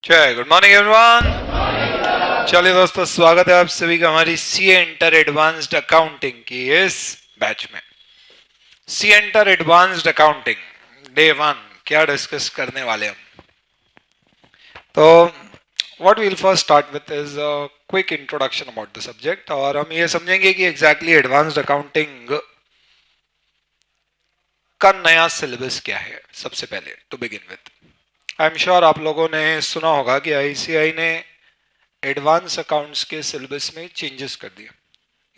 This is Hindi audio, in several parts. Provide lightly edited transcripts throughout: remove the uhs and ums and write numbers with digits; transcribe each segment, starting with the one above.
जय गुड मॉर्निंग एवरीवन। चलिए दोस्तों, स्वागत है आप सभी का हमारी सीए इंटर एडवांस्ड अकाउंटिंग की इस बैच में। CA inter advanced accounting day 1 क्या डिस्कस करने वाले हम। तो what we'll first start with is a quick introduction about the subject, और हम ये समझेंगे कि एग्जैक्टली एडवांस्ड अकाउंटिंग का नया सिलेबस क्या है। सबसे पहले to begin with, I am sure आप लोगों ने सुना होगा कि आईसीआई ने एडवांस अकाउंट्स के सिलेबस में चेंजेस कर दिए।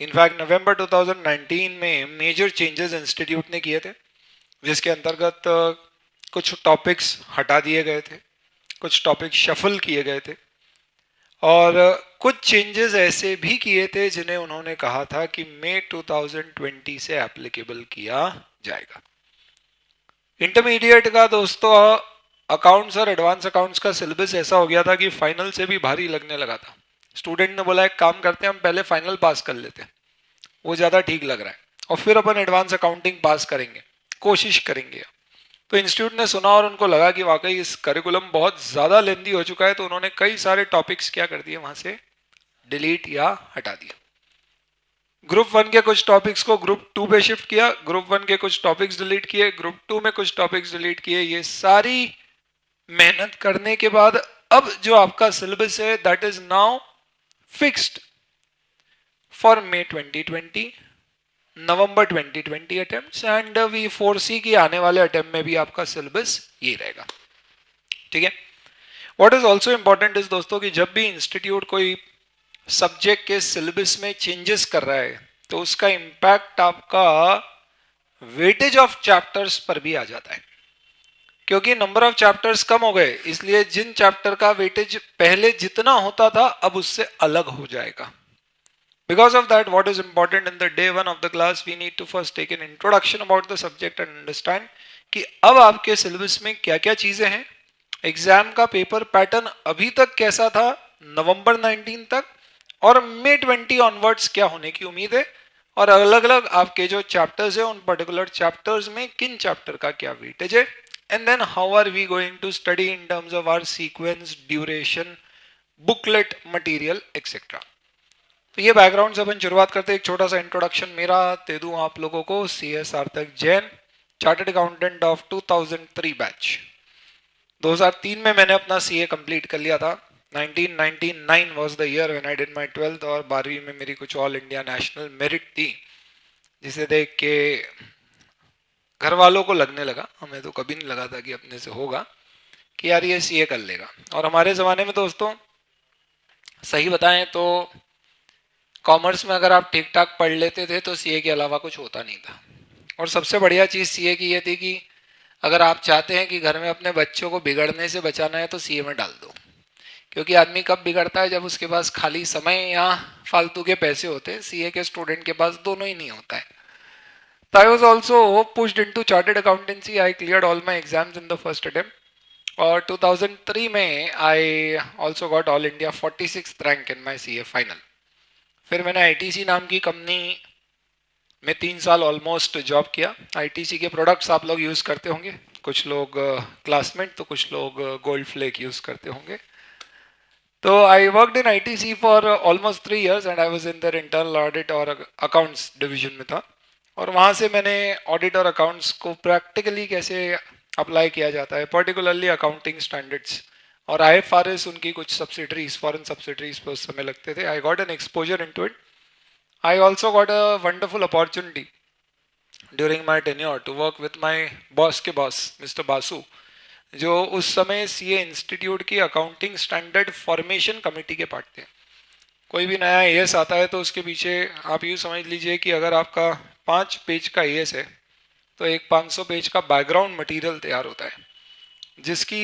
इनफैक्ट नवंबर 2019 में मेजर चेंजेस इंस्टीट्यूट ने किए थे, जिसके अंतर्गत कुछ टॉपिक्स हटा दिए गए थे, कुछ टॉपिक्स शफल किए गए थे, और कुछ चेंजेस ऐसे भी किए थे जिन्हें उन्होंने कहा था कि मई 2020 से एप्लीकेबल किया जाएगा। इंटरमीडिएट का दोस्तों अकाउंट्स और एडवांस अकाउंट्स का सिलेबस ऐसा हो गया था कि फाइनल से भी भारी लगने लगा था। स्टूडेंट ने बोला एक काम करते हैं, हम पहले फाइनल पास कर लेते हैं, वो ज़्यादा ठीक लग रहा है, और फिर अपन एडवांस अकाउंटिंग पास करेंगे, कोशिश करेंगे। तो इंस्टीट्यूट ने सुना और उनको लगा कि वाकई इस करिकुलम बहुत ज़्यादा लेंदी हो चुका है, तो उन्होंने कई सारे टॉपिक्स क्या कर दिए, वहाँ से डिलीट या हटा दिया। ग्रुप 1 के कुछ टॉपिक्स को ग्रुप 2 पे शिफ्ट किया, ग्रुप 1 के कुछ टॉपिक्स डिलीट किए, ग्रुप 2 में कुछ टॉपिक्स डिलीट किए। ये सारी मेहनत करने के बाद अब जो आपका सिलेबस है that is now fixed for May 2020, November 2020 attempts, and we foresee कि आने वाले अटेम्प्ट में भी आपका सिलेबस ये रहेगा। ठीक है। What is also important is दोस्तों कि जब भी इंस्टीट्यूट कोई सब्जेक्ट के सिलेबस में चेंजेस कर रहा है तो उसका इंपैक्ट आपका वेटेज ऑफ चैप्टर्स पर भी आ जाता है, क्योंकि नंबर ऑफ चैप्टर्स कम हो गए, इसलिए जिन चैप्टर का वेटेज पहले जितना होता था अब उससे अलग हो जाएगा। Because of that, what is important in the day 1 of the class, we need to first take an introduction about the subject and understand कि अब आपके सिलेबस में क्या क्या चीजें हैं, एग्जाम का पेपर पैटर्न अभी तक कैसा था नवंबर 19 तक, और मई 20 ऑनवर्ड्स क्या होने की उम्मीद है, और अलग अलग आपके जो चैप्टर्स है उन पर्टिकुलर चैप्टर्स में किन चैप्टर का क्या वेटेज है, and then how are we going to study in terms of our sequence, duration, booklet, material, etc. तो ये बैकग्राउंड से अपन शुरुआत करते हैं। एक छोटा सा इंट्रोडक्शन मेरा दे दूं आप लोगों को। CS सार्थक Jain, chartered accountant of 2003 batch. 2003 में मैंने अपना CA कंप्लीट कर लिया था। 1999 was the year when I did my 12th, और 12वीं में मेरी कुछ ऑल इंडिया नेशनल मेरिट थी, जिसे देख के घर वालों को लगने लगा, हमें तो कभी नहीं लगा था कि अपने से होगा, कि यार ये CA कर लेगा। और हमारे ज़माने में दोस्तों सही बताएं तो कॉमर्स में अगर आप ठीक ठाक पढ़ लेते थे तो CA के अलावा कुछ होता नहीं था। और सबसे बढ़िया चीज़ CA की ये थी कि अगर आप चाहते हैं कि घर में अपने बच्चों को बिगड़ने से बचाना है तो CA में डाल दो, क्योंकि आदमी कब बिगड़ता है, जब उसके पास खाली समय या फालतू के पैसे होते हैं। CA के स्टूडेंट के पास दोनों ही नहीं होता है। So I was also pushed into chartered accountancy. I cleared all my exams in the first attempt. और 2003 में I also got all India 46th rank in my CA final. फिर मैंने ITC नाम की कंपनी में 3 साल ऑलमोस्ट जॉब किया। ITC के प्रोडक्ट्स आप लोग यूज़ करते होंगे, कुछ लोग क्लासमेट तो कुछ लोग गोल्ड फ्लेक यूज़ करते होंगे। तो I worked in ITC for almost 3 years and I was in their internal audit और अकाउंट्स डिवीजन में था। और वहाँ से मैंने ऑडिट और अकाउंट्स को प्रैक्टिकली कैसे अप्लाई किया जाता है, पर्टिकुलरली अकाउंटिंग स्टैंडर्ड्स और IFRS, उनकी कुछ सब्सिडरीज, फॉरेन सब्सिडरीज पे उस समय लगते थे। I got an exposure into it. I also got a wonderful opportunity during my tenure to work with my boss के बॉस मिस्टर बासु, जो उस समय CA इंस्टीट्यूट की अकाउंटिंग स्टैंडर्ड फॉर्मेशन कमेटी के पार्ट थे। कोई भी नया AS आता है तो उसके पीछे आप यूँ समझ लीजिए कि अगर आपका 5 पेज का AS है तो एक 500 पेज का बैकग्राउंड मटेरियल तैयार होता है, जिसकी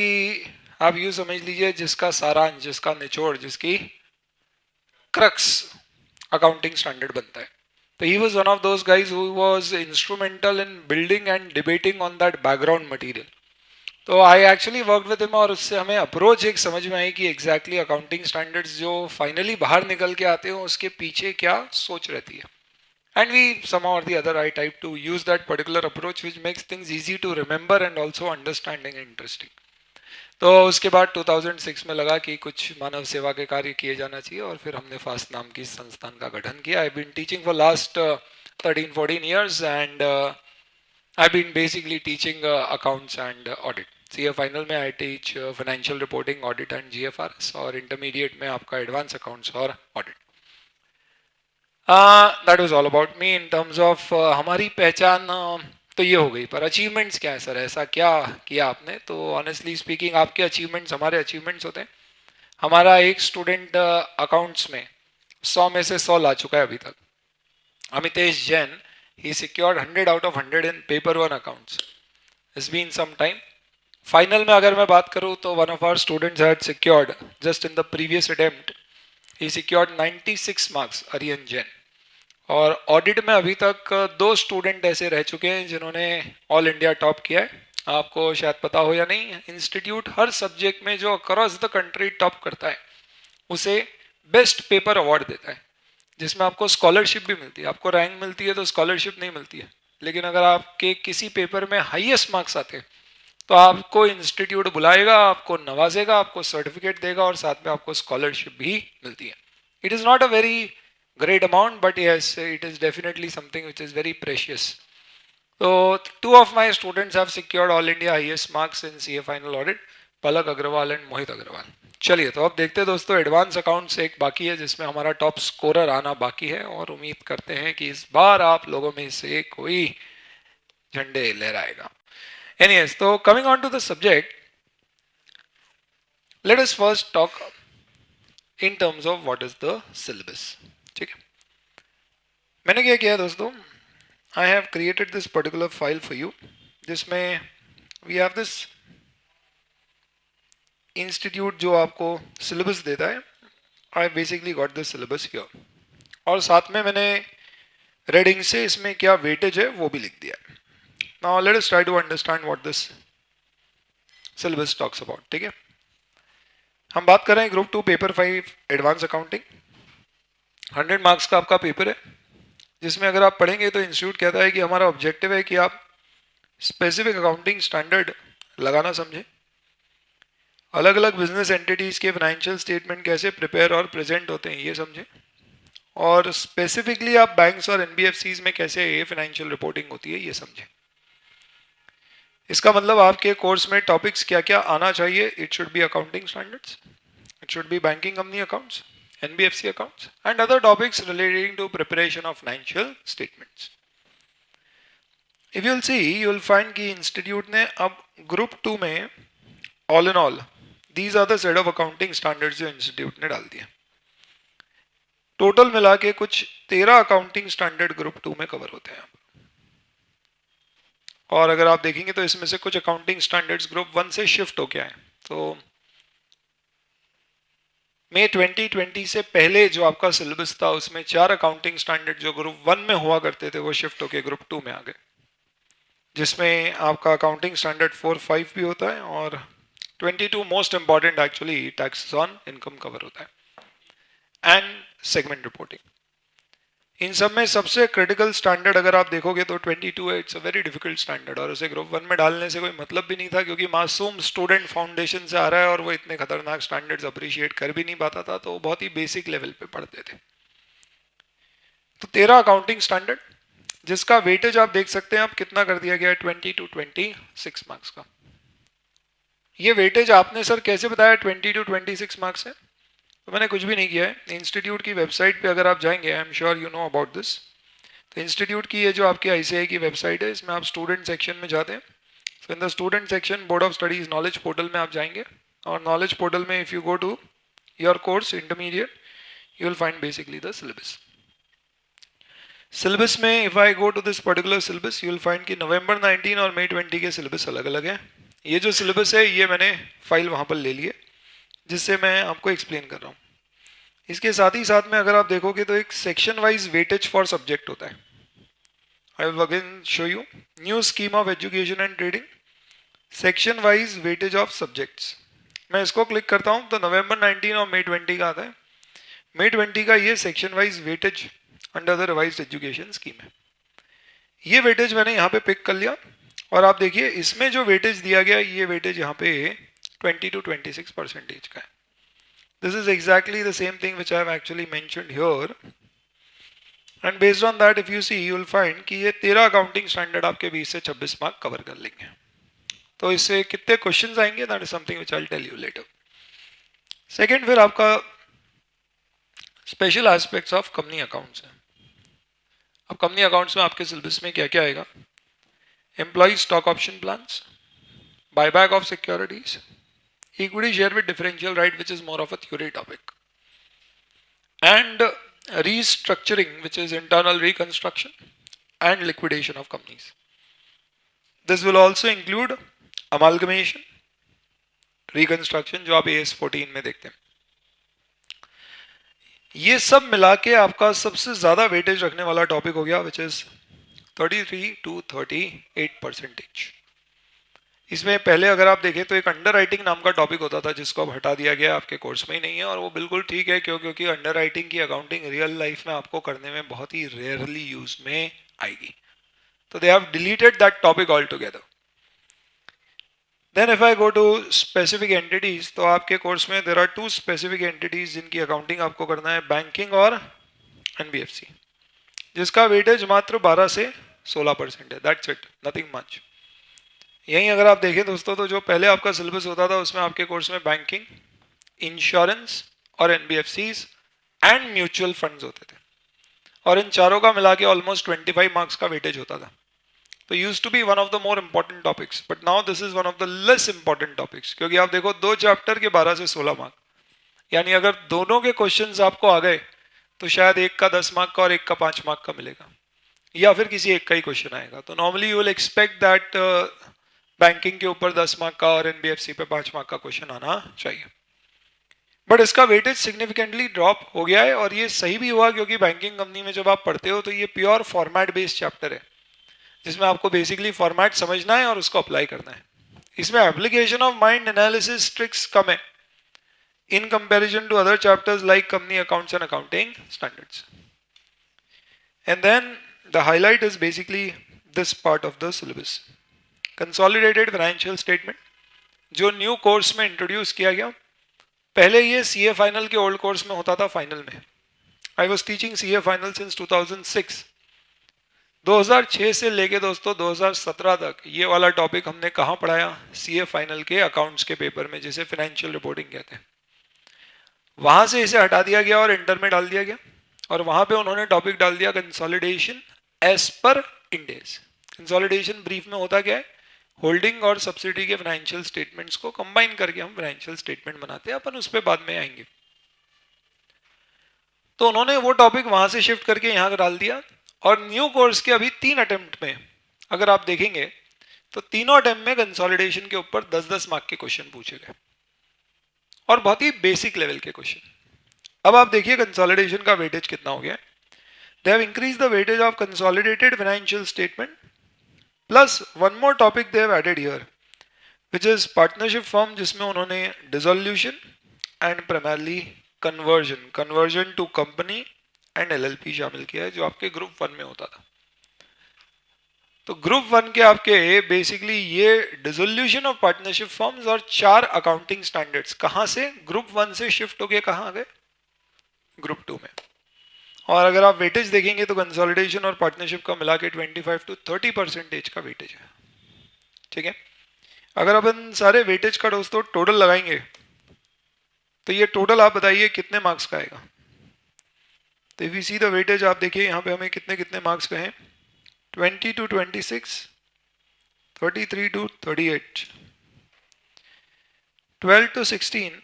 आप यूँ समझ लीजिए जिसका सारांश, जिसका निचोड़, जिसकी क्रक्स अकाउंटिंग स्टैंडर्ड बनता है। तो he was one of those guys who was instrumental in building and debating on that background material. तो I actually work with him, और उससे हमें अप्रोच एक समझ में आई कि एग्जैक्टली अकाउंटिंग स्टैंडर्ड्स जो फाइनली बाहर निकल के आते हैं उसके पीछे क्या सोच रहती है। And we somehow or the other I type to use that particular approach which makes things easy to remember and also understanding and interesting. तो उसके बाद 2006 में लगा कि कुछ मानव सेवा के कार्य किए जाना चाहिए और फिर हमने फास्ट नाम की संस्थान का गठन किया. I been teaching for last 13-14 years and I've been basically teaching accounts and audit. CA final में I teach financial reporting, audit and GFRS और इंटरमीडिएट में आपका एडवांस अकाउंट्स और audit. That was all about me in terms of हमारी पहचान. तो ये हो गई, पर अचीवमेंट्स क्या है सर, ऐसा क्या किया आपने? तो ऑनेस्टली स्पीकिंग आपके अचीवमेंट्स हमारे अचीवमेंट्स होते हैं. हमारा एक स्टूडेंट अकाउंट्स में 100 में से 100 ला चुका है अभी तक. Amitesh Jain, he secured 100 out of 100 in paper one accounts. It's been some time. Final में अगर मैं बात करूं तो one of our students had secured just in the previous attempt, he secured 96 marks, Aryan Jain. और ऑडिट में अभी तक 2 स्टूडेंट ऐसे रह चुके हैं जिन्होंने ऑल इंडिया टॉप किया है. आपको शायद पता हो या नहीं, इंस्टीट्यूट हर सब्जेक्ट में जो अक्रॉस द कंट्री टॉप करता है उसे बेस्ट पेपर अवार्ड देता है, जिसमें आपको स्कॉलरशिप भी मिलती है. आपको रैंक मिलती है तो स्कॉलरशिप नहीं मिलती है, लेकिन अगर आपके किसी पेपर में हाईएस्ट मार्क्स आते हैं तो आपको इंस्टीट्यूट बुलाएगा, आपको नवाजेगा, आपको सर्टिफिकेट देगा और साथ में आपको स्कॉलरशिप भी मिलती है. It is not a very great amount, but yes, it is definitely something which is very precious. So 2 of my students have secured all India highest marks in CA final audit, Palak Agarwal and Mohit Agarwal. चलिए, तो अब देखते हैं दोस्तों, एडवांस अकाउंट्स एक बाकी है जिसमें हमारा टॉप स्कोरर आना बाकी है और उम्मीद करते हैं कि इस बार आप लोगों में से कोई झंडे लहराएगा. एनीवेज, तो coming on to the subject, let us first talk in terms of what is the syllabus. ठीक है, मैंने क्या किया दोस्तों, I have created this particular file for you जिसमें वी हैव दिस इंस्टीट्यूट जो आपको सिलेबस देता है. I basically got this syllabus here और साथ में मैंने रेडिंग से इसमें क्या वेटेज है वो भी लिख दिया है. Now let us try to understand what this syllabus talks about. ठीक है, हम बात कर रहे हैं group 2 paper 5 advance accounting. 100 marks का आपका पेपर है जिसमें अगर आप पढ़ेंगे तो इंस्टीट्यूट कहता है कि हमारा ऑब्जेक्टिव है कि आप स्पेसिफिक अकाउंटिंग स्टैंडर्ड लगाना समझें, अलग अलग बिजनेस एंटिटीज़ के फाइनेंशियल स्टेटमेंट कैसे प्रिपेयर और प्रेजेंट होते हैं ये समझें, और स्पेसिफिकली आप बैंक्स और एनबीएफसीज में कैसे ये फाइनेंशियल रिपोर्टिंग होती है ये समझें. इसका मतलब आपके कोर्स में टॉपिक्स क्या क्या आना चाहिए. It should be accounting standards, it should be banking company accounts, NBFC accounts and other topics relating to preparation of financial statements. If you'll see, you'll find कि institute ने अब group 2 में all in all these are the set of accounting standards जो institute ने डाल दिए. टोटल मिला के कुछ 13 अकाउंटिंग स्टैंडर्ड ग्रुप 2 में कवर होते हैं. और अगर आप देखेंगे तो इसमें से कुछ अकाउंटिंग स्टैंडर्ड्स ग्रुप 1 से शिफ्ट हो गया है. तो मई 2020 से पहले जो आपका सिलेबस था उसमें 4 अकाउंटिंग स्टैंडर्ड जो ग्रुप 1 में हुआ करते थे वो शिफ्ट होके ग्रुप 2 में आ गए, जिसमें आपका अकाउंटिंग स्टैंडर्ड 4-5 भी होता है और 22 most important actually taxes on income cover होता है एंड सेगमेंट रिपोर्टिंग. इन सब में सबसे क्रिटिकल स्टैंडर्ड अगर आप देखोगे तो 22 है. It's a very difficult standard और उसे ग्रुप 1 में डालने से कोई मतलब भी नहीं था क्योंकि मासूम स्टूडेंट फाउंडेशन से आ रहा है और वो इतने खतरनाक स्टैंडर्ड्स अप्रिशिएट कर भी नहीं पाता था, तो बहुत ही बेसिक लेवल पे पढ़ते थे. तो 13 अकाउंटिंग स्टैंडर्ड जिसका वेटेज आप देख सकते हैं आप कितना कर दिया गया है, 20 to 26 मार्क्स का. ये वेटेज आपने सर कैसे बताया 20 to 26 मार्क्स है? तो मैंने कुछ भी नहीं किया है. इंस्टीट्यूट की वेबसाइट पे अगर आप जाएंगे, आई am sure you know about this, तो इंस्टीट्यूट की ये जो आपकी ICAI की वेबसाइट है इसमें आप स्टूडेंट सेक्शन में जाते हैं. So in the student section board of studies knowledge portal में आप जाएंगे और नॉलेज पोर्टल में if you go to your course intermediate you will find basically the syllabus. Syllabus में if I go to this particular syllabus you will find कि नवंबर 19 और मई 20 के सिलेबस अलग अलग हैं. ये जो सिलेबस है ये मैंने फाइल वहाँ पर ले ली है जिससे मैं आपको एक्सप्लेन कर रहा हूँ. इसके साथ ही साथ में अगर आप देखोगे तो एक section wise weightage for subject होता है. I will again show you new scheme of education and trading, section wise weightage of subjects. मैं इसको क्लिक करता हूँ तो नवंबर 19 और मई 20 का आता है. मई 20 का ये section wise weightage under the revised education scheme है. ये वेटेज मैंने यहाँ पे पिक कर लिया और आप देखिए इसमें जो वेटेज दिया गया ये वेटेज यहाँ पे 20 to 26% का है. This is exactly the same thing which I have actually mentioned here. And based on that, if you see, you will find कि ये 13 अकाउंटिंग स्टैंडर्ड आपके 20 से 26 मार्क कवर कर लेंगे. तो इससे कितने क्वेश्चंस आएंगे, that is something which I will tell you later. Second फिर आपका special aspects of company accounts है. अब कंपनी अकाउंट्स में आपके सिलेबस में क्या क्या आएगा? Employee stock option plans, buyback of securities, equity share with differential right, which is more of a theory topic, and restructuring, which is internal reconstruction and liquidation of companies. This will also include amalgamation, reconstruction, जो आप AS14 में देखते हैं. ये सब मिला के आपका सबसे ज्यादा वेटेज रखने वाला टॉपिक हो गया, which is 33 to 38%. इसमें पहले अगर आप देखें तो एक अंडर राइटिंग नाम का टॉपिक होता था जिसको अब हटा दिया गया, आपके कोर्स में ही नहीं है, और वो बिल्कुल ठीक है. क्योंकि अंडर राइटिंग की अकाउंटिंग रियल लाइफ में आपको करने में बहुत ही रेयरली यूज में आएगी. तो they have deleted that topic altogether. Then if I go to specific entities, तो आपके कोर्स में देयर आर 2 स्पेसिफिक एंटिटीज जिनकी अकाउंटिंग आपको करना है, बैंकिंग और एनबीएफसी, जिसका वेटेज मात्र 12 से 16% है. That's it, nothing much. यहीं अगर आप देखें दोस्तों, तो जो पहले आपका सिलेबस होता था उसमें आपके कोर्स में बैंकिंग, इंश्योरेंस और एनबीएफसीज एंड म्यूचुअल फंड्स होते थे, और इन चारों का मिला के ऑलमोस्ट 25 मार्क्स का वेटेज होता था. तो use to be one of the more important topics, but now this is one of the less important topics. क्योंकि आप देखो 2 चैप्टर के 12 से 16 मार्क, यानी अगर दोनों के क्वेश्चंस आपको आ गए तो शायद एक का 10 मार्क का और एक का 5 मार्क का मिलेगा, या फिर किसी एक का ही क्वेश्चन आएगा. तो normally you will expect that banking के ऊपर 10 मार्क का और एनबीएफसी पे 5 मार्क का क्वेश्चन आना चाहिए. बट इसका वेटेज सिग्निफिकेंटली ड्रॉप हो गया है, और ये सही भी हुआ, क्योंकि बैंकिंग कंपनी में जब आप पढ़ते हो तो ये प्योर फॉर्मेट बेस्ड चैप्टर है, जिसमें आपको बेसिकली फॉर्मेट समझना है और उसको अप्लाई करना है. इसमें application of mind analysis tricks कम है in comparison to other chapters like company accounts and accounting standards. And then the highlight is basically this part of the syllabus, consolidated financial statement, जो न्यू कोर्स में इंट्रोड्यूस किया गया. पहले ये सीए फाइनल के ओल्ड कोर्स में होता था फाइनल में. I was teaching CA final since 2006. 2006 से लेके दोस्तों 2017 तक ये वाला टॉपिक हमने कहाँ पढ़ाया? सीए फाइनल के अकाउंट्स के पेपर में, जिसे फाइनेंशियल रिपोर्टिंग कहते हैं. वहां से इसे हटा दिया गया और इंटर में डाल दिया गया, और वहां पे उन्होंने टॉपिक डाल दिया consolidation as per Ind AS. Consolidation brief में होता क्या है? होल्डिंग और सब्सिडी के फाइनेंशियल स्टेटमेंट्स को कंबाइन करके हम फाइनेंशियल स्टेटमेंट बनाते हैं. अपन उस पर बाद में आएंगे. तो उन्होंने वो टॉपिक वहां से शिफ्ट करके यहाँ डाल दिया, और न्यू कोर्स के अभी 3 अटेम्प्ट में अगर आप देखेंगे तो तीनों अटेम्प्ट में कंसोलिडेशन के ऊपर 10-10 मार्क के क्वेश्चन पूछे गए, और बहुत ही बेसिक लेवल के क्वेश्चन. अब आप देखिए कंसोलिडेशन का वेटेज कितना हो गया. They have increase the weightage of consolidated financial statement, plus one more topic they have added here, which is partnership form, जिसमें उन्होंने dissolution and primarily conversion to company and LLP शामिल किया है, जो आपके ग्रुप 1 में होता था. तो ग्रुप 1 के आपके बेसिकली ये डिसोल्यूशन ऑफ पार्टनरशिप फॉर्म्स और 4 अकाउंटिंग स्टैंडर्ड्स कहां से ग्रुप 1 से शिफ्ट हो गए, कहां आ गए? ग्रुप 2 में. और अगर आप वेटेज देखेंगे तो कंसोलिडेशन और पार्टनरशिप का मिला के 25 to 30% का वेटेज है. ठीक है. अगर अपन सारे वेटेज का दोस्तों टोटल लगाएंगे तो ये टोटल आप बताइए कितने मार्क्स का आएगा? तो if you see the weightage, आप देखिए यहाँ पे हमें कितने कितने मार्क्स का है. 20 to 26, 33 to 38, 12 to 16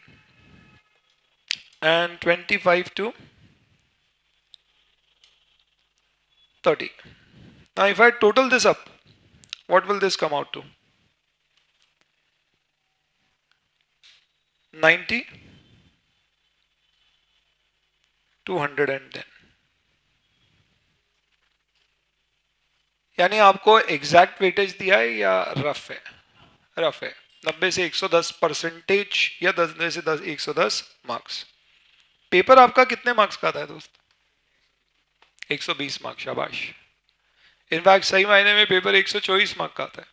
and 25 to 30. Now if I total this up, what will this come out to? 90 to 110. यानी आपको एग्जैक्ट वेटेज दिया है या रफ है? रफ है. 90 से 110% या 10 से 110 मार्क्स. पेपर आपका कितने मार्क्स का आता है दोस्त? 120 मार्क्स. शाबाश. इनफैक्ट सही मायने में पेपर 124 मार्क्स का आता है,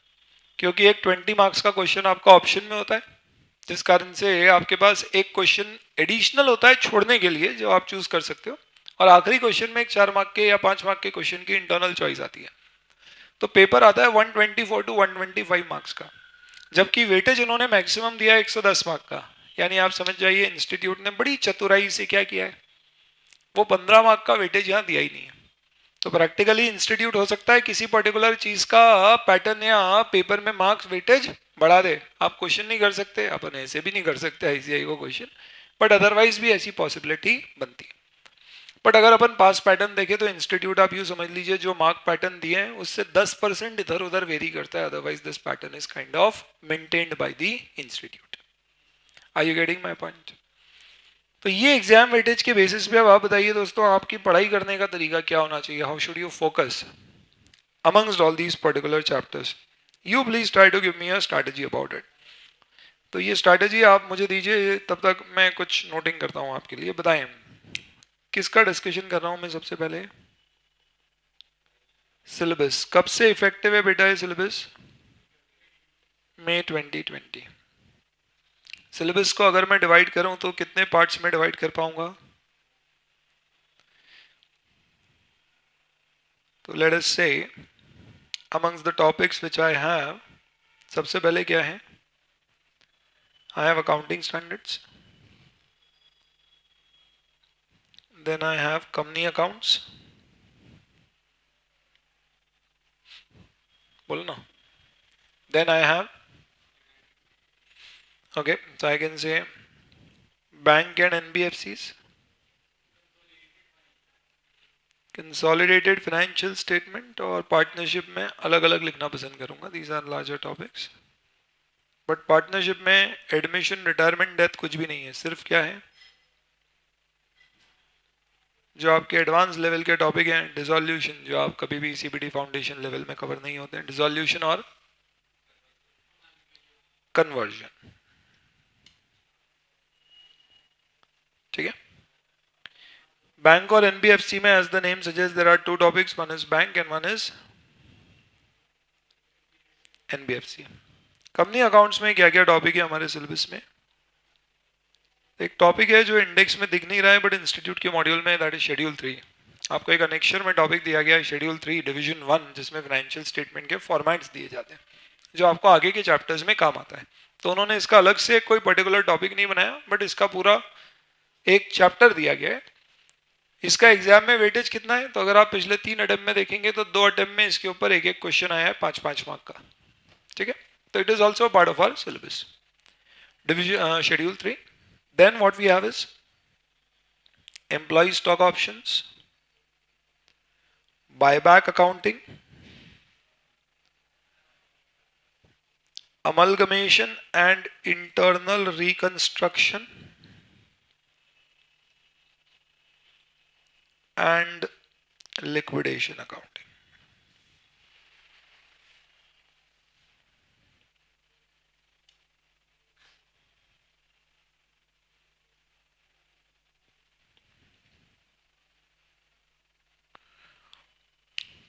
क्योंकि एक 20 मार्क्स का क्वेश्चन आपका ऑप्शन में होता है जिस कारण से आपके पास एक क्वेश्चन एडिशनल होता है छोड़ने के लिए जो आप चूज कर सकते हो, और आखिरी क्वेश्चन में एक 4 मार्क के या 5 मार्क के क्वेश्चन की इंटरनल चॉइस आती है। तो पेपर आता है 124 टू 125 मार्क्स का, जबकि वेटेज उन्होंने मैक्सिमम दिया है 110 मार्क का। यानी आप समझ जाइए इंस्टीट्यूट ने बड़ी चतुराई से क्या किया है, वो 15 मार्क का वेटेज यहाँ दिया ही नहीं है। तो प्रैक्टिकली इंस्टीट्यूट हो सकता है किसी पर्टिकुलर चीज का पैटर्न या पेपर में मार्क्स वेटेज बढ़ा दे। आप क्वेश्चन नहीं कर सकते, अपन ऐसे भी नहीं कर सकते आईसीआई को क्वेश्चन, बट अदरवाइज भी ऐसी पॉसिबिलिटी बनती है। बट अगर अपन पास पैटर्न देखें तो इंस्टीट्यूट आप यूँ समझ लीजिए जो मार्क पैटर्न दिए हैं उससे 10% इधर उधर वेरी करता है, otherwise this pattern is kind of maintained by the institute. Are you getting my point? तो ये एग्जाम वेटेज के बेसिस पे अब आप बताइए दोस्तों आपकी पढ़ाई करने का तरीका क्या होना चाहिए, how should you focus amongst all these particular chapters? You please try to give me a strategy about it. तो ये स्ट्रैटेजी आप मुझे दीजिए, तब तक मैं कुछ नोटिंग करता हूँ आपके लिए। बताएं किसका डिस्कशन कर रहा हूँ मैं सबसे पहले? सिलेबस कब से इफेक्टिव है बेटा? ये सिलेबस मई 2020। सिलेबस को अगर मैं डिवाइड करूं तो कितने पार्ट्स में डिवाइड कर पाऊंगा? तो लेट अस से amongst the topics which I have, सबसे पहले क्या है? I have accounting standards, then I have company accounts, बोलो ना, then I have, okay, so I can say bank and NBFCs, consolidated financial statement, और पार्टनरशिप में अलग अलग लिखना पसंद करूंगा। These are larger topics, but partnership में एडमिशन, रिटायरमेंट, डेथ कुछ भी नहीं है, सिर्फ क्या है जो आपके एडवांस लेवल के टॉपिक हैं, डिसोल्यूशन, जो आप कभी भी सीबीटी फाउंडेशन लेवल में कवर नहीं होते हैं, डिसोल्यूशन और कन्वर्जन। ठीक है। बैंक और एनबीएफसी में as the name suggest there are 2 topics, one is bank and one is NBFC. Company accounts में क्या क्या टॉपिक है हमारे सिलेबस में? एक टॉपिक है जो इंडेक्स में दिख नहीं रहा है बट इंस्टीट्यूट के मॉड्यूल में, दैट इज शेड्यूल 3। आपको एक अनेक्शर में टॉपिक दिया गया है शेड्यूल 3 डिवीजन 1, जिसमें फाइनेंशियल स्टेटमेंट के फॉर्मेट्स दिए जाते हैं जो आपको आगे के चैप्टर्स में काम आता है। तो उन्होंने इसका अलग से कोई पर्टिकुलर टॉपिक नहीं बनाया, बट इसका पूरा एक चैप्टर दिया गया है। इसका एग्जाम में वेटेज कितना है? तो अगर आप पिछले 3 अटेम्प्ट में देखेंगे तो 2 अटेम्प्ट में इसके ऊपर एक एक क्वेश्चन आया है 5-5 मार्क का। ठीक है, तो it is also part of our syllabus division schedule 3। Then what we have is employee stock options, buyback accounting, amalgamation and internal reconstruction, and liquidation accounting.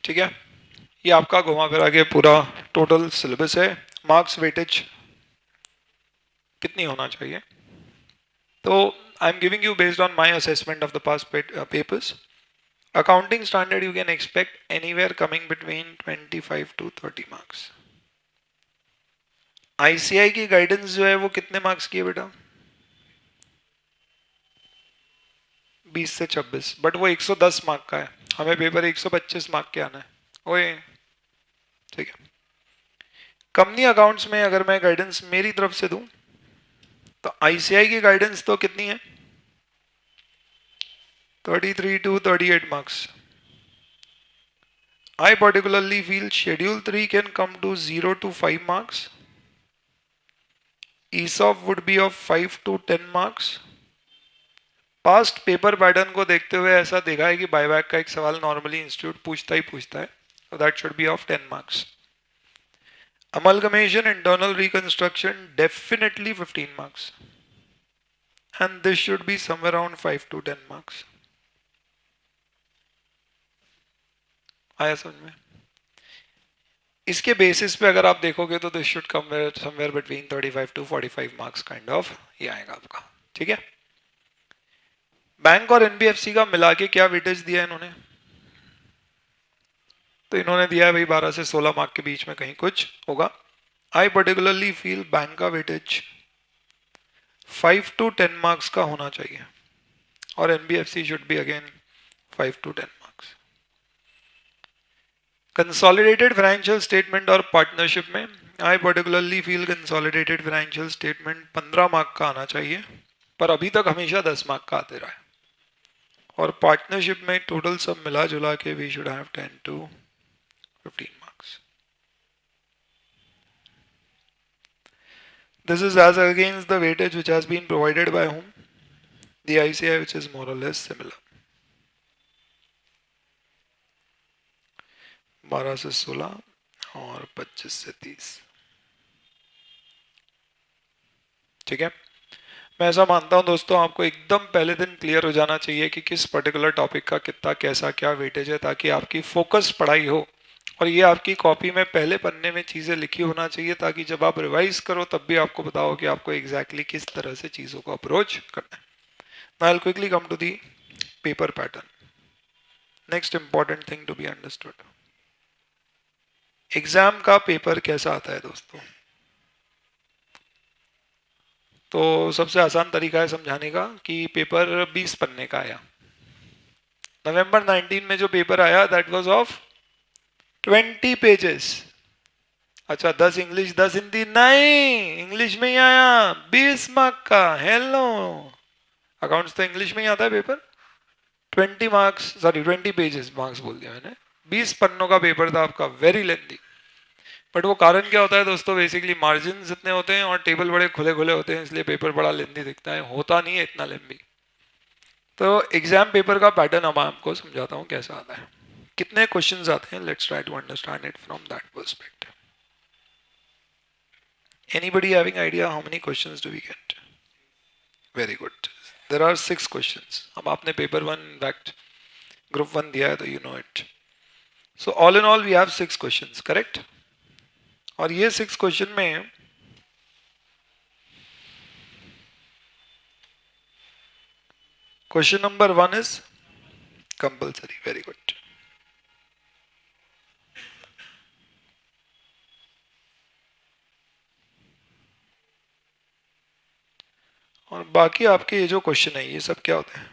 ठीक है, ये आपका घुमा फिरा के पूरा टोटल सिलेबस है। मार्क्स वेटेज कितनी होना चाहिए? तो I am giving you based on my assessment of the past papers. Accounting standard you can expect anywhere coming between 25 to 30 marks. ICI की गाइडेंस जो है वो कितने मार्क्स की है बेटा? 20 से 26, बट वो 110 मार्क का है। हमें पेपर 125 मार्क के आना है। ओए ठीक है। कंपनी अकाउंट्स में अगर मैं गाइडेंस मेरी तरफ से दूं तो आईसीआई की गाइडेंस तो कितनी है? 33 to 38 marks. I particularly feel schedule 3 can come to 0 to 5 marks. ESOP would be of 5 to 10 marks. Past paper pattern को देखते हुए ऐसा देखा है कि बायबैक का एक सवाल नॉर्मली इंस्टीट्यूट पूछता है, so that should be of 10 marks. Amalgamation, internal reconstruction, definitely 15 marks, and this should be somewhere around 5 to 10 marks. आया समझ में? इसके बेसिस पे अगर आप देखोगे तो this should come somewhere between 35 to 45 marks kind of ये आएगा आपका, ठीक है। बैंक और एनबीएफसी का मिला के क्या वेटेज दिया इन्होंने, तो इन्होंने दिया है भाई 12 से 16 मार्क के बीच में कहीं कुछ होगा। आई पर्टिकुलरली फील बैंक का वेटेज 5 to 10 मार्क्स का होना चाहिए और NBFC should be again 5 to 10 marks. Consolidated financial statement और पार्टनरशिप में I particularly feel consolidated financial statement 15 mark का आना चाहिए, पर अभी तक हमेशा 10 मार्क का आते रहा है। और पार्टनरशिप में टोटल सब मिला जुला के we should have 10 to 15 marks. This is as against the weightage which has been provided by whom? The ICI, which is more or less similar. 12 से 16 और 25 से 30, ठीक है। मैं ऐसा मानता हूं दोस्तों आपको एकदम पहले दिन क्लियर हो जाना चाहिए कि किस पर्टिकुलर टॉपिक का कितना कैसा क्या वेटेज है, ताकि आपकी फोकस पढ़ाई हो और ये आपकी कॉपी में पहले पन्ने में चीज़ें लिखी होना चाहिए, ताकि जब आप रिवाइज करो तब भी आपको पता हो कि आपको एग्जैक्टली किस तरह से चीज़ों को अप्रोच करना है। Now I'll quickly come to the paper pattern. Next important thing to be understood. Exam का पेपर कैसा आता है दोस्तों, तो सबसे आसान तरीका है समझाने का कि पेपर 20 पन्ने का आया। नवंबर 19 में जो पेपर आया दैट वाज ऑफ 20 पेजेस। अच्छा 10 इंग्लिश 10 हिंदी नहीं, इंग्लिश में ही आया 20 मार्क का। हेलो, अकाउंट्स तो इंग्लिश में ही आता है paper. 20 marks, sorry 20 pages, marks बोल दिया मैंने, 20 पन्नों का पेपर था आपका, वेरी लेंथी। बट वो कारण क्या होता है दोस्तों, बेसिकली मार्जिन इतने होते हैं और टेबल बड़े खुले खुले होते हैं, इसलिए पेपर बड़ा लेंथी दिखता है, होता नहीं है इतना लेंथी। तो एग्जाम पेपर का पैटर्न अब आपको समझाता हूँ कैसा आता है, कितने क्वेश्चंस आते हैं। Let's try to understand it from that perspective. Anybody having idea how many questions do we get? Very good, there are 6 questions. अब आपने पेपर 1 इनफैक्ट ग्रुप 1 दिया है तो you know it. So all in all we have 6 questions, correct. और ये 6 क्वेश्चन में question number 1 is compulsory, very good. और बाकी आपके ये जो क्वेश्चन है ये सब क्या होते हैं?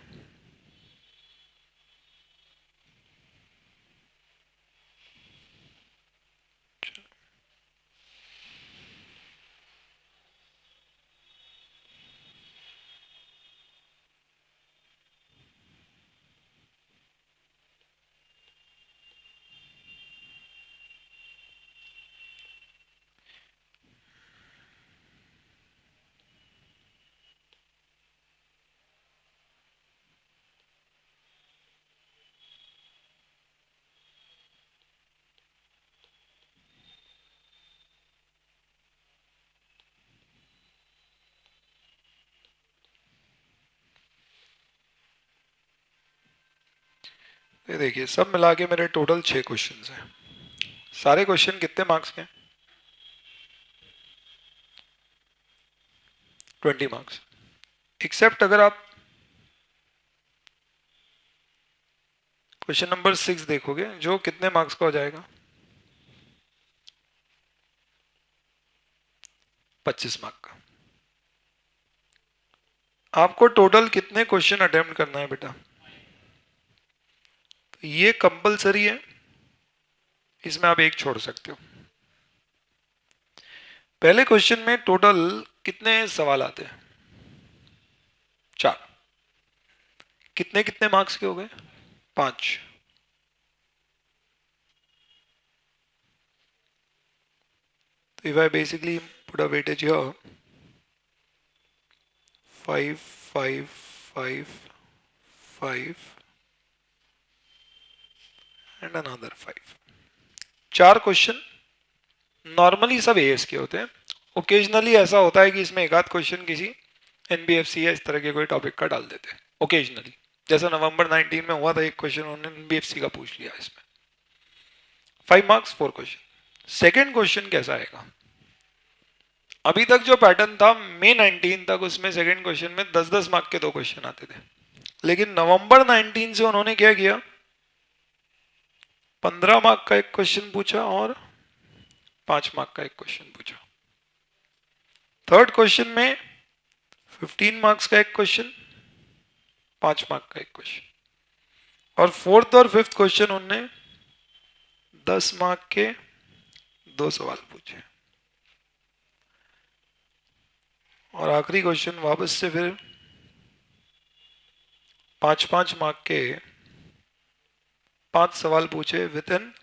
ये देखिए सब मिला के मेरे टोटल 6 क्वेश्चन हैं। सारे क्वेश्चन कितने मार्क्स के हैं? 20 मार्क्स। एक्सेप्ट अगर आप क्वेश्चन नंबर 6 देखोगे जो कितने मार्क्स का हो जाएगा? 25 मार्क का। आपको टोटल कितने क्वेश्चन अटेम्प्ट करना है बेटा? तो ये कंपलसरी है, इसमें आप एक छोड़ सकते हो। पहले क्वेश्चन में टोटल कितने सवाल आते हैं? 4। कितने कितने मार्क्स के हो गए? 5। तो if I basically put a weightage here, 5, 5, 5, 5 and another 5। 4 question normally सब एएस के होते हैं। ओकेजनली ऐसा होता है कि इसमें एक आध क्वेश्चन किसी एनबीएफसी या इस तरह के कोई टॉपिक का डाल देते हैं ओकेजनली, जैसा नवंबर 19 में हुआ था, एक क्वेश्चन उन्होंने एनबीएफसी का पूछ लिया। इसमें 5 मार्क्स 4 क्वेश्चन, सेकेंड क्वेश्चन कैसा आएगा? अभी तक जो पैटर्न था मई 19 तक, उसमें सेकेंड क्वेश्चन में 10-10 मार्क के 2 क्वेश्चन आते थे, लेकिन नवंबर 19 से उन्होंने क्या किया, 15 मार्क का एक क्वेश्चन पूछा और 5 मार्क का एक क्वेश्चन पूछा। थर्ड क्वेश्चन में 15 मार्क्स का एक क्वेश्चन, 5 मार्क का एक क्वेश्चन, और फोर्थ और फिफ्थ क्वेश्चन उनने 10 मार्क के 2 सवाल पूछे, और आखिरी क्वेश्चन वापस से फिर 5-5 मार्क के 5 सवाल पूछे विद एन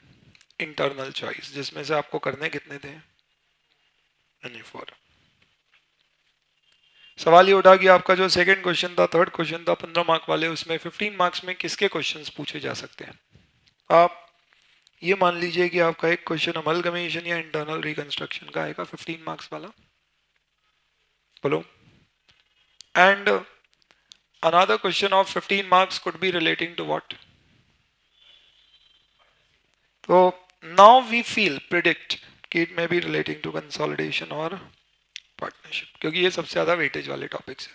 इंटरनल चॉइस, जिसमें से आपको करने कितने थे, एनी 4। सवाल ये उठा कि आपका जो सेकंड क्वेश्चन था, थर्ड क्वेश्चन था 15 मार्क वाले, उसमें 15 मार्क्स में किसके क्वेश्चंस पूछे जा सकते हैं। आप ये मान लीजिए कि आपका एक क्वेश्चन अमलगमेशन या इंटरनल रिकंस्ट्रक्शन का आएगा 15 मार्क्स वाला, बोलो, and another question of 15 marks could be relating to what? So now we predict कि it may be relating to consolidation और पार्टनरशिप, क्योंकि ये सबसे ज्यादा वेटेज वाले टॉपिक्स है।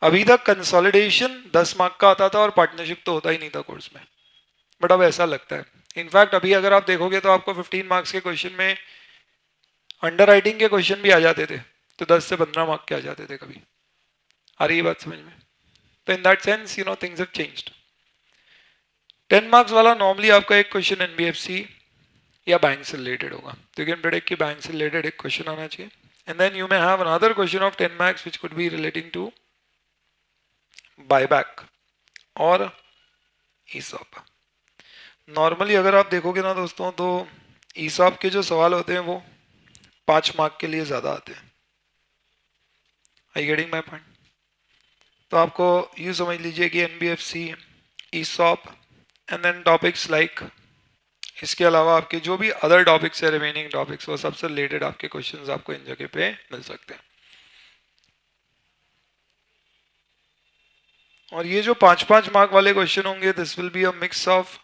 अभी तक कंसोलिडेशन 10 मार्क का आता था और पार्टनरशिप तो होता ही नहीं था कोर्स में, बट अब ऐसा लगता है। इनफैक्ट अभी अगर आप देखोगे तो आपको 15 मार्क्स के क्वेश्चन में अंडर राइटिंग के क्वेश्चन भी आ जाते थे, तो 10 से 15 मार्क के आ जाते थे कभी। आ रही है बात समझ में? तो in that sense things have changed. 10 marks वाला नॉर्मली आपका एक क्वेश्चन एनबीएफसी या बैंक से रिलेटेड होगा, तो यू कैन प्रेडिक्ट कि बैंक से रिलेटेड एक क्वेश्चन आना चाहिए, and then you may have another question of 10 marks which could be relating to buyback और ईसॉप। नॉर्मली अगर आप देखोगे ना दोस्तों, तो ईसॉप के जो सवाल होते हैं वो 5 मार्क के लिए ज्यादा आते हैं। I getting my point? तो आपको यूँ समझ लीजिए कि NBFC, ESOP and then topics like, इसके अलावा आपके जो भी अदर टॉपिक्स है, रिमेनिंग टॉपिक्स, वो सबसे रिलेटेड आपके क्वेश्चंस आपको इन जगह पे मिल सकते हैं। और ये जो 5-5 मार्क वाले क्वेश्चन होंगे, this will be a mix of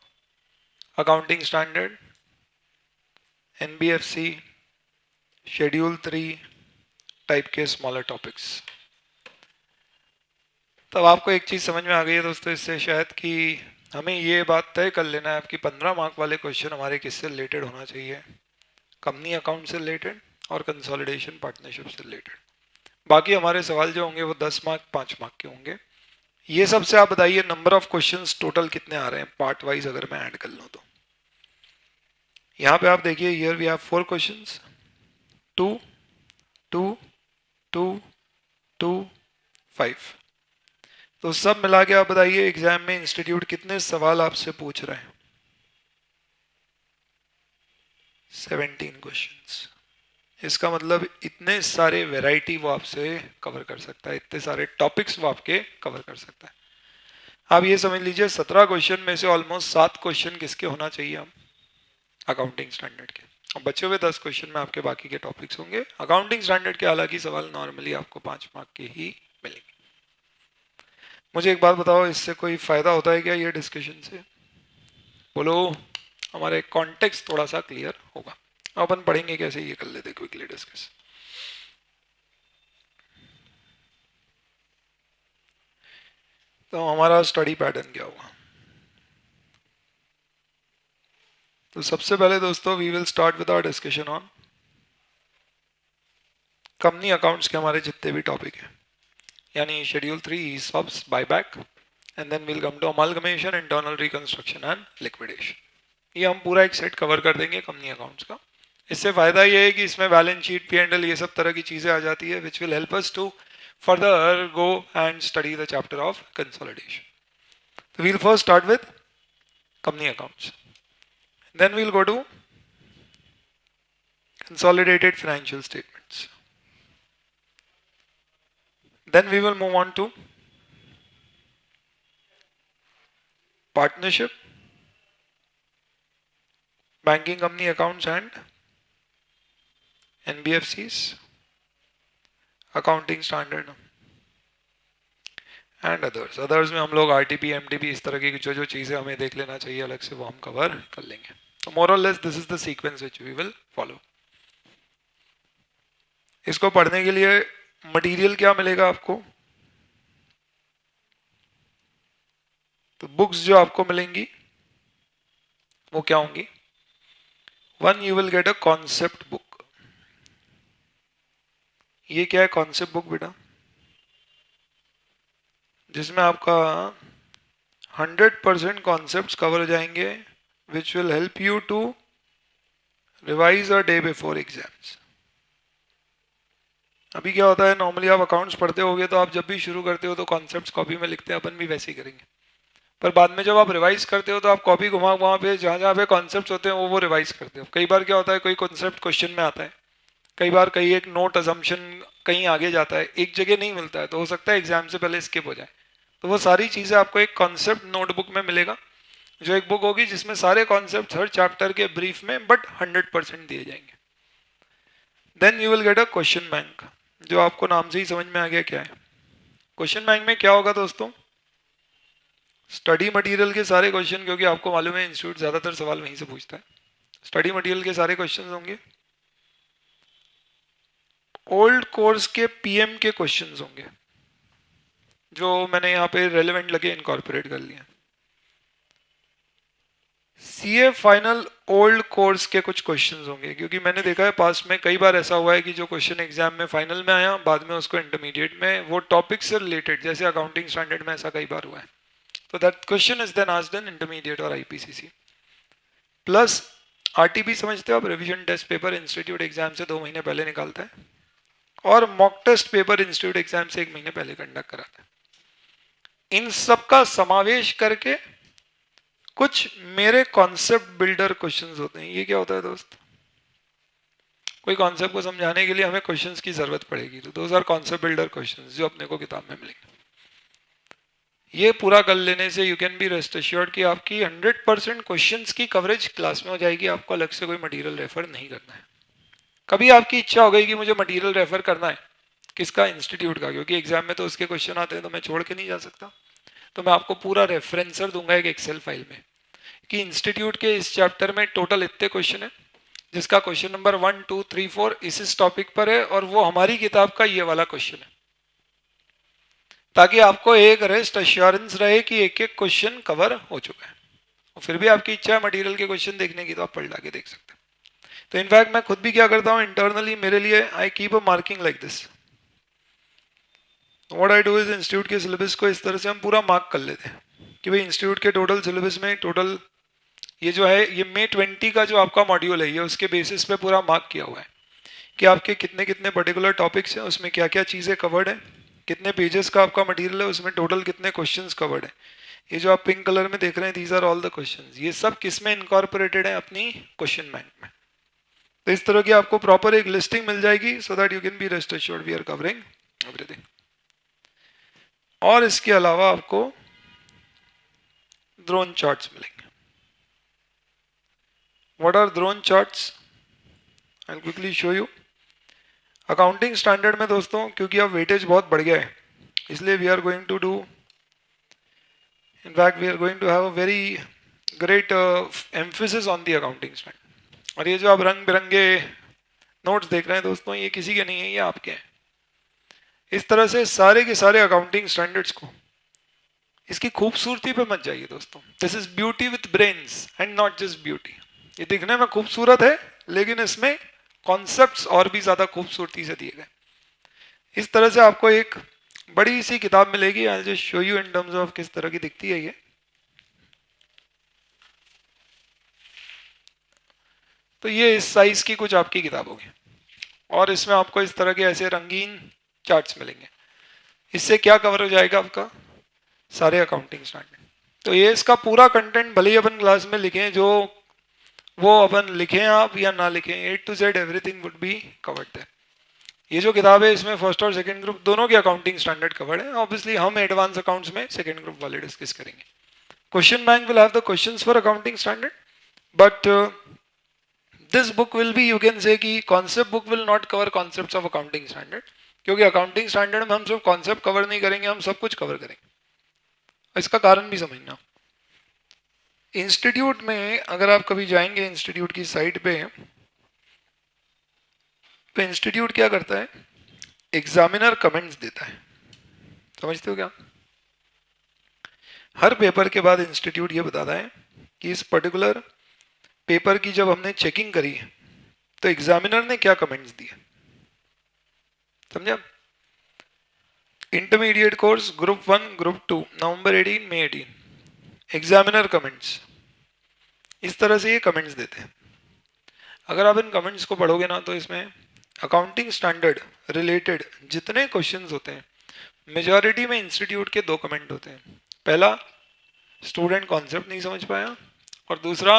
accounting standard, NBFC, schedule 3 type के स्मॉलर टॉपिक्स। तब आपको एक चीज समझ में आ गई है दोस्तों इससे शायद, कि हमें ये बात तय कर लेना है कि 15 मार्क वाले क्वेश्चन हमारे किससे रिलेटेड होना चाहिए, कंपनी अकाउंट से रिलेटेड और कंसोलिडेशन पार्टनरशिप से रिलेटेड। बाकी हमारे सवाल जो होंगे वो 10 मार्क 5 मार्क के होंगे। ये सबसे आप बताइए नंबर ऑफ क्वेश्चंस टोटल कितने आ रहे हैं पार्ट वाइज, अगर मैं ऐड कर लूँ तो। यहाँ पे आप देखिए, हियर वी हैव 4 क्वेश्चंस, 2 2 2 2 5। तो सब मिला के आप बताइए एग्जाम में इंस्टीट्यूट कितने सवाल आपसे पूछ रहे हैं? 17 क्वेश्चंस। इसका मतलब इतने सारे वैरायटी वो आपसे कवर कर सकता है, इतने सारे टॉपिक्स वो आपके कवर कर सकता है। आप ये समझ लीजिए 17 क्वेश्चन में से ऑलमोस्ट 7 क्वेश्चन किसके होना चाहिए, हम अकाउंटिंग स्टैंडर्ड के, और बचे हुए 10 क्वेश्चन में आपके बाकी के टॉपिक्स होंगे अकाउंटिंग स्टैंडर्ड के। हालांकि सवाल नॉर्मली आपको 5 मार्क के ही मिलेंगे। मुझे एक बात बताओ, इससे कोई फायदा होता है क्या ये डिस्कशन से? बोलो, हमारे कॉन्टेक्स्ट थोड़ा सा क्लियर होगा। अपन पढ़ेंगे कैसे, ये कर लेते क्विकली डिस्कस। तो हमारा स्टडी पैटर्न क्या होगा? तो सबसे पहले दोस्तों we will start with our discussion on company accounts के हमारे जितने भी टॉपिक हैं, यानी schedule 3, ESOPs, buyback, and then will come to amalgamation, internal reconstruction and liquidation. ये हम पूरा एक सेट कवर कर देंगे कंपनी अकाउंट्स का। इससे फायदा ये है कि इसमें बैलेंस शीट, P&L, ये सब तरह की चीजें आ जाती है, which will help us to further go and study the chapter of consolidation. तो we'll first start with company accounts, then we'll go to consolidated financial statements, then we will move on to partnership, banking company accounts and NBFCs, accounting standard and others में हम लोग RTP, MTP, इस तरह की जो जो चीज़ें हमें देख लेना चाहिए अलग से, वो हम कवर कर लेंगे। तो more or less this is the sequence which we will follow. इसको पढ़ने के लिए मटेरियल क्या मिलेगा आपको, तो बुक्स जो आपको मिलेंगी वो क्या होंगी, one you will get a concept book. ये क्या है कॉन्सेप्ट बुक बेटा, जिसमें आपका 100% कॉन्सेप्ट्स कवर हो जाएंगे, which will help you to revise a day before exams. अभी क्या होता है, नॉर्मली आप अकाउंट्स पढ़ते होगे तो आप जब भी शुरू करते हो तो कॉन्सेप्ट्स कॉपी में लिखते हैं, अपन भी वैसे ही करेंगे। पर बाद में जब आप रिवाइज करते हो तो आप कॉपी घुमा वहाँ पे जहाँ जहाँ पे कॉन्सेप्ट्स होते हैं वो रिवाइज करते हो। कई बार क्या होता है, कोई कॉन्सेप्ट क्वेश्चन में आता है, कई बार कहीं एक नोट अजम्पशन कहीं आगे जाता है, एक जगह नहीं मिलता है, तो हो सकता है एग्जाम से पहले स्किप हो जाए। तो वो सारी चीज़ें आपको एक कॉन्सेप्ट नोटबुक में मिलेगा, जो एक बुक होगी जिसमें सारे कॉन्सेप्ट हर चैप्टर के ब्रीफ में बट 100% दिए जाएंगे। Then you will get a question bank, जो आपको नाम से ही समझ में आ गया क्या है। क्वेश्चन बैंक में क्या होगा दोस्तों, स्टडी मटेरियल के सारे क्वेश्चन, क्योंकि आपको मालूम है इंस्टीट्यूट ज़्यादातर सवाल वहीं से पूछता है, स्टडी मटेरियल के सारे क्वेश्चन होंगे, ओल्ड कोर्स के पीएम के क्वेश्चंस होंगे, जो मैंने यहाँ पे रेलेवेंट लगे इनकॉर्पोरेट कर लिया। सीए फाइनल ओल्ड कोर्स के कुछ क्वेश्चंस होंगे, क्योंकि मैंने देखा है पास में कई बार ऐसा हुआ है कि जो क्वेश्चन एग्जाम में फाइनल में आया बाद में उसको इंटरमीडिएट में वो टॉपिक से रिलेटेड, जैसे अकाउंटिंग स्टैंडर्ड में ऐसा कई बार हुआ है, तो that question is then asked in intermediate और आईपीसीसी। प्लस आरटीपी समझते हो आप, revision test paper institute exam से 2 महीने पहले निकालता है, और mock test paper institute exam से 1 महीने पहले कंडक्ट कराता है। इन सब का समावेश करके कुछ मेरे कॉन्सेप्ट बिल्डर क्वेश्चंस होते हैं। ये क्या होता है दोस्त, कोई कॉन्सेप्ट को समझाने के लिए हमें क्वेश्चंस की जरूरत पड़ेगी, तो दोस्त आर कॉन्सेप्ट बिल्डर क्वेश्चंस जो अपने को किताब में मिलेंगे। ये पूरा कर लेने से you can be rest assured कि आपकी 100% क्वेश्चंस की कवरेज क्लास में हो जाएगी, आपको अलग से कोई मटेरियल रेफर नहीं करना है। कभी आपकी इच्छा हो गई कि मुझे मटेरियल रेफर करना है, किसका, इंस्टीट्यूट का, क्योंकि एग्जाम में तो उसके क्वेश्चन आते हैं तो मैं छोड़ के नहीं जा सकता, तो मैं आपको पूरा रेफरेंसर दूंगा एक एक्सेल फाइल में कि इंस्टीट्यूट के इस चैप्टर में टोटल इतने क्वेश्चन है, जिसका क्वेश्चन नंबर 1 2 3 4 इस टॉपिक पर है, और वो हमारी किताब का ये वाला क्वेश्चन है, ताकि आपको एक रेस्ट एश्योरेंस रहे कि एक एक क्वेश्चन कवर हो चुका है। और फिर भी आपकी इच्छा है मटेरियल के क्वेश्चन देखने की तो आप पलटा के देख सकते हैं। तो इनफैक्ट मैं खुद भी क्या करता हूँ इंटरनली, मेरे लिए I keep a marking like this. What I do is institute के सिलेबस को इस तरह से हम पूरा मार्क कर लेते हैं कि भाई इंस्टीट्यूट के टोटल सिलेबस में टोटल ये जो है ये May 20 का जो आपका मॉड्यूल है, ये उसके बेसिस पे पूरा मार्क किया हुआ है कि आपके कितने कितने पर्टिकुलर टॉपिक्स हैं, उसमें क्या क्या चीज़ें कवर्ड है, कितने पेजेस का आपका मटेरियल है, उसमें टोटल कितने क्वेश्चंस कवर्ड है। ये जो आप पिंक कलर में देख रहे हैं, these are all the questions, ये सब किस में इनकॉर्पोरेटेड है, अपनी क्वेश्चन बैंक में। तो इस तरह की आपको प्रॉपर एक लिस्टिंग मिल जाएगी, so that you can be rest assured we are covering everything. और इसके अलावा आपको ड्रोन चार्ट्स मिलेंगे। What are drone charts, I will quickly show you. Accounting standard में दोस्तों, क्योंकि अब वेटेज बहुत बढ़ गया है, इसलिए we are going to do, in fact we are going to have a very great emphasis on the accounting standard। और ये जो आप रंग बिरंगे नोट्स देख रहे हैं दोस्तों, ये किसी के नहीं है, ये आपके हैं। इस तरह से सारे के सारे अकाउंटिंग स्टैंडर्ड्स को, इसकी खूबसूरती पे मत जाइए दोस्तों, this is beauty with brains and not just beauty. ये दिखने में खूबसूरत है लेकिन इसमें कॉन्सेप्ट्स और भी ज्यादा खूबसूरती से दिए गए। इस तरह से आपको एक बड़ी सी किताब मिलेगी, I just show you in terms of किस तरह की दिखती है ये। तो ये इस साइज की कुछ आपकी किताब होगी, और इसमें आपको इस तरह के ऐसे रंगीन चार्ट्स मिलेंगे। इससे क्या कवर हो जाएगा आपका, सारे अकाउंटिंग स्टैंडर्ड। तो ये इसका पूरा कंटेंट भले ही अपन क्लास में लिखें, जो वो अपन लिखें आप या ना लिखें, A to Z everything would be covered there. ये जो किताब है इसमें फर्स्ट और सेकंड ग्रुप दोनों के अकाउंटिंग स्टैंडर्ड कवर्ड है। ऑब्वियसली हम एडवांस अकाउंट्स में सेकंड ग्रुप वाले डिस्कस करेंगे। Question bank will have the questions for accounting standard, but this book will be, you can say कि concept book will not cover concepts of accounting standard, क्योंकि अकाउंटिंग स्टैंडर्ड में हम सिर्फ कॉन्सेप्ट कवर नहीं करेंगे, हम सब कुछ कवर करेंगे। इसका कारण भी समझना, इंस्टीट्यूट में अगर आप कभी जाएंगे इंस्टीट्यूट की साइट पे, तो इंस्टीट्यूट क्या करता है, एग्जामिनर कमेंट्स देता है, समझते हो क्या? हर पेपर के बाद इंस्टीट्यूट ये बताता है कि इस पर्टिकुलर पेपर की जब हमने चेकिंग करी तो एग्जामिनर ने क्या कमेंट्स दिए, समझा? इंटरमीडिएट कोर्स ग्रुप 1 ग्रुप 2 नवंबर 18 मई 18 एग्जामिनर कमेंट्स, इस तरह से ये कमेंट्स देते हैं। अगर आप इन कमेंट्स को पढ़ोगे ना तो इसमें अकाउंटिंग स्टैंडर्ड रिलेटेड जितने क्वेश्चंस होते हैं मेजॉरिटी में इंस्टीट्यूट के दो कमेंट होते हैं। पहला, स्टूडेंट कॉन्सेप्ट नहीं समझ पाया, और दूसरा,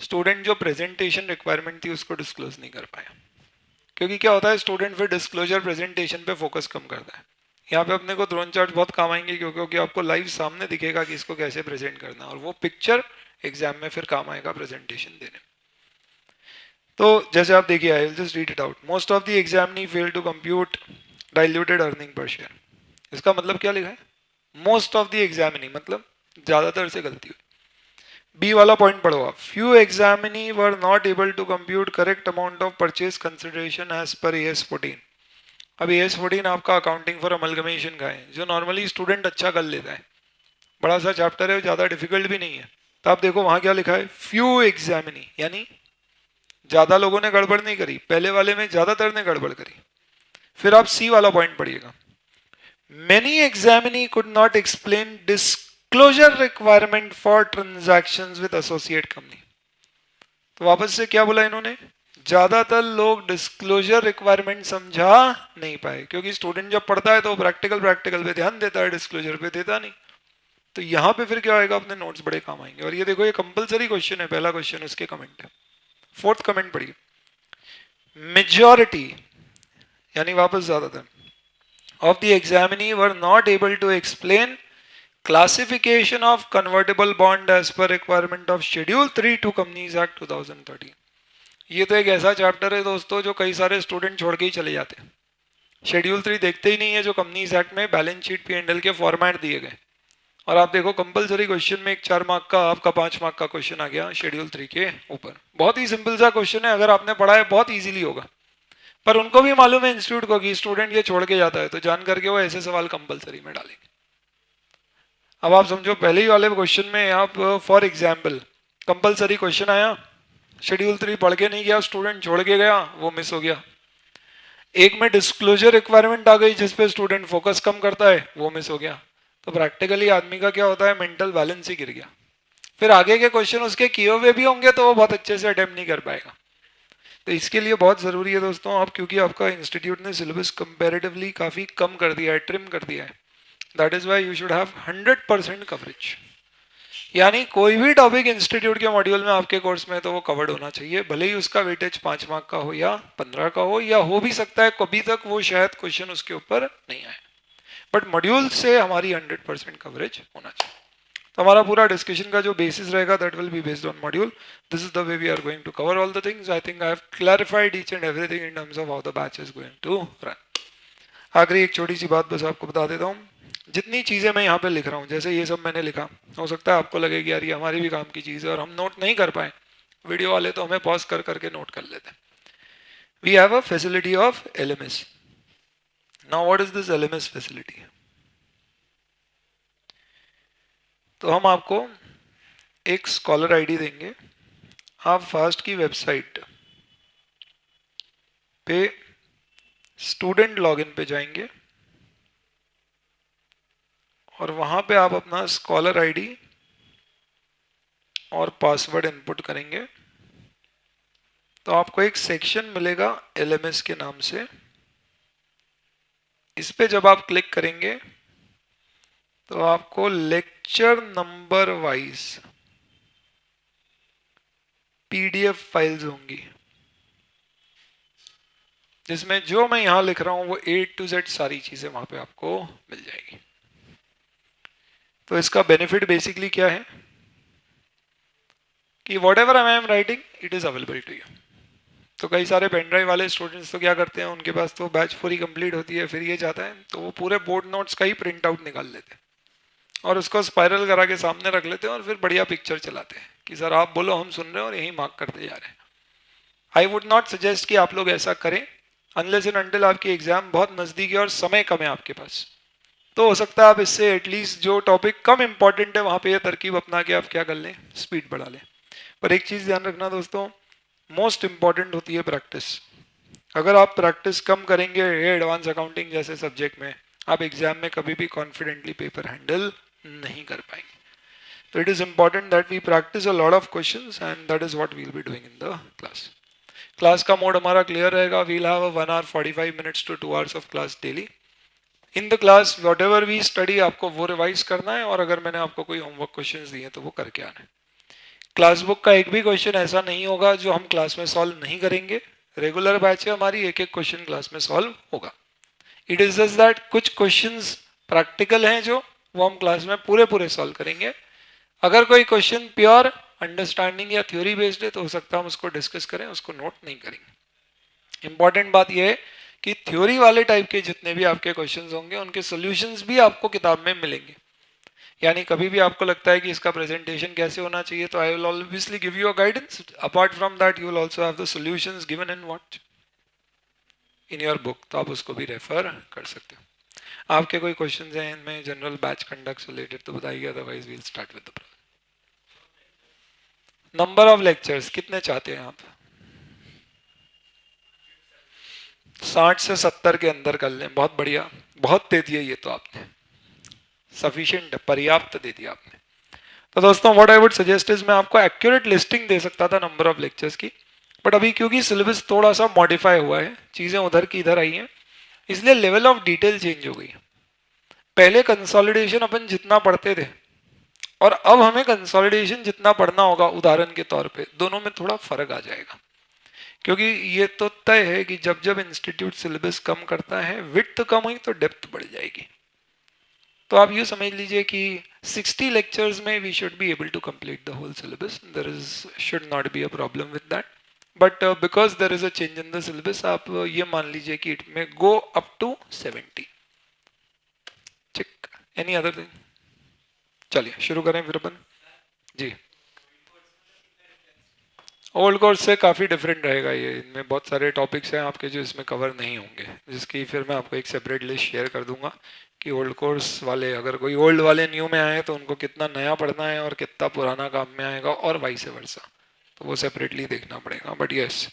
स्टूडेंट जो प्रेजेंटेशन रिक्वायरमेंट थी उसको डिस्क्लोज नहीं कर पाया। क्योंकि क्या होता है, स्टूडेंट फिर डिस्क्लोजर प्रेजेंटेशन पे फोकस कम करता है। यहाँ पे अपने को ड्रोन चार्ट बहुत काम आएंगे क्योंकि आपको लाइव सामने दिखेगा कि इसको कैसे प्रेजेंट करना है, और वो पिक्चर एग्जाम में फिर काम आएगा प्रेजेंटेशन देने। तो जैसे आप देखिए, I will just read it out. Most of the examinee fail to compute diluted earning per share. इसका मतलब क्या लिखा है, मोस्ट ऑफ द एग्जामिनी मतलब ज्यादातर से गलती हुई। बी वाला पॉइंट पढ़ो आप, few examinee were not able to compute correct amount of purchase consideration as per AS 14। अब AS 14 आपका अकाउंटिंग फॉर अमलगमेशन का है, जो नॉर्मली स्टूडेंट अच्छा कर लेता है, बड़ा सा चैप्टर है, ज़्यादा डिफिकल्ट भी नहीं है। तो आप देखो वहाँ क्या लिखा है, फ्यू एग्जामिनी, यानी ज़्यादा लोगों ने गड़बड़ नहीं करी, पहले वाले में ज़्यादातर ने गड़बड़ करी। फिर आप सी वाला पॉइंट पढ़िएगा, many examinee could not explain disclosure requirement for transactions with associate company. तो वापस से क्या बोला इन्होंने, ज्यादातर लोग डिस्क्लोजर रिक्वायरमेंट समझा नहीं पाए, क्योंकि स्टूडेंट जब पढ़ता है तो प्रैक्टिकल पे ध्यान देता है, डिस्क्लोजर पे देता नहीं। तो यहाँ पे फिर क्या आएगा, अपने नोट्स बड़े काम आएंगे। और ये देखो, ये कंपलसरी क्वेश्चन है, पहला क्वेश्चन उसके कमेंट है। फोर्थ कमेंट पढ़िए, मेजॉरिटी यानी वापस ज्यादातर of the examinee were not able to explain classification of convertible bond as per requirement of schedule 3 to companies act 2013। ये तो एक ऐसा चैप्टर है दोस्तों जो कई सारे स्टूडेंट छोड़ के ही चले जाते हैं, शेड्यूल 3 देखते ही नहीं है, जो कंपनीज एक्ट में बैलेंस शीट P&L के फॉर्मेट दिए गए। और आप देखो कंपलसरी क्वेश्चन में एक 4 मार्क का, आपका 5 मार्क का क्वेश्चन आ गया शेड्यूल 3 के ऊपर। बहुत ही सिंपल सा क्वेश्चन है, अगर आपने पढ़ा है बहुत इजीली होगा। पर उनको भी मालूम है इंस्टीट्यूट को कि स्टूडेंट ये छोड़ के जाता है, तो जान करके वो ऐसे सवाल कंपलसरी में डालेंगे। अब आप समझो, पहले ही वाले क्वेश्चन में आप फॉर एग्जाम्पल कंपलसरी क्वेश्चन आया, शेड्यूल 3 पढ़ के नहीं गया स्टूडेंट, छोड़ के गया, वो मिस हो गया। एक में डिस्क्लोजर रिक्वायरमेंट आ गई जिसपे स्टूडेंट फोकस कम करता है, वो मिस हो गया। तो प्रैक्टिकली आदमी का क्या होता है, मेंटल बैलेंस ही गिर गया। फिर आगे के क्वेश्चन उसके किए हुए भी होंगे तो वो बहुत अच्छे से अटेम्प्ट नहीं कर पाएगा। तो इसके लिए बहुत ज़रूरी है दोस्तों, आप क्योंकि आपका इंस्टीट्यूट ने सिलेबस कंपैरेटिवली काफ़ी कम कर दिया है, ट्रिम कर दिया है, that is why you should have 100% coverage. यानी कोई भी टॉपिक इंस्टीट्यूट के मॉड्यूल में आपके कोर्स में तो वो कवर्ड होना चाहिए, भले ही उसका वेटेज 5 मार्क का हो या 15 का हो, या हो भी सकता है कभी तक वो शायद क्वेश्चन उसके ऊपर नहीं आए, बट मॉड्यूल से हमारी 100% कवरेज होना चाहिए। तो हमारा पूरा डिस्कशन का जो बेसिस रहेगा that will be based on module. This is the way we are going to cover all the things. I think I have clarified each and everything in terms of how the batch is going to run. आखिरी एक छोटी सी बात बस आपको बता देता हूँ, जितनी चीज़ें मैं यहाँ पे लिख रहा हूँ, जैसे ये सब मैंने लिखा, हो सकता है आपको लगेगी यार ये हमारी भी काम की चीज़ है और हम नोट नहीं कर पाए, वीडियो वाले तो हमें पॉज कर करके नोट कर लेते हैं। We have a facility of LMS। Now what is this LMS facility? तो हम आपको एक स्कॉलर आईडी देंगे, आप फास्ट की वेबसाइट पे स्टूडेंट लॉगिन पे जाएंगे और वहां पे आप अपना स्कॉलर आईडी और पासवर्ड इनपुट करेंगे, तो आपको एक सेक्शन मिलेगा LMS के नाम से। इस पे जब आप क्लिक करेंगे तो आपको lecture number wise PDF files होंगी, जिसमें जो मैं यहां लिख रहा हूं वो A to Z सारी चीजें वहां पे आपको मिल जाएगी। तो इसका बेनिफिट बेसिकली क्या है कि whatever I am writing it is available to you. तो कई सारे पेन ड्राइव वाले स्टूडेंट्स तो क्या करते हैं, उनके पास तो बैच पूरी कंप्लीट होती है, फिर ये जाता है तो वो पूरे बोर्ड नोट्स का ही प्रिंट आउट निकाल लेते हैं और उसको स्पाइरल करा के सामने रख लेते हैं और फिर बढ़िया पिक्चर चलाते हैं कि सर आप बोलो हम सुन रहे हैं और यही मार्क करते जा रहे हैं। आई वुड नॉट सजेस्ट कि आप लोग ऐसा करें। अनलेस एंड अनटिल आपकी एग्जाम बहुत नज़दीक है और समय कम है आपके पास, तो हो सकता है आप इससे एटलीस्ट जो टॉपिक कम इंपॉर्टेंट है वहाँ पे ये तरकीब अपना के आप क्या कर लें, स्पीड बढ़ा लें। पर एक चीज़ ध्यान रखना दोस्तों, मोस्ट इंपॉर्टेंट होती है प्रैक्टिस। अगर आप प्रैक्टिस कम करेंगे एडवांस अकाउंटिंग जैसे सब्जेक्ट में, आप एग्जाम में कभी भी कॉन्फिडेंटली पेपर हैंडल नहीं कर पाएंगे। तो it is important that we practice a lot of questions and that is what we will be doing in the class. Class का मोड हमारा क्लियर रहेगा। We'll have a 1 hour 45 minutes to 2 hours of class daily. In the class whatever we study आपको वो रिवाइज करना है, और अगर मैंने आपको कोई होमवर्क क्वेश्चन दिए तो वो करके आना है। क्लास बुक का एक भी क्वेश्चन ऐसा नहीं होगा जो हम क्लास में सॉल्व नहीं करेंगे। रेगुलर बैच है हमारी, एक एक क्वेश्चन क्लास में सॉल्व होगा। इट इज जस्ट दैट कुछ क्वेश्चंस प्रैक्टिकल हैं जो वो हम क्लास में पूरे पूरे सॉल्व करेंगे। अगर कोई क्वेश्चन प्योर अंडरस्टैंडिंग या थ्योरी बेस्ड है तो हो सकता है हम उसको डिस्कस करें, उसको नोट नहीं करेंगे। इंपॉर्टेंट बात यह है कि थ्योरी वाले टाइप के जितने भी आपके क्वेश्चंस होंगे उनके सॉल्यूशंस भी आपको किताब में मिलेंगे। यानी कभी भी आपको लगता है कि इसका प्रेजेंटेशन कैसे होना चाहिए तो I will obviously give you a guidance. Apart from that you will also have the solutions given in what in your book, तो आप उसको भी रेफर कर सकते हो। आपके कोई क्वेश्चंस हैं इनमें जनरल बैच कंडक्ट से रिलेटेड तो बताइए, otherwise we'll start with the number of lectures कितने चाहते हैं आप? 60 से 70 के अंदर कर लें, बहुत बढ़िया, बहुत दे दिए ये तो आपने, सफिशिएंट पर्याप्त दे दिया आपने। तो दोस्तों what I would suggest is, मैं आपको एक्यूरेट लिस्टिंग दे सकता था नंबर ऑफ लेक्चर्स की, बट अभी क्योंकि सिलेबस थोड़ा सा मॉडिफाई हुआ है, चीज़ें उधर की इधर आई हैं, इसलिए लेवल ऑफ डिटेल चेंज हो गई है। पहले कंसोलिडेशन अपन जितना पढ़ते थे और अब हमें कंसोलिडेशन जितना पढ़ना होगा उदाहरण के तौर पे, दोनों में थोड़ा फर्क आ जाएगा। क्योंकि ये तो तय है कि जब जब इंस्टीट्यूट सिलेबस कम करता है, विड्थ कम हुई तो डेप्थ बढ़ जाएगी। तो आप ये समझ लीजिए कि 60 लेक्चर्स में we should be able to complete the whole syllabus, there is should not be a problem with that. But because there is a change in the syllabus, आप ये मान लीजिए कि इट में गो अप टू 70। ठीक, एनी अदर थिंग? चलिए शुरू करें फिर अपन। जी, ओल्ड कोर्स से काफ़ी डिफरेंट रहेगा ये, इनमें बहुत सारे टॉपिक्स हैं आपके जो इसमें कवर नहीं होंगे, जिसकी फिर मैं आपको एक सेपरेट लिस्ट शेयर कर दूंगा कि ओल्ड कोर्स वाले, अगर कोई ओल्ड वाले न्यू में आए तो उनको कितना नया पढ़ना है और कितना पुराना काम में आएगा, और वाइस वर्सा, तो वो सेपरेटली देखना पड़ेगा। बट यस,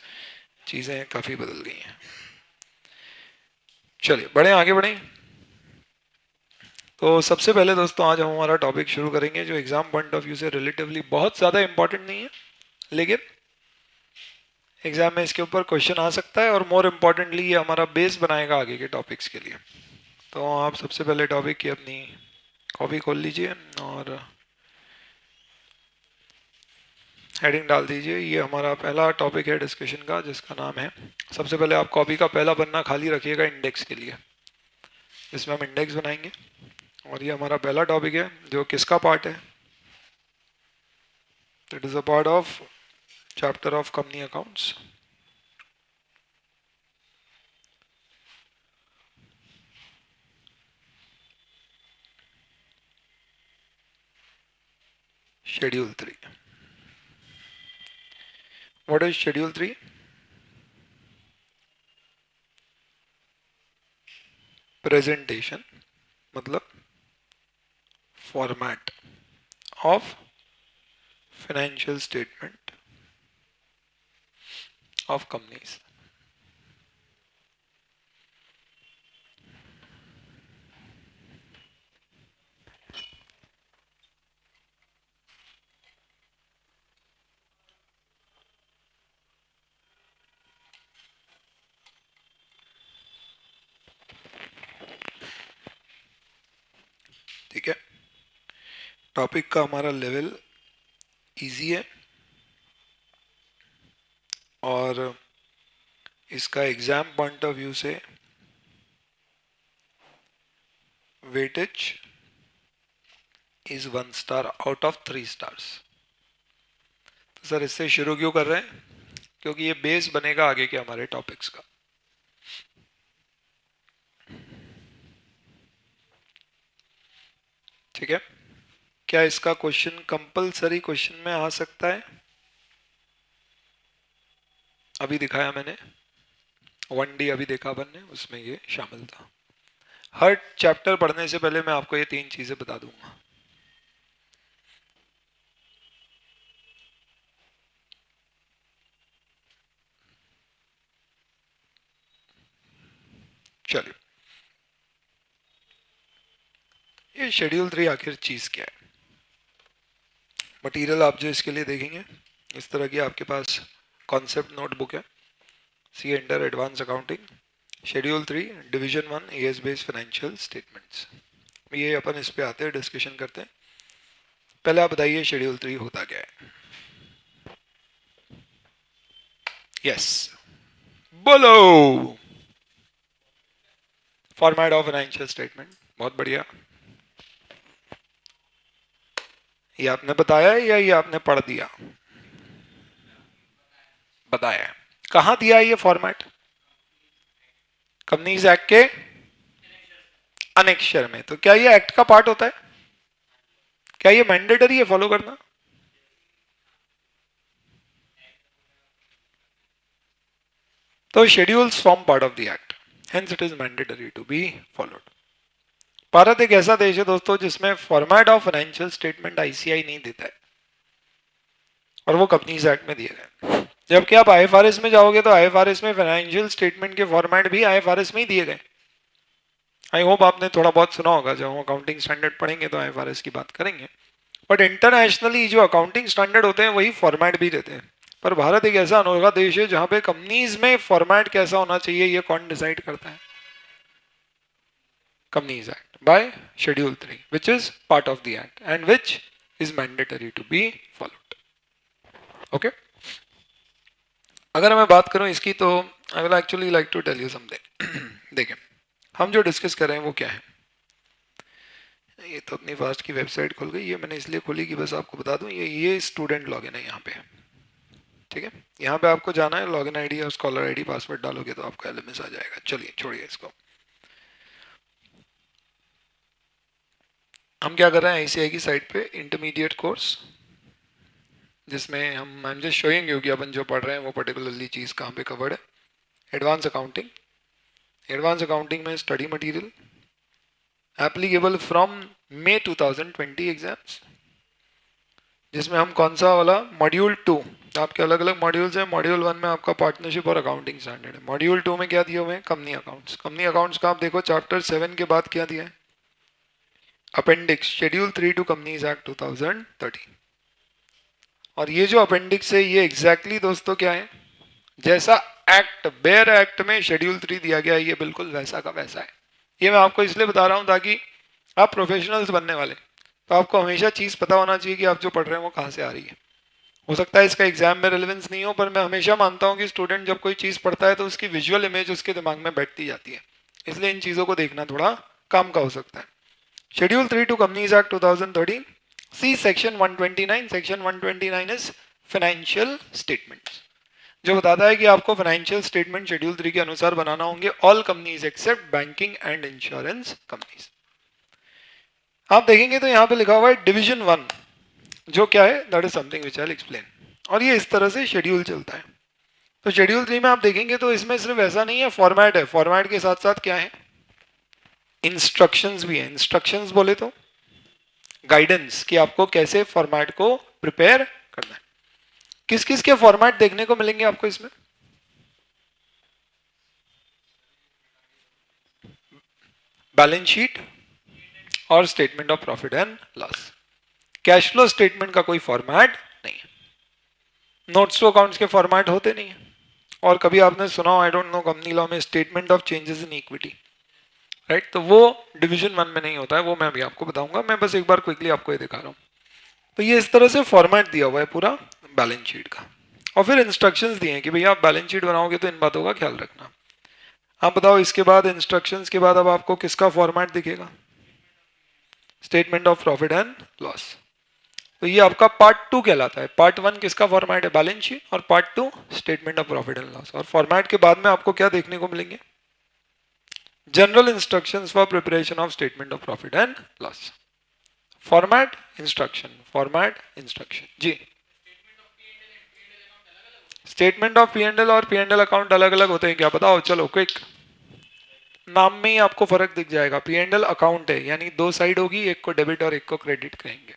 चीज़ें काफ़ी बदल गई हैं। चलिए बढ़े, आगे बढ़ें। तो सबसे पहले दोस्तों आज हम हमारा टॉपिक शुरू करेंगे जो एग्जाम पॉइंट ऑफ व्यू से रिलेटिवली बहुत ज़्यादा इंपॉर्टेंट नहीं है, लेकिन एग्जाम में इसके ऊपर क्वेश्चन आ सकता है, और मोर इम्पोर्टेंटली ये हमारा बेस बनाएगा आगे के टॉपिक्स के लिए। तो आप सबसे पहले टॉपिक की अपनी कॉपी खोल लीजिए और हेडिंग डाल दीजिए। ये हमारा पहला टॉपिक है डिस्कशन का, जिसका नाम है, सबसे पहले आप कॉपी का पहला पन्ना खाली रखिएगा इंडेक्स के लिए, इसमें हम इंडेक्स बनाएंगे। और ये हमारा पहला टॉपिक है जो किसका पार्ट है, it is a part of chapter of company accounts. Schedule 3। What is schedule 3? Presentation, मतलब format of financial statement of companies. ठीक है, टॉपिक का हमारा लेवल इजी है और इसका एग्जाम पॉइंट ऑफ व्यू से weightage is 1 star out of 3 stars. तो सर इससे शुरू क्यों कर रहे हैं? क्योंकि ये बेस बनेगा आगे के हमारे टॉपिक्स का। ठीक है, क्या इसका क्वेश्चन कंपलसरी क्वेश्चन में आ सकता है? अभी दिखाया मैंने, 1D अभी देखा अपन ने, उसमें ये शामिल था। हर चैप्टर पढ़ने से पहले मैं आपको ये 3 चीजें बता दूंगा। चलिए, ये शेड्यूल 3 आखिर चीज क्या है? मटेरियल आप जो इसके लिए देखेंगे, इस तरह की आपके पास कॉन्सेप्ट नोटबुक है, C inter advance accounting schedule 3 division 1 AS based financial statements. ये अपन इस पे आते हैं, डिस्कशन करते हैं। पहले आप बताइए शेड्यूल 3 होता क्या है? यस, बोलो। फॉर्मेट ऑफ फाइनेंशियल स्टेटमेंट, बहुत बढ़िया। ये आपने बताया या ये आपने पढ़ दिया? बताया। कहां दिया है ये फॉर्मेट? कंपनीज एक्ट के अनेक्षर में। तो क्या ये एक्ट का पार्ट होता है? क्या ये मैंडेटरी है फॉलो करना? तो schedules form part of the act, hence it is mandatory to be followed. Bharat एक ऐसा देश है दोस्तों जिसमें format of financial statement ICI नहीं देता है, और वो कंपनीज एक्ट में दिए गए। जबकि आप आईएफआरएस में जाओगे तो आईएफआरएस में फाइनेंशियल स्टेटमेंट के फॉर्मेट भी आईएफआरएस में ही दिए गए। आई होप आपने थोड़ा बहुत सुना होगा, जब हम अकाउंटिंग स्टैंडर्ड पढ़ेंगे तो आईएफआरएस की बात करेंगे। बट इंटरनेशनली जो अकाउंटिंग स्टैंडर्ड होते हैं वही फॉर्मेट भी देते हैं। पर भारत एक ऐसा अनोखा देश है जहां पे कंपनीज में फॉर्मेट कैसा होना चाहिए ये कौन डिसाइड करता है? Companies Act by Schedule 3, which is part of the Act and which is mandatory to be followed. Okay? अगर मैं बात करूं इसकी तो I will actually like to tell you something. देखें, हम जो डिस्कस कर रहे हैं वो क्या है। ये तो अपनी फास्ट की वेबसाइट खुल गई, ये मैंने इसलिए खोली कि बस आपको बता दूं, ये स्टूडेंट लॉगिन है यहाँ पे। ठीक है, यहाँ पे आपको जाना है, लॉगिन आईडी और स्कॉलर आईडी पासवर्ड डालोगे तो आपका एलएमएस आ जाएगा। चलिए छोड़िए इसको। हम क्या कर रहे हैं, आईसीआई की साइट पे इंटरमीडिएट कोर्स, जिसमें हम I am just showing you कि अपन जो पढ़ रहे हैं वो पर्टिकुलरली चीज़ कहाँ पे कवर्ड है। एडवांस अकाउंटिंग, एडवांस अकाउंटिंग में study material applicable from May 2020 exams, जिसमें हम कौन सा वाला मॉड्यूल 2, आपके अलग अलग मॉड्यूल्स हैं। मॉड्यूल 1 में आपका पार्टनरशिप और अकाउंटिंग स्टैंडर्ड है। मॉड्यूल 2 में क्या दिए हुए हैं? Company accounts. कंपनी अकाउंट्स का आप देखो चैप्टर 7 के बाद क्या दिया है? Appendix schedule 3 to companies act 2013। और ये जो अपेंडिक्स है ये एग्जैक्टली दोस्तों क्या है, जैसा एक्ट बेयर एक्ट में शेड्यूल 3 दिया गया है ये बिल्कुल वैसा का वैसा है। ये मैं आपको इसलिए बता रहा हूँ ताकि आप प्रोफेशनल्स बनने वाले, तो आपको हमेशा चीज़ पता होना चाहिए कि आप जो पढ़ रहे हैं वो कहाँ से आ रही है। हो सकता है इसका एग्जाम में रिलेवेंस नहीं हो, पर मैं हमेशा मानता हूँ कि स्टूडेंट जब कोई चीज़ पढ़ता है तो उसकी विजुअल इमेज उसके दिमाग में बैठती जाती है, इसलिए इन चीज़ों को देखना थोड़ा काम का हो सकता है। Schedule 3 to companies act 2013, see section 129। Section 129 is financial statements, जो बताता है कि आपको फाइनेंशियल स्टेटमेंट शेड्यूल 3 के अनुसार बनाना होंगे all companies except banking and insurance companies. आप देखेंगे तो यहाँ पे लिखा हुआ है डिवीजन 1, जो क्या है, that is something which I will explain. और ये इस तरह से शेड्यूल चलता है। तो शेड्यूल 3 में आप देखेंगे तो इसमें सिर्फ ऐसा नहीं है फॉर्मेट है, फॉर्मेट के साथ साथ क्या है, इंस्ट्रक्शंस भी है। इंस्ट्रक्शंस बोले तो गाइडेंस कि आपको कैसे फॉर्मेट को प्रिपेयर करना है। किस किस के फॉर्मेट देखने को मिलेंगे आपको इसमें? बैलेंस शीट और statement of profit and loss. Cash flow statement का कोई फॉर्मेट नहीं है, नोट्स टू अकाउंट्स के फॉर्मेट होते नहीं है। और कभी आपने सुना हो, I don't know, company law में statement of changes in equity, right, तो वो डिवीजन 1 में नहीं होता है, वो मैं अभी आपको बताऊंगा। मैं बस एक बार क्विकली आपको ये दिखा रहा हूँ। तो ये इस तरह से फॉर्मेट दिया हुआ है पूरा बैलेंस शीट का, और फिर इंस्ट्रक्शंस दिए हैं कि भैया आप बैलेंस शीट बनाओगे तो इन बातों का ख्याल रखना। आप बताओ इसके बाद इंस्ट्रक्शंस के बाद अब आपको किसका फॉर्मेट दिखेगा? Statement of profit and loss. तो ये आपका पार्ट 2 कहलाता है। पार्ट 1 किसका फॉर्मेट है? बैलेंस शीट, और part 2 statement of profit and loss. और फॉर्मेट के बाद में आपको क्या देखने को मिलेंगे? General instructions for preparation of statement of profit and loss. Format, instruction, format, instruction. जी, स्टेटमेंट ऑफ P&L और P&L अकाउंट अलग अलग होते हैं क्या, बताओ चलो क्विक। नाम में ही आपको फर्क दिख जाएगा। P&L अकाउंट है यानी दो साइड होगी, एक को डेबिट और एक को क्रेडिट कहेंगे।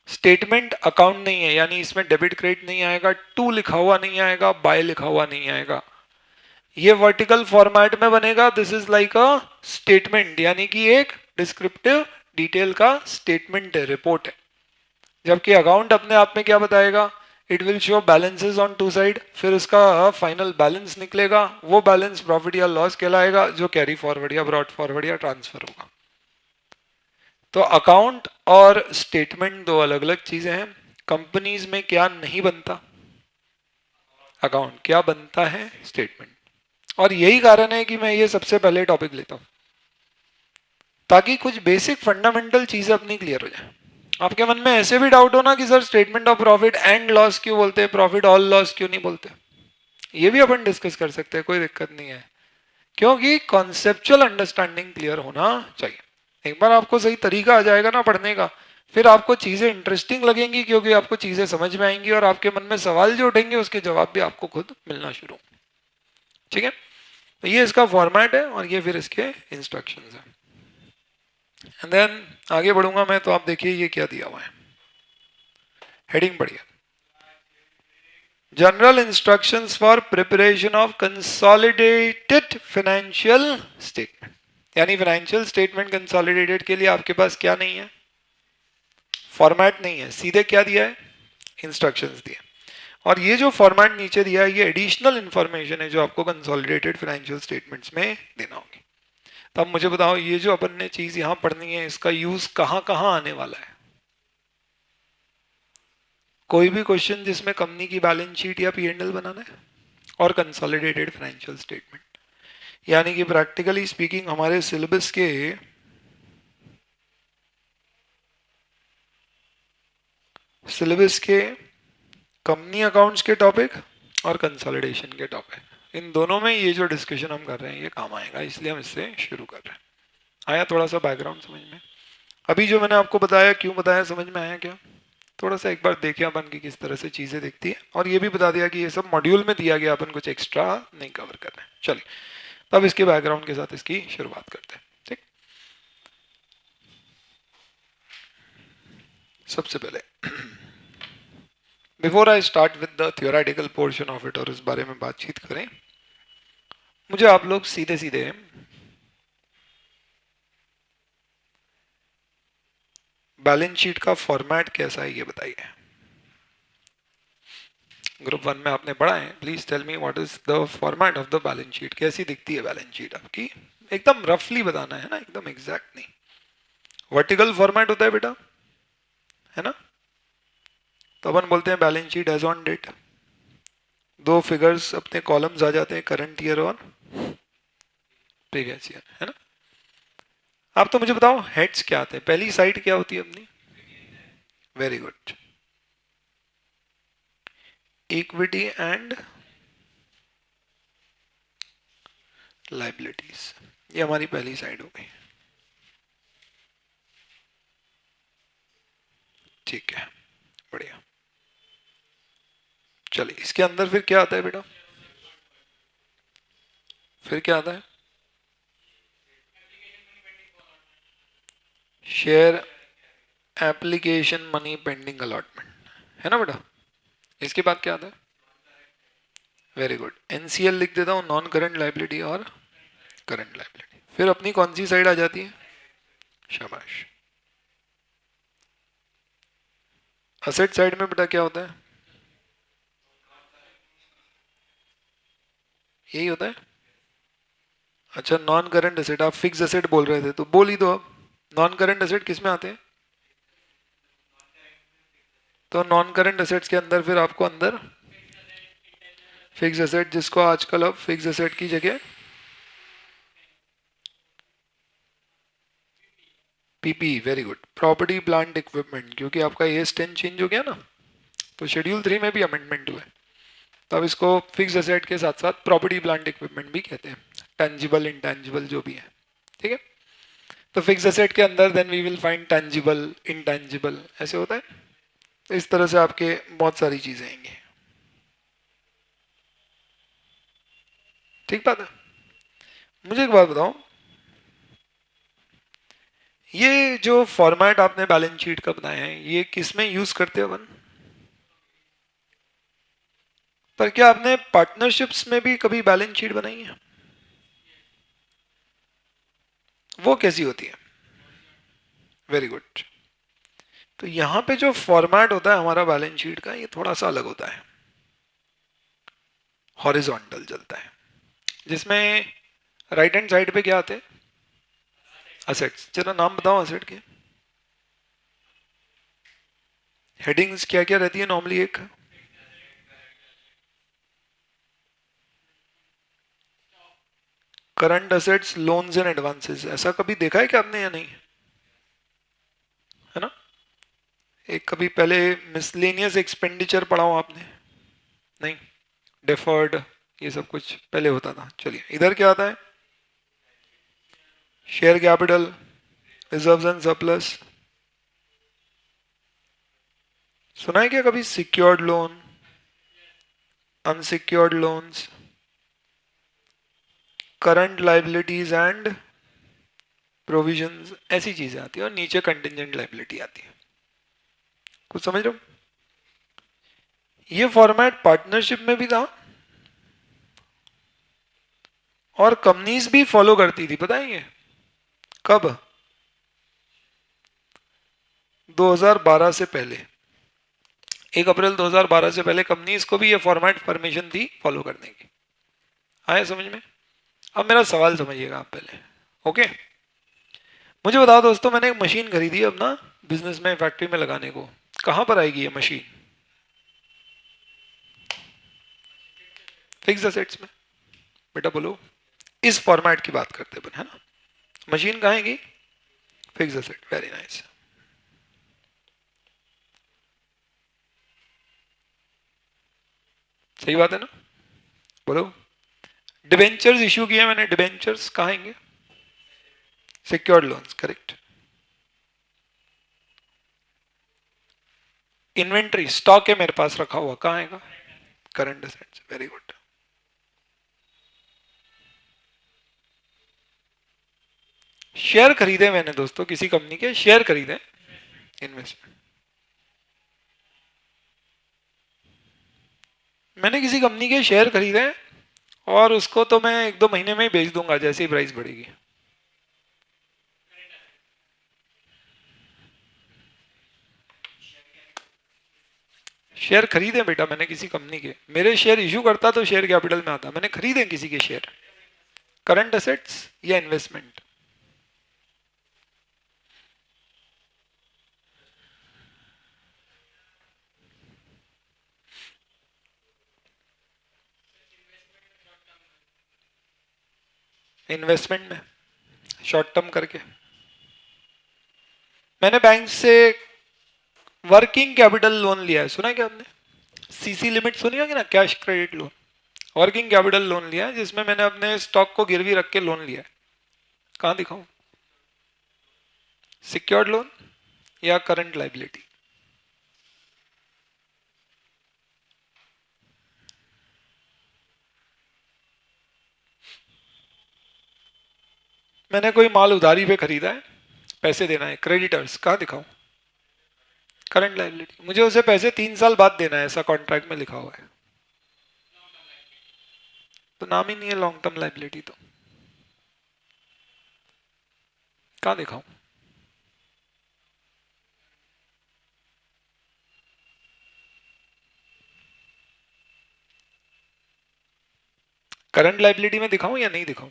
स्टेटमेंट अकाउंट नहीं है यानी इसमें डेबिट क्रेडिट नहीं आएगा, टू लिखा हुआ नहीं आएगा, बाय लिखा हुआ नहीं आएगा। ये वर्टिकल फॉर्मेट में बनेगा। This is like a statement यानी कि एक डिस्क्रिप्टिव डिटेल का स्टेटमेंट है, रिपोर्ट है। जबकि अकाउंट अपने आप में क्या बताएगा, it will show balances on two side, फिर उसका फाइनल बैलेंस निकलेगा, वो बैलेंस प्रॉफिट या लॉस कहलाएगा जो कैरी फॉरवर्ड या ब्रॉड फॉरवर्ड या ट्रांसफर होगा। तो अकाउंट और स्टेटमेंट दो अलग अलग चीजें हैं। कंपनीज में क्या नहीं बनता, अकाउंट, क्या बनता है स्टेटमेंट। और यही कारण है कि मैं ये सबसे पहले टॉपिक लेता हूं ताकि कुछ बेसिक फंडामेंटल चीजें अपनी क्लियर हो जाए। आपके मन में ऐसे भी डाउट हो ना कि sir statement of profit and loss क्यों बोलते हैं, प्रॉफिट ऑल लॉस क्यों नहीं बोलते, ये भी अपन डिस्कस कर सकते हैं, कोई दिक्कत नहीं है। क्योंकि कॉन्सेप्चुअल अंडरस्टैंडिंग क्लियर होना चाहिए। एक बार आपको सही तरीका आ जाएगा ना पढ़ने का, फिर आपको चीजें इंटरेस्टिंग लगेंगी क्योंकि आपको चीजें समझ में आएंगी और आपके मन में सवाल जो उठेंगे उसके जवाब भी आपको खुद मिलना शुरू। ठीक है, तो ये इसका फॉर्मेट है और ये फिर इसके इंस्ट्रक्शंस हैं। एंड देन आगे बढ़ूंगा मैं, तो आप देखिए ये क्या दिया हुआ है, हेडिंग पढ़िए, general instructions for preparation of consolidated financial statement. यानी फाइनेंशियल स्टेटमेंट कंसोलिडेटेड के लिए आपके पास क्या नहीं है, फॉर्मेट नहीं है, सीधे क्या दिया है, इंस्ट्रक्शंस दिए। और ये जो फॉर्मेट नीचे दिया है ये एडिशनल इंफॉर्मेशन है जो आपको कंसोलिडेटेड फाइनेंशियल स्टेटमेंट्स में देना होगी। तो अब मुझे बताओ ये जो अपन ने चीज यहां पढ़नी है इसका यूज कहां कहां आने वाला है। कोई भी क्वेश्चन जिसमें कंपनी की बैलेंस शीट या P&L बनाना है और कंसोलिडेटेड फाइनेंशियल स्टेटमेंट, यानी कि प्रैक्टिकली स्पीकिंग हमारे सिलेबस के कंपनी अकाउंट्स के टॉपिक और कंसोलिडेशन के टॉपिक, इन दोनों में ये जो डिस्कशन हम कर रहे हैं ये काम आएगा, इसलिए हम इससे शुरू कर रहे हैं। आया थोड़ा सा बैकग्राउंड समझ में? अभी जो मैंने आपको बताया क्यों बताया, समझ में आया क्या? थोड़ा सा एक बार देखें अपन की किस तरह से चीजें दिखती है, और ये भी बता दिया कि ये सब मॉड्यूल में दिया गया, अपन कुछ एक्स्ट्रा नहीं कवर कर रहे हैं। चलिए तब इसके बैकग्राउंड के साथ इसकी शुरुआत करते हैं। ठीक, सबसे पहले before I start with the theoretical portion of it और इस बारे में बातचीत करें, मुझे आप लोग सीधे सीधे बैलेंस शीट का फॉर्मेट कैसा है ये बताइए। ग्रुप 1 में आपने पढ़ा है, please tell me what is the format of the balance sheet. कैसी दिखती है बैलेंस शीट आपकी, एकदम रफली बताना है ना, एकदम एग्जैक्ट नहीं। वर्टिकल फॉर्मेट होता है बेटा, है ना, तो अपन बोलते हैं balance sheet as on date, दो फिगर्स अपने कॉलम्स आ जाते हैं, करंट ईयर और प्रीवियस ईयर, है ना। आप तो मुझे बताओ हेड्स क्या आते हैं, पहली साइड क्या होती है अपनी, very good, equity and liabilities, ये हमारी पहली साइड हो गई। ठीक है, बढ़िया। चलिए इसके अंदर फिर क्या आता है बेटा, फिर क्या आता है, share application money pending allotment, है ना बेटा। इसके बाद क्या आता है, वेरी गुड, एनसीएल लिख देता हूं, नॉन करंट लाइबिलिटी और करंट लाइबिलिटी। फिर अपनी कौन सी साइड आ जाती है, शाबाश, असेट साइड में बेटा क्या होता है, यही होता है। अच्छा, नॉन करंट एसेट, आप फिक्स एसेट बोल रहे थे तो बोल ही दो अब, नॉन करंट एसेट किस में आते हैं, तो नॉन करंट एसेट्स के अंदर फिर आपको अंदर फिक्स एसेट, जिसको आजकल अब फिक्स एसेट की जगह PP, very good, property plant equipment, क्योंकि आपका एस 10 चेंज हो गया ना, तो शेड्यूल 3 में भी अमेंडमेंट हुआ है, तो अब इसको फिक्स एसेट के साथ साथ प्रॉपर्टी प्लांट इक्विपमेंट भी कहते हैं, टेंजिबल इंटेंजिबल जो भी है। ठीक है, तो फिक्स एसेट के अंदर then we will find tangible intangible, ऐसे होता है। तो इस तरह से आपके बहुत सारी चीजें आएंगी। ठीक बात है। मुझे एक बात बताओ, ये जो फॉर्मेट आपने बैलेंस शीट का बनाया है ये किस में यूज करते हो अपन? पर क्या आपने पार्टनरशिप्स में भी कभी बैलेंस शीट बनाई है? वो कैसी होती है? Very good. तो यहां पे जो फॉर्मेट होता है हमारा बैलेंस शीट का ये थोड़ा सा अलग होता है, हॉरिजॉन्टल चलता है, जिसमें राइट हैंड साइड पे क्या आते हैं? असेट्स। चलो नाम बताओ असेट के। हेडिंग्स क्या क्या रहती है नॉर्मली? एक current assets, loans and advances. ऐसा कभी देखा है क्या आपने या नहीं? है ना? एक कभी पहले मिसलेनियस एक्सपेंडिचर पढ़ा हो आपने? नहीं? डेफर्ड, ये सब कुछ पहले होता था। चलिए इधर क्या आता है? Share capital, reserves and surplus. सुना है क्या कभी? Secured loan, unsecured loans, current liabilities and provisions, ऐसी चीजें आती है। और नीचे कंटिजेंट लाइबिलिटी आती है। कुछ समझ रहे हो? ये फॉर्मेट पार्टनरशिप में भी था और कंपनीज भी फॉलो करती थी, पता है ये? कब? 2012 से पहले। 1 अप्रैल 2012 से पहले कंपनीज को भी ये फॉर्मेट परमिशन थी फॉलो करने की। आया समझ में? अब मेरा सवाल समझिएगा आप पहले। ओके, मुझे बताओ दोस्तों, मैंने एक मशीन खरीदी है अपना बिजनेस में, फैक्ट्री में लगाने को। कहां पर आएगी ये मशीन? फिक्स असेट्स में। बेटा बोलो, इस फॉर्मेट की बात करते हैं, है ना? मशीन कहाँ आएगी? Fix asset. Very nice. सही बात है ना? बोलो। डिबेंचर्स इश्यू किए मैंने, डिबेंचर्स कहाँ आएंगे? Secured loans, correct. Inventory, stock है मेरे पास रखा हुआ, कहाँ आएगा? Current assets. Very good. Share खरीदे मैंने दोस्तों, किसी कंपनी के शेयर खरीदे, इन्वेस्टमेंट। मैंने किसी कंपनी के शेयर खरीदे और उसको तो मैं 1-2 महीने में ही बेच दूंगा जैसे ही प्राइस बढ़ेगी। शेयर खरीदे बेटा मैंने किसी कंपनी के, मेरे शेयर इशू करता तो शेयर कैपिटल में आता, मैंने खरीदे किसी के शेयर। करंट असेट्स या इन्वेस्टमेंट? इन्वेस्टमेंट में शॉर्ट टर्म करके मैंने बैंक से वर्किंग कैपिटल लोन लिया है, सुना है क्या आपने? सीसी लिमिट सुनी होगी ना, cash credit loan. Working capital loan लिया है जिसमें मैंने अपने स्टॉक को गिरवी रख के लोन लिया है। कहाँ दिखाऊं? सिक्योर्ड लोन या करंट लाइबिलिटी? मैंने कोई माल उधारी पे खरीदा है, पैसे देना है, क्रेडिटर्स, कहाँ दिखाऊं? Current liability. मुझे उसे पैसे 3 साल बाद देना है, ऐसा कॉन्ट्रैक्ट में लिखा हुआ है। तो नाम ही नहीं है लॉन्ग टर्म लाइबिलिटी, तो कहाँ दिखाऊं? करंट लाइबिलिटी में दिखाऊं या नहीं दिखाऊं?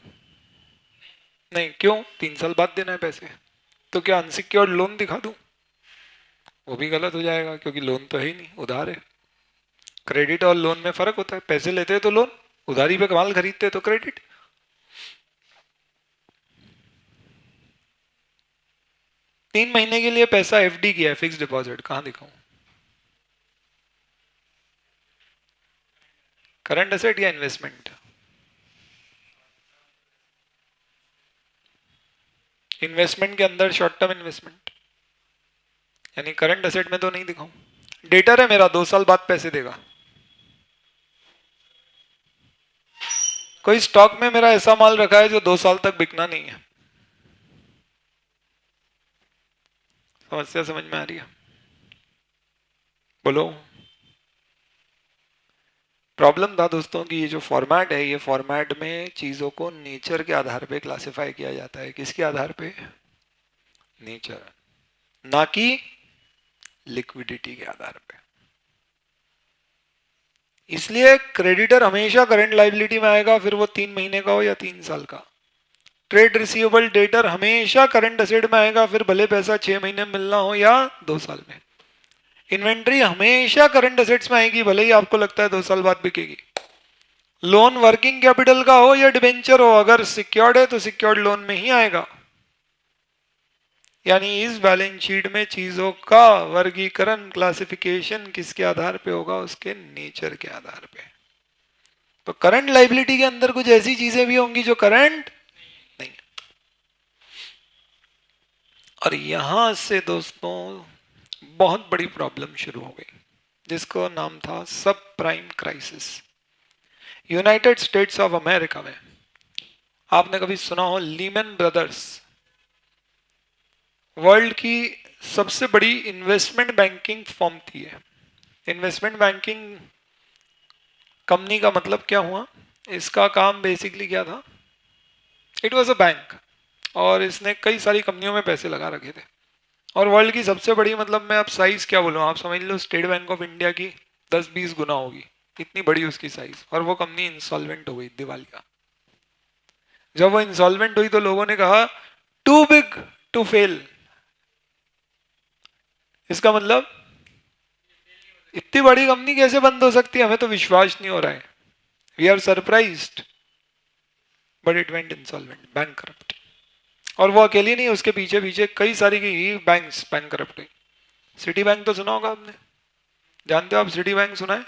नहीं, क्यों? 3 साल बाद देना है पैसे। तो क्या अनसिक्योर्ड लोन दिखा दूं? वो भी गलत हो जाएगा क्योंकि लोन तो है ही नहीं, उधार है। क्रेडिट और लोन में फर्क होता है, पैसे लेते हैं तो लोन, उधारी पे माल खरीदते हैं तो क्रेडिट। 3 महीने के लिए पैसा एफडी किया है, फिक्स डिपॉजिट, कहाँ दिखाऊं? करंट एसेट या इन्वेस्टमेंट? इन्वेस्टमेंट के अंदर शॉर्ट टर्म इन्वेस्टमेंट, यानी करंट एसेट में तो नहीं दिखाऊं। डेटर है मेरा, 2 साल बाद पैसे देगा। कोई स्टॉक में मेरा ऐसा माल रखा है जो 2 साल तक बिकना नहीं है। समस्या समझ में आ रही है? बोलो। प्रॉब्लम था दोस्तों कि ये जो फॉर्मेट है, ये फॉर्मेट में चीजों को नेचर के आधार पे क्लासिफाई किया जाता है। किसके आधार पे? नेचर, ना कि लिक्विडिटी के आधार पे। इसलिए क्रेडिटर हमेशा करंट लायबिलिटी में आएगा, फिर वो 3 महीने का हो या 3 साल का। ट्रेड रिसीवेबल डेटर हमेशा करंट असेट में आएगा, फिर भले पैसा 6 महीने में मिलना हो या 2 साल में। इन्वेंट्री हमेशा करंट असेट्स में आएगी, भले ही आपको लगता है 2 साल बाद बिकेगी। लोन वर्किंग कैपिटल का हो या डिबेंचर हो, अगर सिक्योर्ड है तो सिक्योर्ड लोन में ही आएगा। यानी इस बैलेंस शीट में चीजों का वर्गीकरण, क्लासिफिकेशन किसके आधार पे होगा? उसके नेचर के आधार पे। तो करंट लायबिलिटी के अंदर कुछ ऐसी चीजें भी होंगी जो करंट नहीं है। और यहां से दोस्तों बहुत बड़ी प्रॉब्लम शुरू हो गई, जिसको नाम था सब prime crisis. United states of America में आपने कभी सुना हो लीमन ब्रदर्स वर्ल्ड की सबसे बड़ी इन्वेस्टमेंट बैंकिंग फर्म थी। इन्वेस्टमेंट बैंकिंग कंपनी का मतलब क्या हुआ? इसका काम बेसिकली क्या था? इट वाज अ बैंक, और इसने कई सारी कंपनियों में पैसे लगा रखे थे। और वर्ल्ड की सबसे बड़ी, मतलब मैं अब साइज क्या बोलूँ, आप समझ लो स्टेट बैंक ऑफ इंडिया की 10-20 गुना होगी, इतनी बड़ी उसकी साइज। और वो कंपनी इंसॉल्वेंट हो गई, दिवालिया। जब वो इंसॉल्वेंट हुई तो लोगों ने कहा टू बिग टू फेल। इसका मतलब इतनी बड़ी कंपनी कैसे बंद हो सकती है? हमें तो विश्वास नहीं हो रहा है। We are surprised, but it went insolvent, bankrupt. और वो अकेली नहीं, उसके पीछे पीछे कई सारी की बैंक्स बैंकरप्ट हुई। सिटी बैंक तो सुना होगा आपने, जानते हो आप? सिटी बैंक सुना है?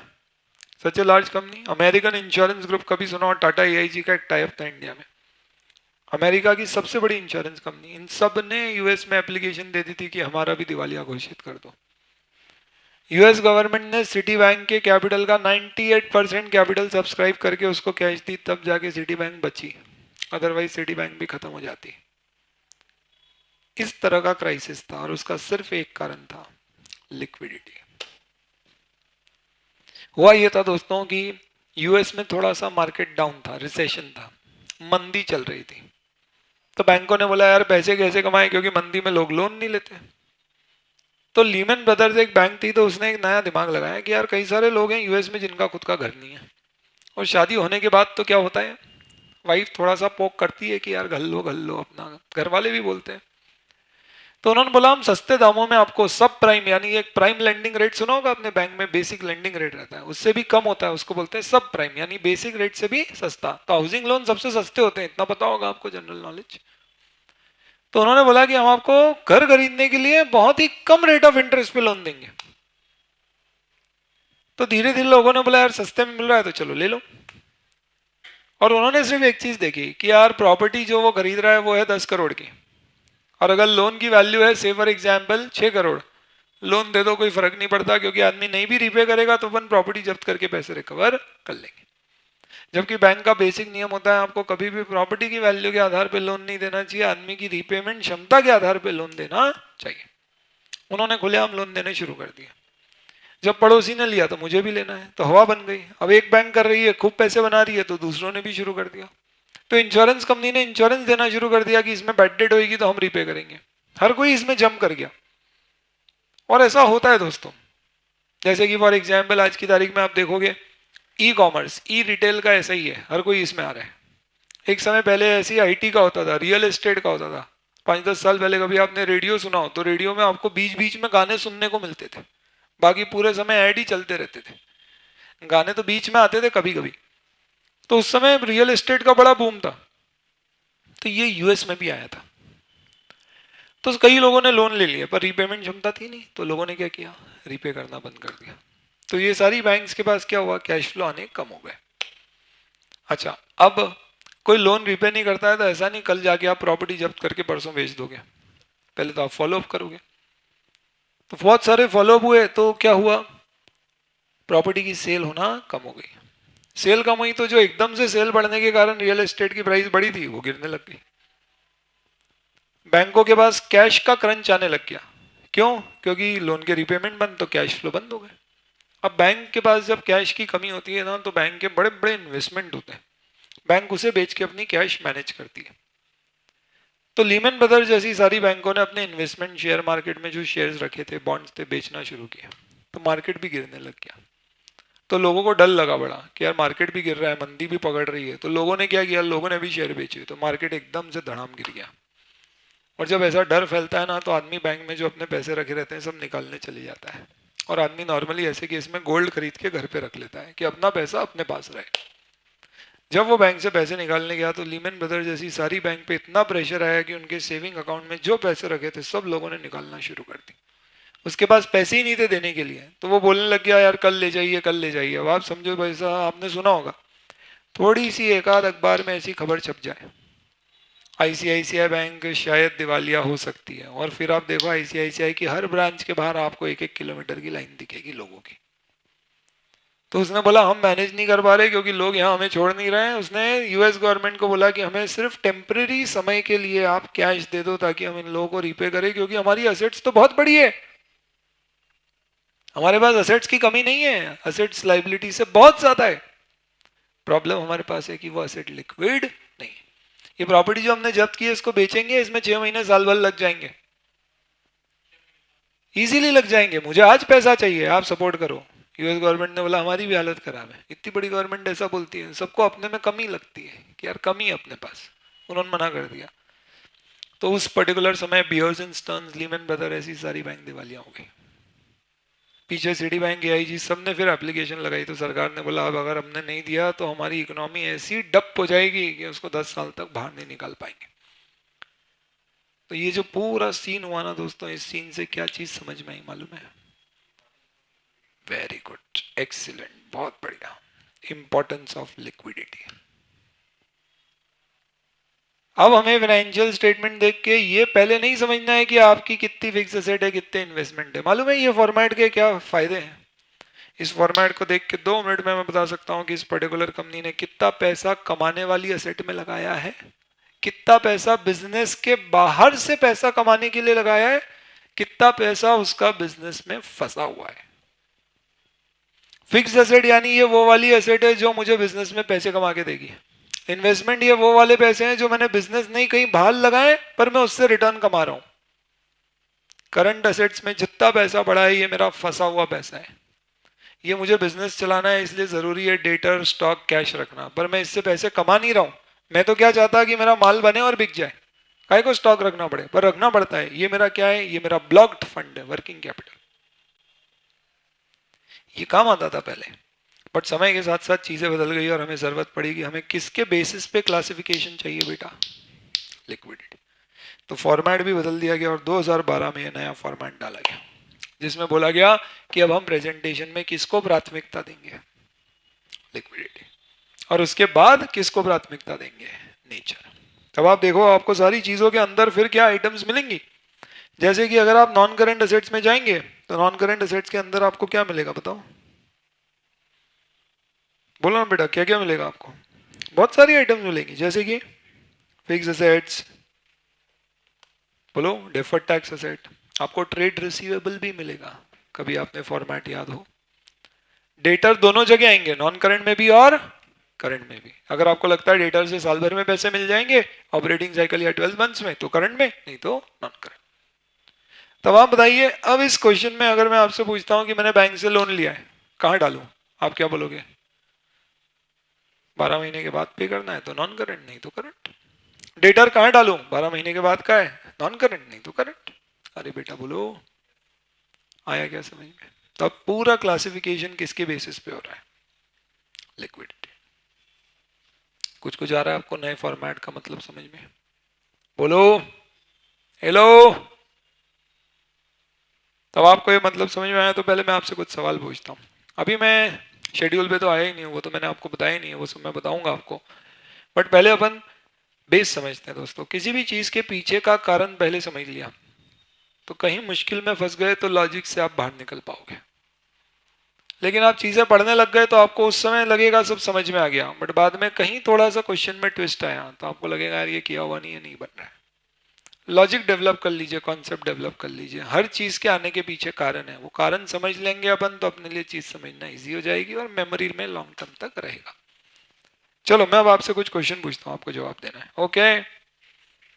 Such a large company. American insurance group कभी सुना हो? टाटा एआईजी का एक टाइप था इंडिया में। अमेरिका की सबसे बड़ी इंश्योरेंस कंपनी, इन सब ने यूएस में एप्लीकेशन दे दी थी कि हमारा भी दिवालिया घोषित कर दो। यूएस गवर्नमेंट ने सिटी बैंक के कैपिटल का 98% कैपिटल सब्सक्राइब करके उसको कैश दी, तब जाके सिटी बैंक बची, अदरवाइज सिटी बैंक भी खत्म हो जाती। इस तरह का क्राइसिस था, और उसका सिर्फ एक कारण था, लिक्विडिटी। हुआ ये था दोस्तों कि यूएस में थोड़ा सा मार्केट डाउन था, रिसेशन था, मंदी चल रही थी। तो बैंकों ने बोला यार पैसे कैसे कमाएं, क्योंकि मंदी में लोग लोन नहीं लेते। तो लीमन ब्रदर्स एक बैंक थी, तो उसने एक नया दिमाग लगाया कि यार कई सारे लोग हैं यूएस में जिनका खुद का घर नहीं है, और शादी होने के बाद तो क्या होता है, वाइफ थोड़ा सा पोक करती है कि यार घर लो अपना, घर वाले भी बोलते हैं। तो उन्होंने बोला हम सस्ते दामों में आपको सब प्राइम, यानी एक प्राइम लेंडिंग रेट सुना होगा आपने, बैंक में बेसिक लेंडिंग रेट रहता है, उससे भी कम होता है, उसको बोलते हैं सब प्राइम, यानी बेसिक रेट से भी सस्ता। तो हाउसिंग लोन सबसे सस्ते होते हैं, इतना पता होगा आपको, जनरल नॉलेज। तो उन्होंने बोला कि हम आपको घर खरीदने के लिए बहुत ही कम रेट ऑफ इंटरेस्ट पे लोन देंगे। तो धीरे धीरे लोगों ने बोला यार सस्ते में मिल रहा है तो चलो ले लो। और उन्होंने सिर्फ एक चीज देखी कि यार प्रॉपर्टी जो वो खरीद रहा है वो है 10 करोड़ की, और अगर लोन की वैल्यू है से फॉर एग्जाम्पल 6 करोड़, लोन दे दो कोई फर्क नहीं पड़ता, क्योंकि आदमी नहीं भी रीपे करेगा तो अपन प्रॉपर्टी जब्त करके पैसे रिकवर कर लेंगे। जबकि बैंक का बेसिक नियम होता है आपको कभी भी प्रॉपर्टी की वैल्यू के आधार पर लोन नहीं देना चाहिए, आदमी की रीपेमेंट क्षमता के आधार पर लोन देना चाहिए। उन्होंने खुलेआम लोन देने शुरू कर दिया। जब पड़ोसी ने लिया तो मुझे भी लेना है, तो हवा बन गई। अब एक बैंक कर रही है, खूब पैसे बना रही है, तो दूसरों ने भी शुरू कर दिया। तो इंश्योरेंस कंपनी ने इंश्योरेंस देना शुरू कर दिया कि इसमें बैड डेट होगी तो हम रीपे करेंगे। हर कोई इसमें जम कर गया, और ऐसा होता है दोस्तों। जैसे कि फॉर एग्जाम्पल आज की तारीख में आप देखोगे ई कॉमर्स, ई रिटेल का ऐसा ही है, हर कोई इसमें आ रहा है। एक समय पहले ऐसी आईटी का होता था, रियल एस्टेट का होता था। 5-10 साल पहले कभी आपने रेडियो सुना हो तो रेडियो में आपको बीच बीच में गाने सुनने को मिलते थे, बाकी पूरे समय ऐड ही चलते रहते थे, गाने तो बीच में आते थे कभी कभी। तो उस समय रियल एस्टेट का बड़ा बूम था, तो ये यूएस में भी आया था। तो कई लोगों ने लोन ले लिया, पर रीपेमेंट क्षमता थी नहीं, तो लोगों ने क्या किया, रीपे करना बंद कर दिया। तो ये सारी बैंक्स के पास क्या हुआ, कैश फ्लो आने कम हो गए। अच्छा, अब कोई लोन रीपे नहीं करता है तो ऐसा नहीं कल जाके आप प्रॉपर्टी जब्त करके परसों बेच दोगे, पहले तो आप फॉलोअप करोगे। तो बहुत सारे फॉलोअप हुए, तो क्या हुआ, प्रॉपर्टी की सेल होना कम हो गई। सेल कम हुई तो जो एकदम से सेल बढ़ने के कारण रियल एस्टेट की प्राइस बढ़ी थी वो गिरने लग गई। बैंकों के पास कैश का क्रंच आने लग गया। क्यों? क्योंकि लोन के रिपेमेंट बंद तो कैश फ्लो बंद हो गए। अब बैंक के पास जब कैश की कमी होती है ना तो बैंक के बड़े बड़े इन्वेस्टमेंट होते हैं, बैंक उसे बेच के अपनी कैश मैनेज करती है। तो लीमन ब्रदर्स जैसी सारी बैंकों ने अपने इन्वेस्टमेंट शेयर मार्केट में जो शेयर्स रखे थे, बॉन्ड्स थे, बेचना शुरू किया, तो मार्केट भी गिरने लग गया। तो लोगों को डर लगा बड़ा कि यार मार्केट भी गिर रहा है, मंदी भी पकड़ रही है, तो लोगों ने क्या किया, लोगों ने भी शेयर बेचे, तो मार्केट एकदम से धड़ाम गिर गया। और जब ऐसा डर फैलता है ना तो आदमी बैंक में जो अपने पैसे रखे रहते हैं सब निकालने चले जाता है। और आदमी नॉर्मली ऐसे केस में गोल्ड खरीद के घर पे रख लेता है कि अपना पैसा अपने पास रहे। जब वो बैंक से पैसे निकालने गया तो लीमन ब्रदर्स जैसी सारी बैंक पे इतना प्रेशर आया कि उनके सेविंग अकाउंट में जो पैसे रखे थे सब लोगों ने निकालना शुरू कर दी। उसके पास पैसे ही नहीं थे देने के लिए, तो वो बोलने लग गया यार कल ले जाइए, कल ले जाइए। अब आप समझो पैसा, आपने सुना होगा थोड़ी सी एक आध अखबार में ऐसी खबर छप जाए आईसीआईसीआई बैंक शायद दिवालिया हो सकती है, और फिर आप देखो आईसीआईसीआई की हर ब्रांच के बाहर आपको 1-1 किलोमीटर की लाइन दिखेगी लोगों की। तो उसने बोला हम मैनेज नहीं कर पा रहे क्योंकि लोग यहाँ हमें छोड़ नहीं रहे हैं। उसने यूएस गवर्नमेंट को बोला कि हमें सिर्फ टेम्परेरी समय के लिए आप कैश दे दो ताकि हम इन लोगों को रीपे करें, क्योंकि हमारी असेट्स तो बहुत बड़ी है, हमारे पास असेट्स की कमी नहीं है, असेट्स लाइबिलिटी से बहुत ज्यादा है। प्रॉब्लम हमारे पास है कि वो असेट लिक्विड नहीं। ये प्रॉपर्टी जो हमने जब्त की है इसको बेचेंगे, इसमें 6 महीने साल भर लग जाएंगे, इजीली लग जाएंगे। मुझे आज पैसा चाहिए, आप सपोर्ट करो। यूएस गवर्नमेंट ने बोला हमारी भी हालत खराब है। इतनी बड़ी गवर्नमेंट ऐसा बोलती है, सबको अपने में कमी लगती है कि यार कमी है अपने पास, उन्होंने मना कर दिया। तो उस पर्टिकुलर समय Bears and Stearns, Lehman Brother, ऐसी सारी बैंक दिवालियां हो गई। पीछे सिटी बैंक, एआईजी, सबने फिर एप्लीकेशन लगाई, तो सरकार ने बोला अब अगर हमने नहीं दिया तो हमारी इकोनॉमी ऐसी डप हो जाएगी कि उसको 10 साल तक बाहर नहीं निकाल पाएंगे। तो ये जो पूरा सीन हुआ ना दोस्तों, इस सीन से क्या चीज समझ में आई मालूम है? वेरी गुड, एक्सीलेंट, बहुत बढ़िया। Importance of liquidity. अब हमें फाइनेंशियल स्टेटमेंट देख के ये पहले नहीं समझना है कि आपकी कितनी फिक्स एसेट है, कितने इन्वेस्टमेंट है। मालूम है ये फॉर्मेट के क्या फायदे हैं? इस फॉर्मेट को देख के 2 मिनट में मैं बता सकता हूं कि इस पर्टिकुलर कंपनी ने कितना पैसा कमाने वाली एसेट में लगाया है, कितना पैसा बिजनेस के बाहर से पैसा कमाने के लिए लगाया है, कितना पैसा उसका बिजनेस में फंसा हुआ है। फिक्स एसेट यानी ये वो वाली एसेट है जो मुझे बिजनेस में पैसे कमा के देगी। इन्वेस्टमेंट ये वो वाले पैसे हैं जो मैंने बिजनेस नहीं कहीं बाहर लगाए पर मैं उससे रिटर्न कमा रहा हूं। करंट एसेट्स में जितना पैसा बढ़ा है ये मेरा फंसा हुआ पैसा है, ये मुझे बिजनेस चलाना है इसलिए जरूरी है डेटर स्टॉक कैश रखना, पर मैं इससे पैसे कमा नहीं रहा हूं। मैं तो क्या चाहता कि मेरा माल बने और बिक जाए, काहे को स्टॉक रखना पड़े, पर रखना पड़ता है। ये मेरा क्या है? ये मेरा ब्लॉक्ड फंड है, वर्किंग कैपिटल। ये काम आता था पहले, बट समय के साथ साथ चीजें बदल गई और हमें जरूरत पड़ी कि हमें किसके बेसिस पे क्लासिफिकेशन चाहिए बेटा? लिक्विडिटी। तो फॉर्मेट भी बदल दिया गया और 2012 में नया फॉर्मेट डाला गया जिसमें बोला गया कि अब हम प्रेजेंटेशन में किसको प्राथमिकता देंगे? लिक्विडिटी। और उसके बाद किसको प्राथमिकता देंगे? नेचर। तब आप देखो आपको सारी चीजों के अंदर फिर क्या आइटम्स मिलेंगी। जैसे कि अगर आप नॉन करंट एसेट्स में जाएंगे तो नॉन करंट एसेट्स के अंदर आपको क्या मिलेगा बताओ? बोलो ना बेटा, क्या क्या मिलेगा आपको? बहुत सारी आइटम्स मिलेंगी, जैसे कि फिक्स एसेट्स, बोलो, डेफर्ड टैक्स एसेट, आपको ट्रेड रिसीवेबल भी मिलेगा, कभी आपने फॉर्मेट याद हो। डेटर दोनों जगह आएंगे, नॉन करंट में भी और करंट में भी। अगर आपको लगता है डेटर से साल भर में पैसे मिल जाएंगे ऑपरेटिंग साइकिल या 12 मंथ्स में, तो करंट में, नहीं तो नॉन करंट। तब आप बताइए, अब इस क्वेश्चन में अगर मैं आपसे पूछता हूं कि मैंने बैंक से लोन लिया है, कहां डालूं? आप क्या बोलोगे? 12 महीने के बाद पे करना है तो नॉन करंट, नहीं तो करंट। डेटर कहां डालूं? 12 महीने के बाद का है, नॉन करंट, नहीं तो करंट। अरे बेटा बोलो, आया क्या समझ में? तो अब पूरा क्लासिफिकेशन किसके बेसिस पे हो रहा है? लिक्विडिटी। कुछ कुछ आ रहा है आपको नए फॉर्मेट का मतलब समझ में? बोलो, हेलो। तब आपको ये मतलब समझ में आया तो पहले मैं आपसे कुछ सवाल पूछता हूँ। अभी मैं शेड्यूल पे तो आया ही नहीं हूँ, वो तो मैंने आपको बताया ही नहीं है, वो सब मैं बताऊंगा आपको। बट पहले अपन बेस समझते हैं दोस्तों। किसी भी चीज के पीछे का कारण पहले समझ लिया तो कहीं मुश्किल में फंस गए तो लॉजिक से आप बाहर निकल पाओगे। लेकिन आप चीज़ें पढ़ने लग गए तो आपको उस समय लगेगा सब समझ में आ गया, बट बाद में कहीं थोड़ा सा क्वेश्चन में ट्विस्ट आया तो आपको लगेगा यार ये किया हुआ नहीं है, नहीं बन रहा है। लॉजिक डेवलप कर लीजिए, कॉन्सेप्ट डेवलप कर लीजिए, हर चीज़ के आने के पीछे कारण है, वो कारण समझ लेंगे अपन तो अपने लिए चीज़ समझना ईजी हो जाएगी और मेमोरी में लॉन्ग टर्म तक रहेगा। चलो मैं अब आपसे कुछ क्वेश्चन पूछता हूँ, आपको जवाब देना है। ओके,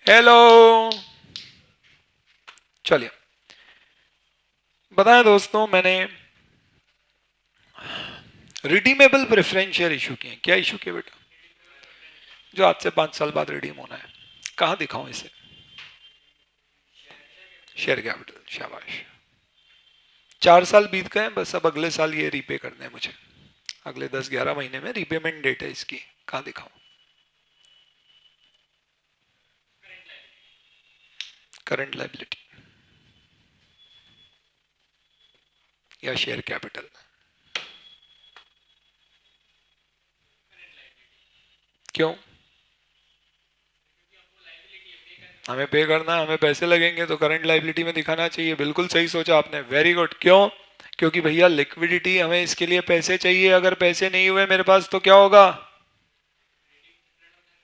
हेलो, चलिए बताएं दोस्तों, मैंने रिडीमेबल प्रेफरेंशियल इशू किए। क्या इशू किए बेटा? जो आज से 5 साल बाद रिडीम होना है। कहाँ दिखाऊं इसे? शेयर कैपिटल, शाबाश। 4 साल बीत गए, बस अब अगले साल ये रीपे करने हैं मुझे, अगले 10-11 महीने में रीपेमेंट डेट है इसकी। कहाँ दिखाऊं? करंट लाइबिलिटी या शेयर कैपिटल? क्यों? हमें पे करना है, हमें पैसे लगेंगे तो करंट लाइबिलिटी में दिखाना चाहिए। बिल्कुल सही सोचा आपने, वेरी गुड। क्यों? क्योंकि भैया लिक्विडिटी, हमें इसके लिए पैसे चाहिए, अगर पैसे नहीं हुए मेरे पास तो क्या होगा?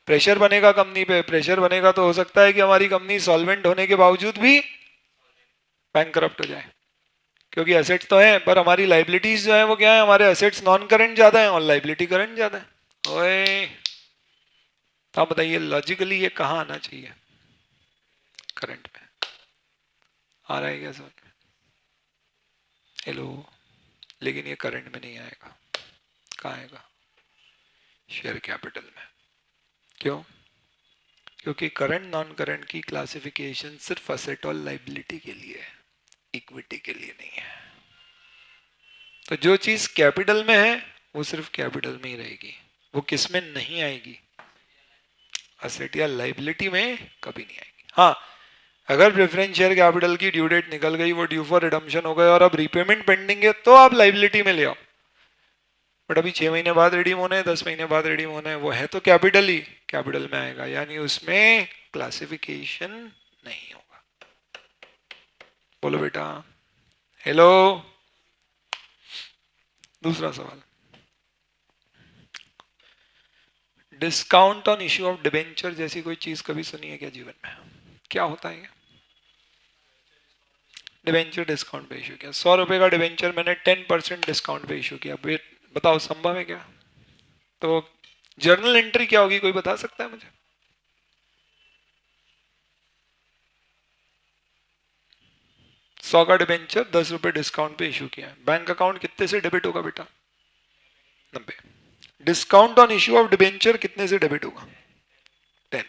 प्रेशर बनेगा कंपनी पे, प्रेशर बनेगा तो हो सकता है कि हमारी कंपनी सॉल्वेंट होने के बावजूद भी बैंकरप्ट हो जाए, क्योंकि एसेट्स तो हैं पर हमारी लाइबिलिटीज जो है वो क्या है? हमारे एसेट्स नॉन करंट ज्यादा है और लाइबिलिटी करंट ज्यादा है। ओए, तो आप बताइए लॉजिकली ये कहाँ आना चाहिए? करंट में। आ रहा है क्या समझ में? हेलो, लेकिन ये करंट में नहीं आएगा। कहाँ आएगा? शेयर कैपिटल में। क्यों? क्योंकि करंट नॉन करंट की क्लासिफिकेशन सिर्फ असेट और लाइबिलिटी के लिए है, इक्विटी के लिए नहीं है। तो जो चीज कैपिटल में है वो सिर्फ कैपिटल में ही रहेगी, वो किस में नहीं आएगी? असेट या लाइबिलिटी में कभी नहीं आएगी। हाँ, अगर प्रेफरेंस शेयर कैपिटल की ड्यू डेट निकल गई, वो ड्यू फॉर रिडम्पशन हो गए और अब रीपेमेंट पेंडिंग है, तो आप लाइबिलिटी में ले आओ। बट अभी 6 महीने बाद रिडीम होने हैं, 10 महीने बाद रिडीम होने हैं, वो है तो कैपिटल ही, कैपिटल में आएगा, यानी उसमें क्लासिफिकेशन नहीं होगा। बोलो बेटा, हेलो। दूसरा सवाल, discount on issue of debenture जैसी कोई चीज कभी सुनी है क्या जीवन में? क्या होता है? डिबेंचर डिस्काउंट पे इशू किया, 100 रुपए का डिबेंचर मैंने 10% डिस्काउंट पे इशू किया, बताओ संभव है क्या? तो जर्नल एंट्री क्या होगी, कोई बता सकता है मुझे? 100 का डिबेंचर 10 रुपए डिस्काउंट पे इशू किया है, बैंक अकाउंट कितने से डेबिट होगा बेटा? 90। Discount on issue of debenture कितने से डेबिट होगा? 10।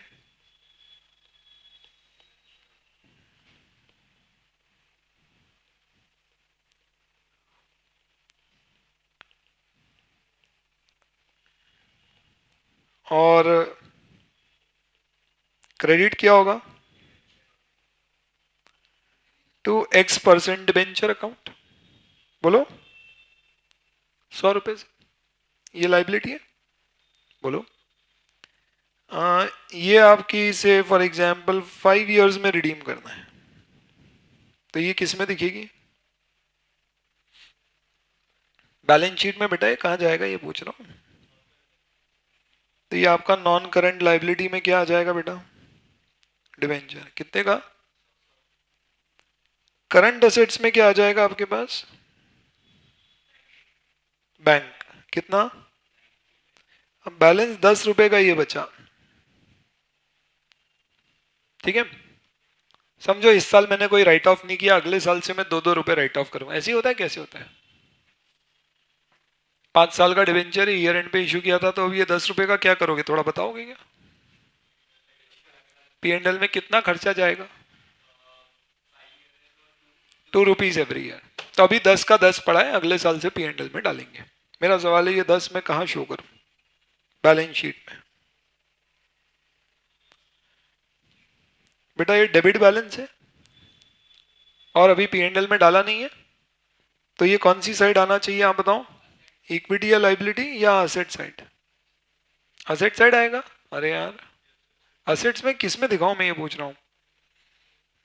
और क्रेडिट क्या होगा? To X% debenture account. बोलो, 100 रुपए से ये लाइबिलिटी है। बोलो, ये आपकी से फॉर एग्जांपल 5 इयर्स में रिडीम करना है, तो ये किस में दिखेगी? बैलेंस शीट में बेटा, ये कहाँ जाएगा ये पूछ रहा हूँ। तो ये आपका नॉन करंट लाइबिलिटी में क्या आ जाएगा बेटा? डिबेंचर कितने का? करंट असेट्स में क्या आ जाएगा आपके पास? बैंक कितना? अब बैलेंस 10 रुपए का ये बचा, ठीक है। समझो इस साल मैंने कोई राइट ऑफ नहीं किया, अगले साल से मैं 2-2 रुपए राइट ऑफ करूंगा, ऐसे ही होता है? कैसे होता है? 5 साल का डिबेंचर ईयर एंड पे इशू किया था, तो अब ये 10 रुपए का क्या करोगे, थोड़ा बताओगे क्या? P&L में कितना खर्चा जाएगा? 2 रुपीज एवरी ईयर। तो अभी 10 का 10 पड़ा है, अगले साल से P&L में डालेंगे। मेरा सवाल है ये 10 मैं कहाँ शो करूं? बैलेंस शीट में। बेटा ये डेबिट बैलेंस है और अभी P&L में डाला नहीं है, तो ये कौन सी साइड आना चाहिए आप बताओ? इक्विटी या लाइबिलिटी या असेट साइड? असेट साइड आएगा। अरे यार, असेट्स में किस में दिखाऊं, मैं ये पूछ रहा हूँ।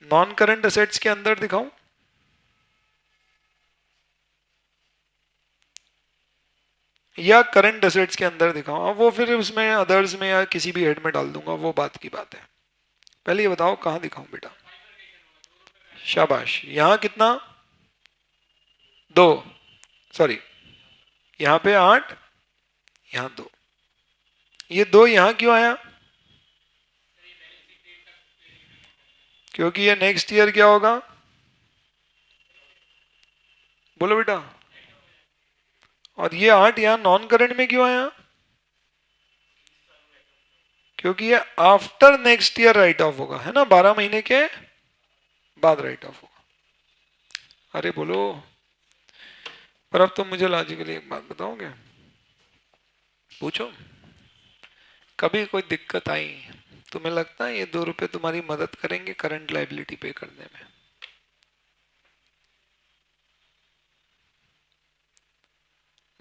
नॉन करंट असेट्स के अंदर दिखाऊं? या करंट एसेट्स के अंदर दिखाओ, अब वो फिर उसमें अदर्स में या किसी भी हेड में डाल दूंगा, वो बात की बात है। पहले ये बताओ कहाँ दिखाऊं बेटा। शाबाश, यहाँ कितना, 2, सॉरी यहाँ पे 8, यहाँ 2। ये 2 यहाँ क्यों आया? क्योंकि ये नेक्स्ट ईयर क्या होगा, बोलो बेटा। और ये 8 यहाँ नॉन करंट में क्यों आया? क्योंकि ये after next year right of होगा, है ना, 12 महीने के बाद राइट ऑफ होगा। अरे बोलो। पर अब तुम मुझे लॉजिकली एक बात बताओगे, पूछो, कभी कोई दिक्कत आई, तुम्हें लगता है ये 2 रुपए तुम्हारी मदद करेंगे करंट लाइबिलिटी पे करने में?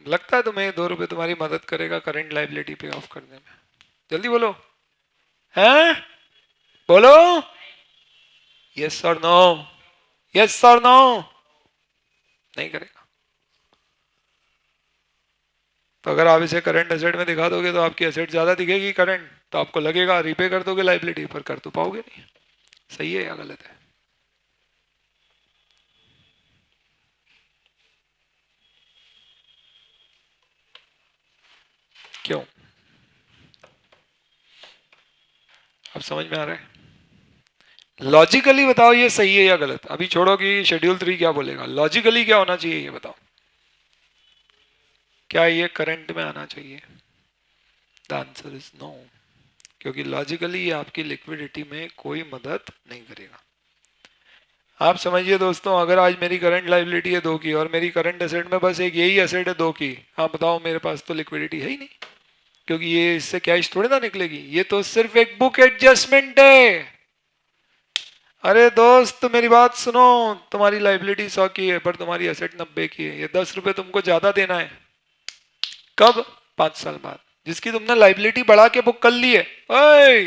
लगता है तुम्हें ये 2 रुपए तुम्हारी मदद करेगा करंट लाइबिलिटी पे ऑफ करने में? जल्दी बोलो, हैं, बोलो, यस और नो, यस और नो। नहीं करेगा। तो अगर आप इसे करंट एसेट में दिखा दोगे तो आपकी एसेट ज्यादा दिखेगी करंट, तो आपको लगेगा रीपे कर दोगे लाइबिलिटी, पर कर तो पाओगे नहीं। सही है या गलत है? क्यों? अब समझ में आ रहा है? लॉजिकली बताओ ये सही है या गलत, अभी छोड़ो कि शेड्यूल 3 क्या बोलेगा, लॉजिकली क्या होना चाहिए ये बताओ। क्या ये करंट में आना चाहिए? द आंसर इज नो, क्योंकि लॉजिकली ये आपकी लिक्विडिटी में कोई मदद नहीं करेगा। आप समझिए दोस्तों, अगर आज मेरी करंट लाइबिलिटी है 2 की और मेरी करंट एसेट में बस एक यही एसेट है 2 की, आप बताओ मेरे पास तो लिक्विडिटी है ही नहीं, क्योंकि ये इससे कैश थोड़ी ना निकलेगी, ये तो सिर्फ एक बुक एडजस्टमेंट है। अरे दोस्त मेरी बात सुनो, तुम्हारी लाइबिलिटी 100 की है पर तुम्हारी एसेट 90 की है, ये 10 रुपए तुमको ज्यादा देना है। कब? 5 साल बाद, जिसकी तुमने लाइबिलिटी बढ़ा के बुक कर ली है। ओए,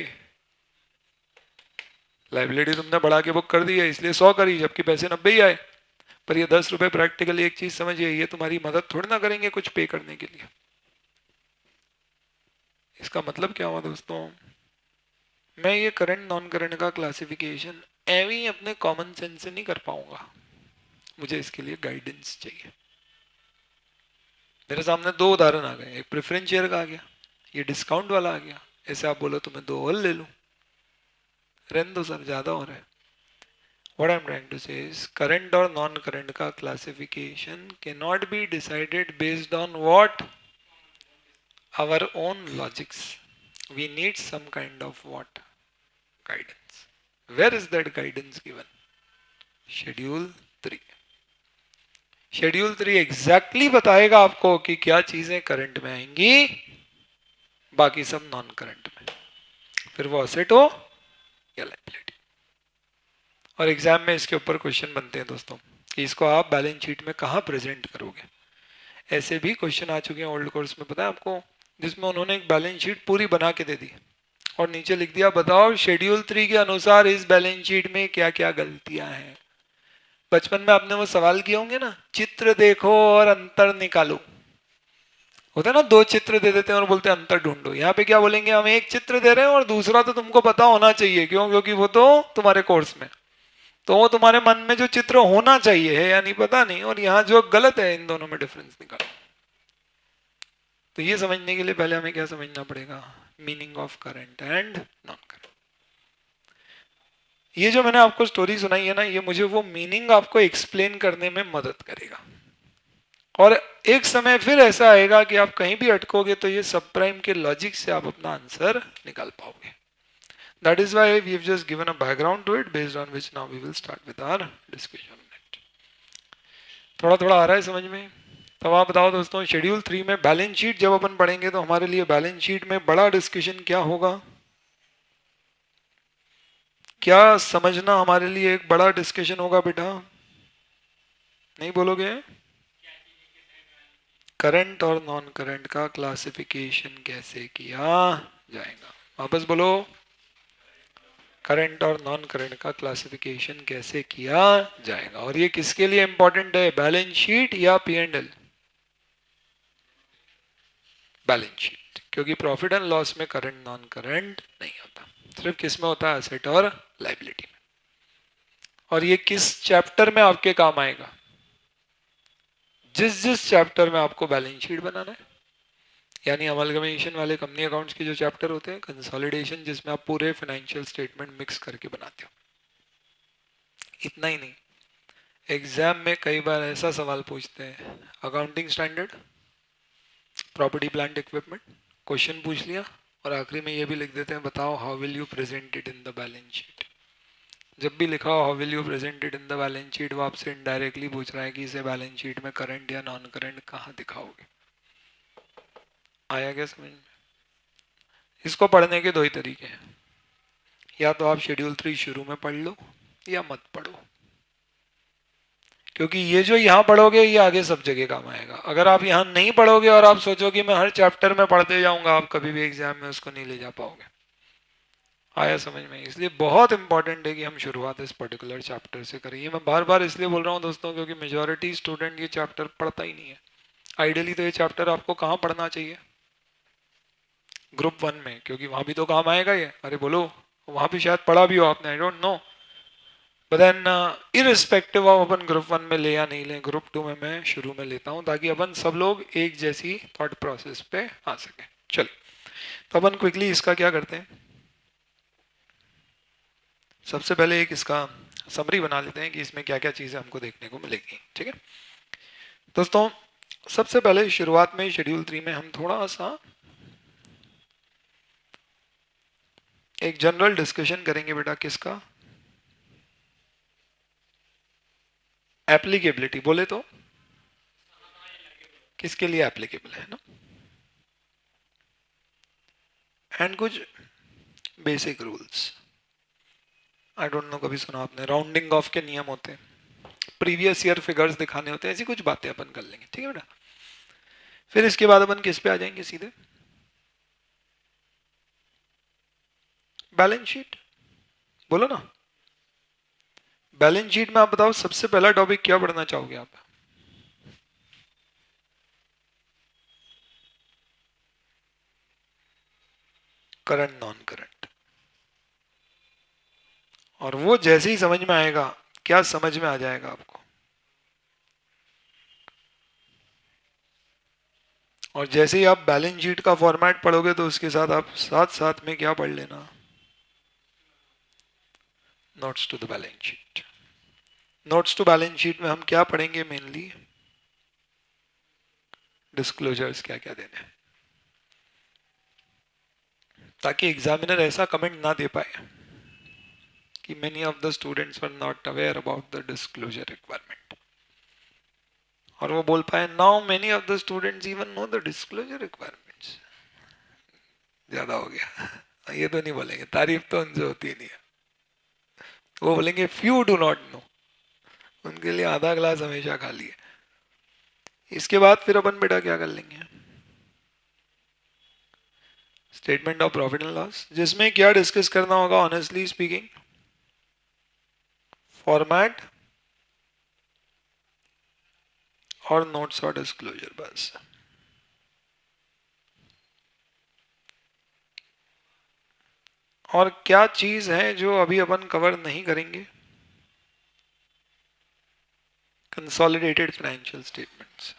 लाइबिलिटी तुमने बढ़ा के बुक कर दी है इसलिए 100 करी, जबकि पैसे 90 ही आए। पर ये 10 रुपए प्रैक्टिकली एक चीज समझिए, ये तुम्हारी मदद थोड़ी ना करेंगे कुछ पे करने के लिए। इसका मतलब क्या हुआ दोस्तों, मैं ये करंट नॉन करंट का क्लासिफिकेशन एवं ही अपने कॉमन सेंस से नहीं कर पाऊंगा, मुझे इसके लिए गाइडेंस चाहिए। मेरे सामने 2 उदाहरण आ गए, एक प्रेफरेंस शेयर का आ गया, ये डिस्काउंट वाला आ गया। ऐसे आप बोलो तो मैं 2 और ले लूं, रहने दो सर ज्यादा हो रहा है। What I'm trying to say is current और non current का classification cannot be decided based on what? Our own logics. We need some kind of what? Guidance. Where is that guidance given? Schedule 3. Schedule 3 exactly बताएगा आपको कि क्या चीजें करंट में आएंगी, बाकी सब नॉन करंट में, फिर वो असेट हो या लायबिलिटी। और एग्जाम में इसके ऊपर क्वेश्चन बनते हैं दोस्तों कि इसको आप बैलेंस शीट में कहाँ प्रेजेंट करोगे। ऐसे भी क्वेश्चन आ चुके हैं ओल्ड कोर्स में, पता है आपको, जिसमें उन्होंने एक बैलेंस शीट पूरी बना के दे दी और नीचे लिख दिया बताओ शेड्यूल 3 के अनुसार इस बैलेंस शीट में क्या क्या गलतियां हैं। बचपन में आपने वो सवाल किए होंगे ना, चित्र देखो और अंतर निकालो, होता है ना, 2 चित्र दे देते हैं और बोलते हैं अंतर ढूंढो। यहाँ पे क्या बोलेंगे, हम एक चित्र दे रहे हैं और दूसरा तो तुमको पता होना चाहिए, क्यों? क्योंकि वो तो तुम्हारे कोर्स में, तो वो तुम्हारे मन में जो चित्र होना चाहिए है या नहीं पता नहीं, और यहाँ जो गलत है इन दोनों में डिफरेंस निकालो। तो ये समझने के लिए पहले हमें क्या समझना पड़ेगा, meaning of current and non current. ये जो मैंने आपको स्टोरी सुनाई है ना, ये मुझे वो मीनिंग आपको एक्सप्लेन करने में मदद करेगा। और एक समय फिर ऐसा आएगा कि आप कहीं भी अटकोगे तो ये सब प्राइम के लॉजिक से आप अपना आंसर निकाल पाओगे। That is why we have just given a background to it based on which now we will start with our discussion on it. थोड़ा थोड़ा आ रहा है समझ में? तो आप बताओ दोस्तों, शेड्यूल 3 में बैलेंस शीट जब अपन पढ़ेंगे तो हमारे लिए बैलेंस शीट में बड़ा डिस्कशन क्या होगा, क्या समझना हमारे लिए एक बड़ा डिस्कशन होगा बेटा? नहीं बोलोगे? करंट और नॉन करंट का क्लासिफिकेशन कैसे किया जाएगा, वापस बोलो, करंट और नॉन करंट का क्लासिफिकेशन कैसे किया जाएगा। और ये किसके लिए इंपॉर्टेंट है, बैलेंस शीट या P&L? बैलेंस शीट, क्योंकि प्रॉफिट एंड लॉस में करंट नॉन करंट नहीं होता, सिर्फ किस में होता है, एसेट और लाइबिलिटी में। और ये किस चैप्टर में आपके काम आएगा, जिस जिस चैप्टर में आपको बैलेंस शीट बनाना है, यानी अमलगमेशन वाले कंपनी अकाउंट्स के जो चैप्टर होते हैं, कंसोलिडेशन जिसमें आप पूरे फाइनेंशियल स्टेटमेंट मिक्स करके बनाते हो। इतना ही नहीं, एग्जाम में कई बार ऐसा सवाल पूछते हैं, accounting standard, property plant equipment, question पूछ लिया और आखिरी में ये भी लिख देते हैं, बताओ how will you present it in the balance sheet. जब भी लिखा हो how will you present it in the balance sheet, वो आपसे इनडायरेक्टली पूछ रहा है कि इसे बैलेंस शीट में करंट या नॉन करंट कहाँ दिखाओगे। आया क्या समझ में? इसको पढ़ने के दो ही तरीके हैं, या तो आप शेड्यूल 3 शुरू में पढ़ लो या मत पढ़ो, क्योंकि ये जो यहाँ पढ़ोगे ये आगे सब जगह काम आएगा। अगर आप यहाँ नहीं पढ़ोगे और आप सोचो कि मैं हर चैप्टर में पढ़ते जाऊंगा, आप कभी भी एग्जाम में उसको नहीं ले जा पाओगे। आया समझ में? इसलिए बहुत इंपॉर्टेंट है कि हम शुरुआत इस पर्टिकुलर चैप्टर से करें। ये मैं बार बार इसलिए बोल रहा हूँ दोस्तों, क्योंकि मेजॉरिटी स्टूडेंट ये चैप्टर पढ़ता ही नहीं है। आइडियली तो ये चैप्टर आपको कहाँ पढ़ना चाहिए, ग्रुप 1 में, क्योंकि वहां भी तो काम आएगा ये। अरे बोलो, वहां भी शायद पढ़ा भी हो आपने, I don't know, but then irrespective of अपन ग्रुप 1 में ले या नहीं ले, ग्रुप 2 में मैं शुरू में लेता हूँ, ताकि अपन सब लोग एक जैसी थॉट प्रोसेस पे आ सके। चलिए, तो अपन क्विकली इसका क्या करते हैं, सबसे पहले एक इसका समरी बना लेते हैं कि इसमें क्या क्या चीज़ें हमको देखने को मिलेगी। ठीक है दोस्तों, सबसे पहले शुरुआत में शेड्यूल 3 में हम थोड़ा सा एक जनरल डिस्कशन करेंगे बेटा, किसका, एप्लीकेबिलिटी। बोले तो किसके लिए एप्लीकेबल है ना, एंड कुछ basic rules. I don't no, कभी सुना आपने, राउंडिंग ऑफ के नियम होते हैं, प्रीवियस ईयर फिगर्स दिखाने होते हैं, ऐसी कुछ बातें अपन कर लेंगे। ठीक है बेटा, फिर इसके बाद अपन किस पे आ जाएंगे, सीधे बैलेंस शीट। बोलो ना, बैलेंस शीट में आप बताओ सबसे पहला टॉपिक क्या पढ़ना चाहोगे आप? Current non current. और वो जैसे ही समझ में आएगा, क्या समझ में आ जाएगा आपको, और जैसे ही आप बैलेंस शीट का फॉर्मेट पढ़ोगे तो उसके साथ आप साथ साथ में क्या पढ़ लेना, notes to the balance sheet. Notes to balance sheet में हम क्या पढ़ेंगे, मेनली डिस्क्लोजर्स क्या क्या देने हैं, ताकि एग्जामिनर ऐसा कमेंट ना दे पाए कि many of the students were not aware about the disclosure requirement, और वो बोल पाए now many of the students even know the disclosure requirements। ज्यादा हो गया, ये तो नहीं बोलेंगे, तारीफ तो उनसे होती ही नहीं है, वो बोलेंगे few do not know, उनके लिए आधा ग्लास हमेशा खाली है। इसके बाद फिर अपन बेटा क्या कर लेंगे, statement of profit and loss, जिसमें क्या डिस्कस करना होगा, ऑनेस्टली स्पीकिंग, फॉर्मेट और नोट्स और डिस्क्लोजर, बस। और क्या चीज है जो अभी अपन कवर नहीं करेंगे, कंसोलिडेटेड फाइनेंशियल स्टेटमेंट्स,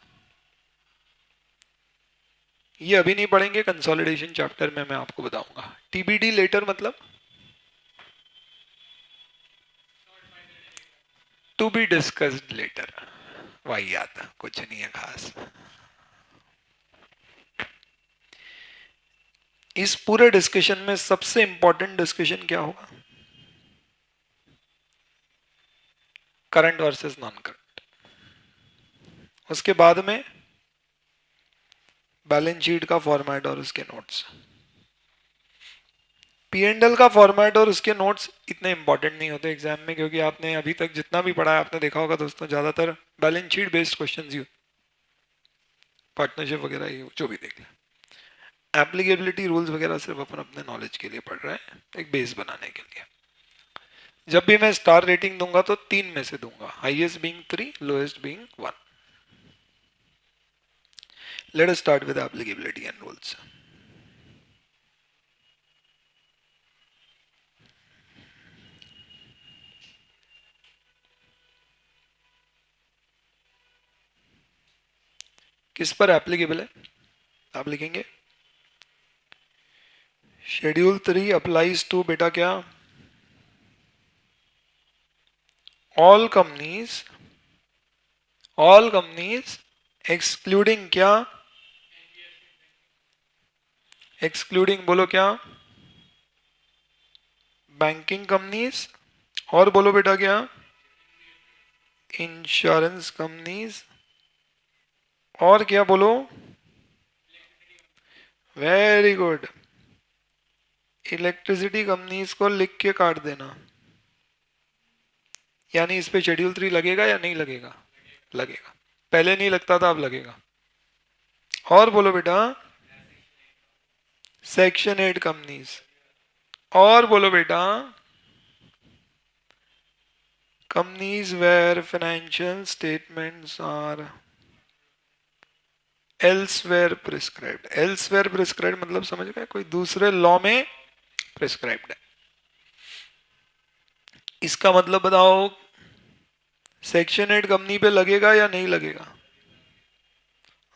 ये अभी नहीं पढ़ेंगे, कंसोलिडेशन चैप्टर में मैं आपको बताऊंगा। टीबीडी लेटर मतलब टू बी डिस्कस्ड लेटर, वही आता, कुछ नहीं है खास। इस पूरे डिस्कशन में सबसे इंपॉर्टेंट डिस्कशन क्या होगा, करंट वर्सेस नॉन करंट। उसके बाद में बैलेंस शीट का फॉर्मेट और उसके नोट्स। P&L का फॉर्मेट और उसके नोट्स इतने इंपॉर्टेंट नहीं होते एग्जाम में, क्योंकि आपने अभी तक जितना भी पढ़ा है आपने देखा होगा दोस्तों, ज्यादातर बैलेंस शीट बेस्ड क्वेश्चंस ही, पार्टनरशिप वगैरह ही जो भी देख लें। एप्लीकेबिलिटी रूल्स वगैरह सिर्फ अपन अपने नॉलेज के लिए पढ़ रहे हैं, एक बेस बनाने के लिए। जब भी मैं स्टार रेटिंग दूंगा तो 3 में से दूंगा, highest being 3, lowest being 1। Let us start with applicability and rules. किस पर एप्लीकेबल है आप लिखेंगे. शेड्यूल 3 अप्लाइज टू बेटा क्या. All companies. All companies excluding क्या. एक्सक्लूडिंग बोलो क्या. Banking companies. और बोलो बेटा क्या. Insurance companies. और क्या बोलो. Very good. इलेक्ट्रिसिटी कंपनीज को लिख के काट देना. यानी इस पे शेड्यूल 3 लगेगा या नहीं लगेगा. लगेगा. पहले नहीं लगता था, अब लगेगा. और बोलो बेटा. Section 8 companies. और बोलो बेटा. Companies where financial statements are elsewhere prescribed. Elsewhere prescribed मतलब समझ गए, कोई दूसरे लॉ में प्रिस्क्राइब्ड है. इसका मतलब बताओ. सेक्शन 8 कंपनी पे लगेगा या नहीं लगेगा.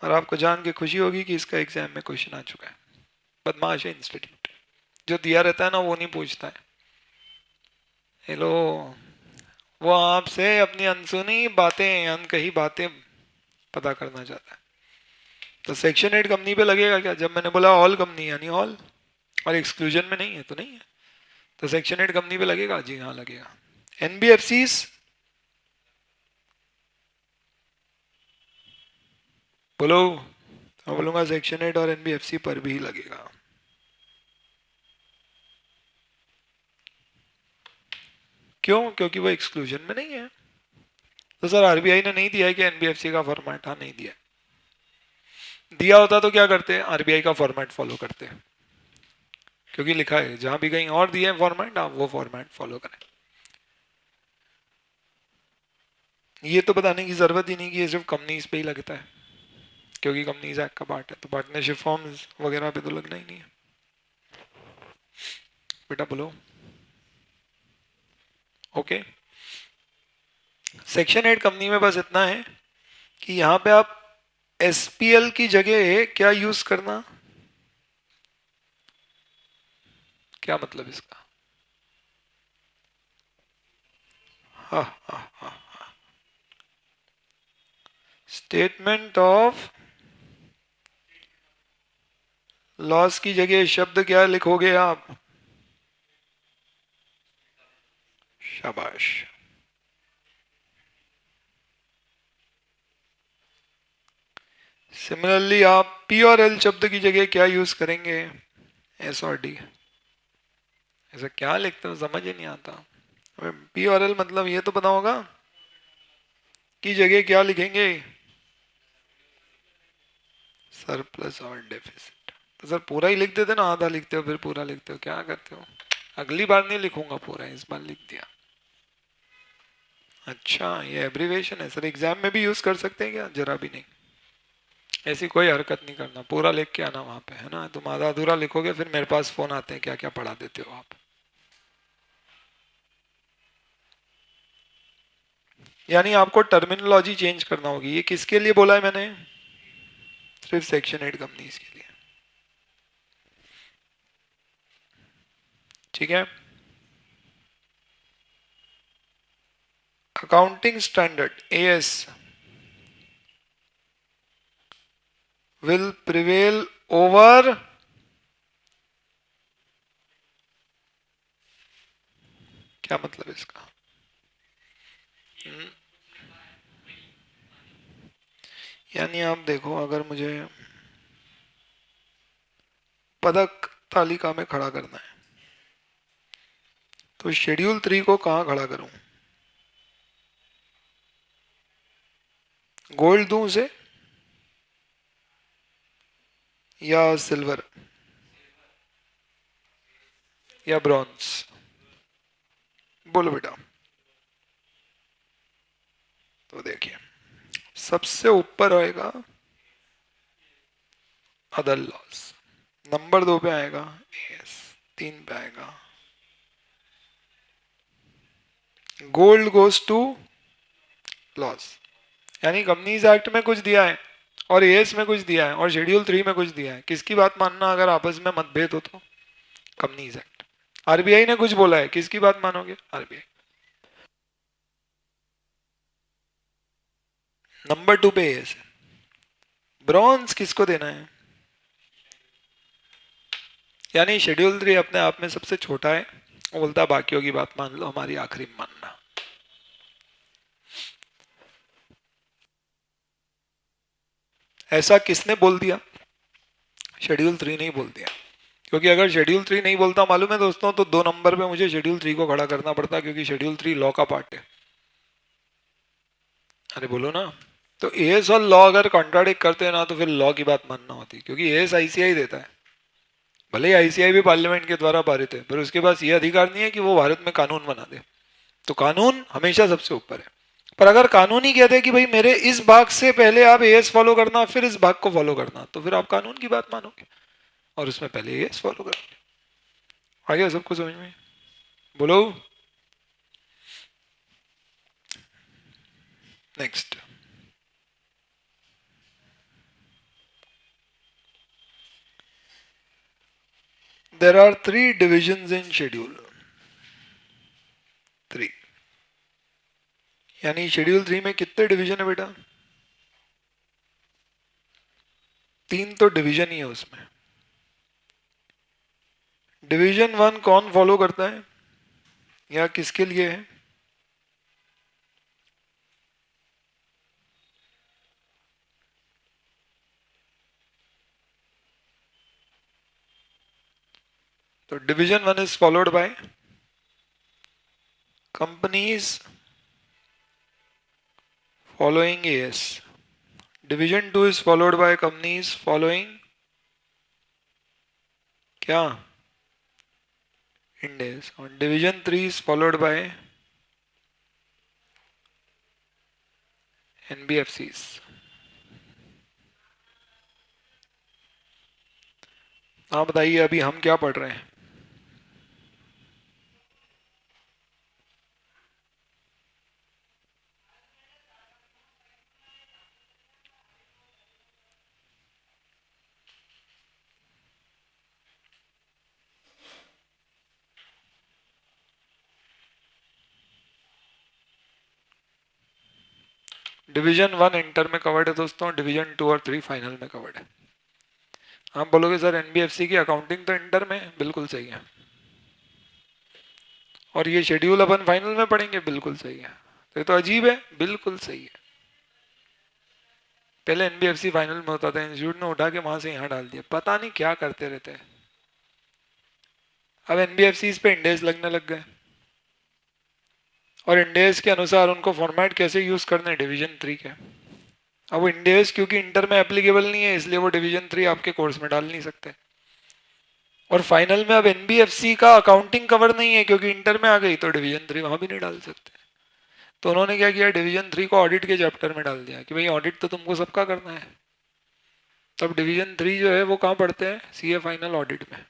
और आपको जान के खुशी होगी कि इसका एग्जाम में क्वेश्चन आ चुका है. बदमाश है इंस्टीट्यूट. जो दिया रहता है ना वो नहीं पूछता है. हेलो. वो आपसे अपनी अनसुनी बातें, अनकही बातें पता करना चाहता है. तो सेक्शन 8 कंपनी पे लगेगा क्या. जब मैंने बोला ऑल कंपनी यानी ऑल, और एक्सक्लूजन में नहीं है तो नहीं है. तो सेक्शन 8 कंपनी पे लगेगा. जी हाँ लगेगा. एनबीएफसीज. बोलो. मैं बोलूंगा सेक्शन 8 और एनबीएफसी पर भी लगेगा. क्यों. क्योंकि वो एक्सक्लूजन में नहीं है. तो सर आरबीआई ने नहीं दिया है कि एनबीएफसी का फॉर्मेट. हाँ नहीं दिया. दिया होता तो क्या करते. आरबीआई का फॉर्मेट फॉलो करते. क्योंकि लिखा है जहां भी कहीं और दिए फॉर्मेट, आप वो फॉर्मेट फॉलो करें. ये तो बताने की जरूरत ही नहीं कि ये सिर्फ कंपनीज पे ही लगता है, क्योंकि कंपनीज एक्ट का पार्ट है. तो पार्टनरशिप फॉर्म्स वगैरह पे तो लगना ही नहीं है. बेटा बोलो. ओके. सेक्शन 8 कंपनी में बस इतना है कि यहां पे आप एसपीएल की जगह क्या यूज करना. क्या मतलब इसका. हाँ हाँ हाँ. स्टेटमेंट ऑफ लॉस की जगह शब्द क्या लिखोगे आप. शाबाश. सिमिलरली आप पी और एल शब्द की जगह क्या यूज करेंगे. एस और डी. ऐसा क्या लिखते हो समझ ही नहीं आता. पी और एल मतलब ये तो पता होगा की जगह क्या लिखेंगे. सरप्लस और डेफिसिट. तो सर पूरा ही लिख देते ना. आधा लिखते हो फिर पूरा लिखते हो. क्या करते हो. अगली बार नहीं लिखूंगा पूरा, इस बार लिख दिया. अच्छा ये एब्रीवेशन है सर. एग्जाम में भी यूज कर सकते हैं क्या. जरा भी नहीं. ऐसी कोई हरकत नहीं करना. पूरा लिख के आना वहां पे, है ना. तुम आधा अधूरा लिखोगे फिर मेरे पास फोन आते हैं क्या क्या पढ़ा देते हो आप. यानी आपको टर्मिनोलॉजी चेंज करना होगी. ये किसके लिए बोला है मैंने. सिर्फ सेक्शन 8 कंपनीज के लिए. ठीक है. Accounting standard as will prevail over. क्या मतलब इसका. यानी आप देखो, अगर मुझे पदक तालिका में खड़ा करना है तो शेड्यूल 3 को कहां खड़ा करूं. गोल्ड दूं उसे या सिल्वर या ब्रॉन्ज. बोलो बेटा. तो देखिए सबसे ऊपर आएगा अदर लॉस। नंबर 2 पे आएगा एएस, 3 पे आएगा गोल्ड गोज टू लॉस। यानी कंपनीज एक्ट में कुछ दिया है और एएस में कुछ दिया है और शेड्यूल 3 में कुछ दिया है, किसकी बात मानना अगर आपस में मतभेद हो तो? Companies act. आरबीआई ने कुछ बोला है, किसकी बात मानोगे? आरबीआई। नंबर 2 पे एएस है। ब्रॉन्ज किसको देना है? यानी शेड्यूल 3 अपने आप में सबसे छोटा है, वो बोलता है बाकियों की बात मान लो, हमारी आखिरी में मानना। ऐसा किसने बोल दिया? शेड्यूल 3 नहीं बोल दिया। क्योंकि अगर शेड्यूल 3 नहीं बोलता मालूम है दोस्तों, तो 2 नंबर पे मुझे शेड्यूल 3 को खड़ा करना पड़ता, क्योंकि शेड्यूल 3 लॉ का पार्ट है। अरे बोलो ना। तो एएस और लॉ अगर कॉन्ट्राडिक्ट करते हैं ना, तो फिर लॉ की बात मानना होती, क्योंकि एएस आईसीआई देता है। भले ही आईसीआई भी पार्लियामेंट के द्वारा पारित है, पर उसके पास ये अधिकार नहीं है कि वो भारत में कानून बना दे। तो कानून हमेशा सबसे ऊपर है। पर अगर कानून ही कहते हैं कि भाई मेरे इस भाग से पहले आप एएस फॉलो करना, फिर इस भाग को फॉलो करना, तो फिर आप कानून की बात मानोगे और उसमें पहले एएस फॉलो करोगे। आ गया सबको समझ में? बोलो। Next, there are 3 divisions in schedule 3। यानी शेड्यूल 3 में कितने डिवीजन है बेटा? 3 तो डिवीजन ही है उसमें। डिवीजन 1 कौन फॉलो करता है या किसके लिए है? तो division 1 is followed by companies following as. Division 2 is followed by companies following क्या? इंडेस। और division 3 is followed by NBFCs. आप बताइए अभी हम क्या पढ़ रहे हैं? डिवीजन 1 इंटर में कवर्ड है दोस्तों, डिवीजन 2 और 3 फाइनल में कवर्ड है। आप बोलोगे सर एनबीएफसी की अकाउंटिंग तो इंटर में है, बिल्कुल सही है। और ये शेड्यूल अपन फाइनल में पढ़ेंगे, बिल्कुल सही है। तो ये तो अजीब है, बिल्कुल सही है। पहले एनबीएफसी फाइनल में होता था, इंस्टीट्यूट ने उठा के वहां से यहाँ डाल दिया, पता नहीं क्या करते रहते हैं। अब एनबीएफसी इस पे इंडेस लगने लग गए, और इंडेस के अनुसार उनको फॉर्मेट कैसे यूज करने डिवीजन 3 के। अब वो इंडेस क्योंकि इंटर में एप्लीकेबल नहीं है, इसलिए वो डिवीजन 3 आपके कोर्स में डाल नहीं सकते। और फाइनल में अब एनबीएफसी का अकाउंटिंग कवर नहीं है, क्योंकि इंटर में आ गई, तो डिवीजन 3 वहां भी नहीं डाल सकते। तो उन्होंने क्या किया, डिवीजन 3 को ऑडिट के चैप्टर में डाल दिया कि भाई ऑडिट तो तुमको सबका करना है। तब डिवीजन 3 जो है वो कहाँ पढ़ते हैं? सीए फाइनल ऑडिट में।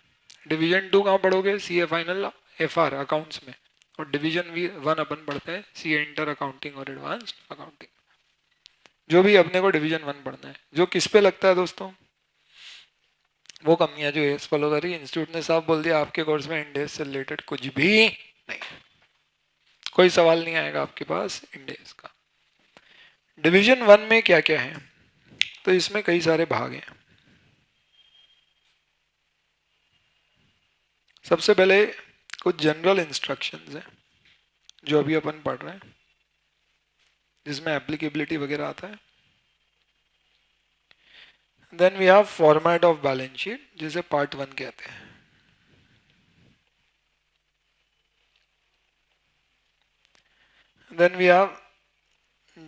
डिवीजन 2 कहाँ पढ़ोगे? सीए फाइनल एफआर अकाउंट्स में। और डिवीजन 1 अपन पढ़ते हैं सीए इंटर अकाउंटिंग और एडवांस्ड अकाउंटिंग। जो भी अपने को डिवीजन 1 पढ़ना है, जो किस पे लगता है दोस्तों? वो कंपनियां जो एस फॉलो कर रही है। इंस्टीट्यूट ने साफ बोल दिया आपके कोर्स में इंडेस से रिलेटेड कुछ भी नहीं, कोई सवाल नहीं आएगा आपके पास इंडेस का। डिवीजन 1 में क्या क्या है? तो इसमें कई सारे भाग हैं। सबसे पहले कुछ जनरल इंस्ट्रक्शंस हैं जो अभी अपन पढ़ रहे हैं, जिसमें एप्लीकेबिलिटी वगैरह आता है। Then we have format of balance sheet, जिसे पार्ट 1 कहते हैं। Then we have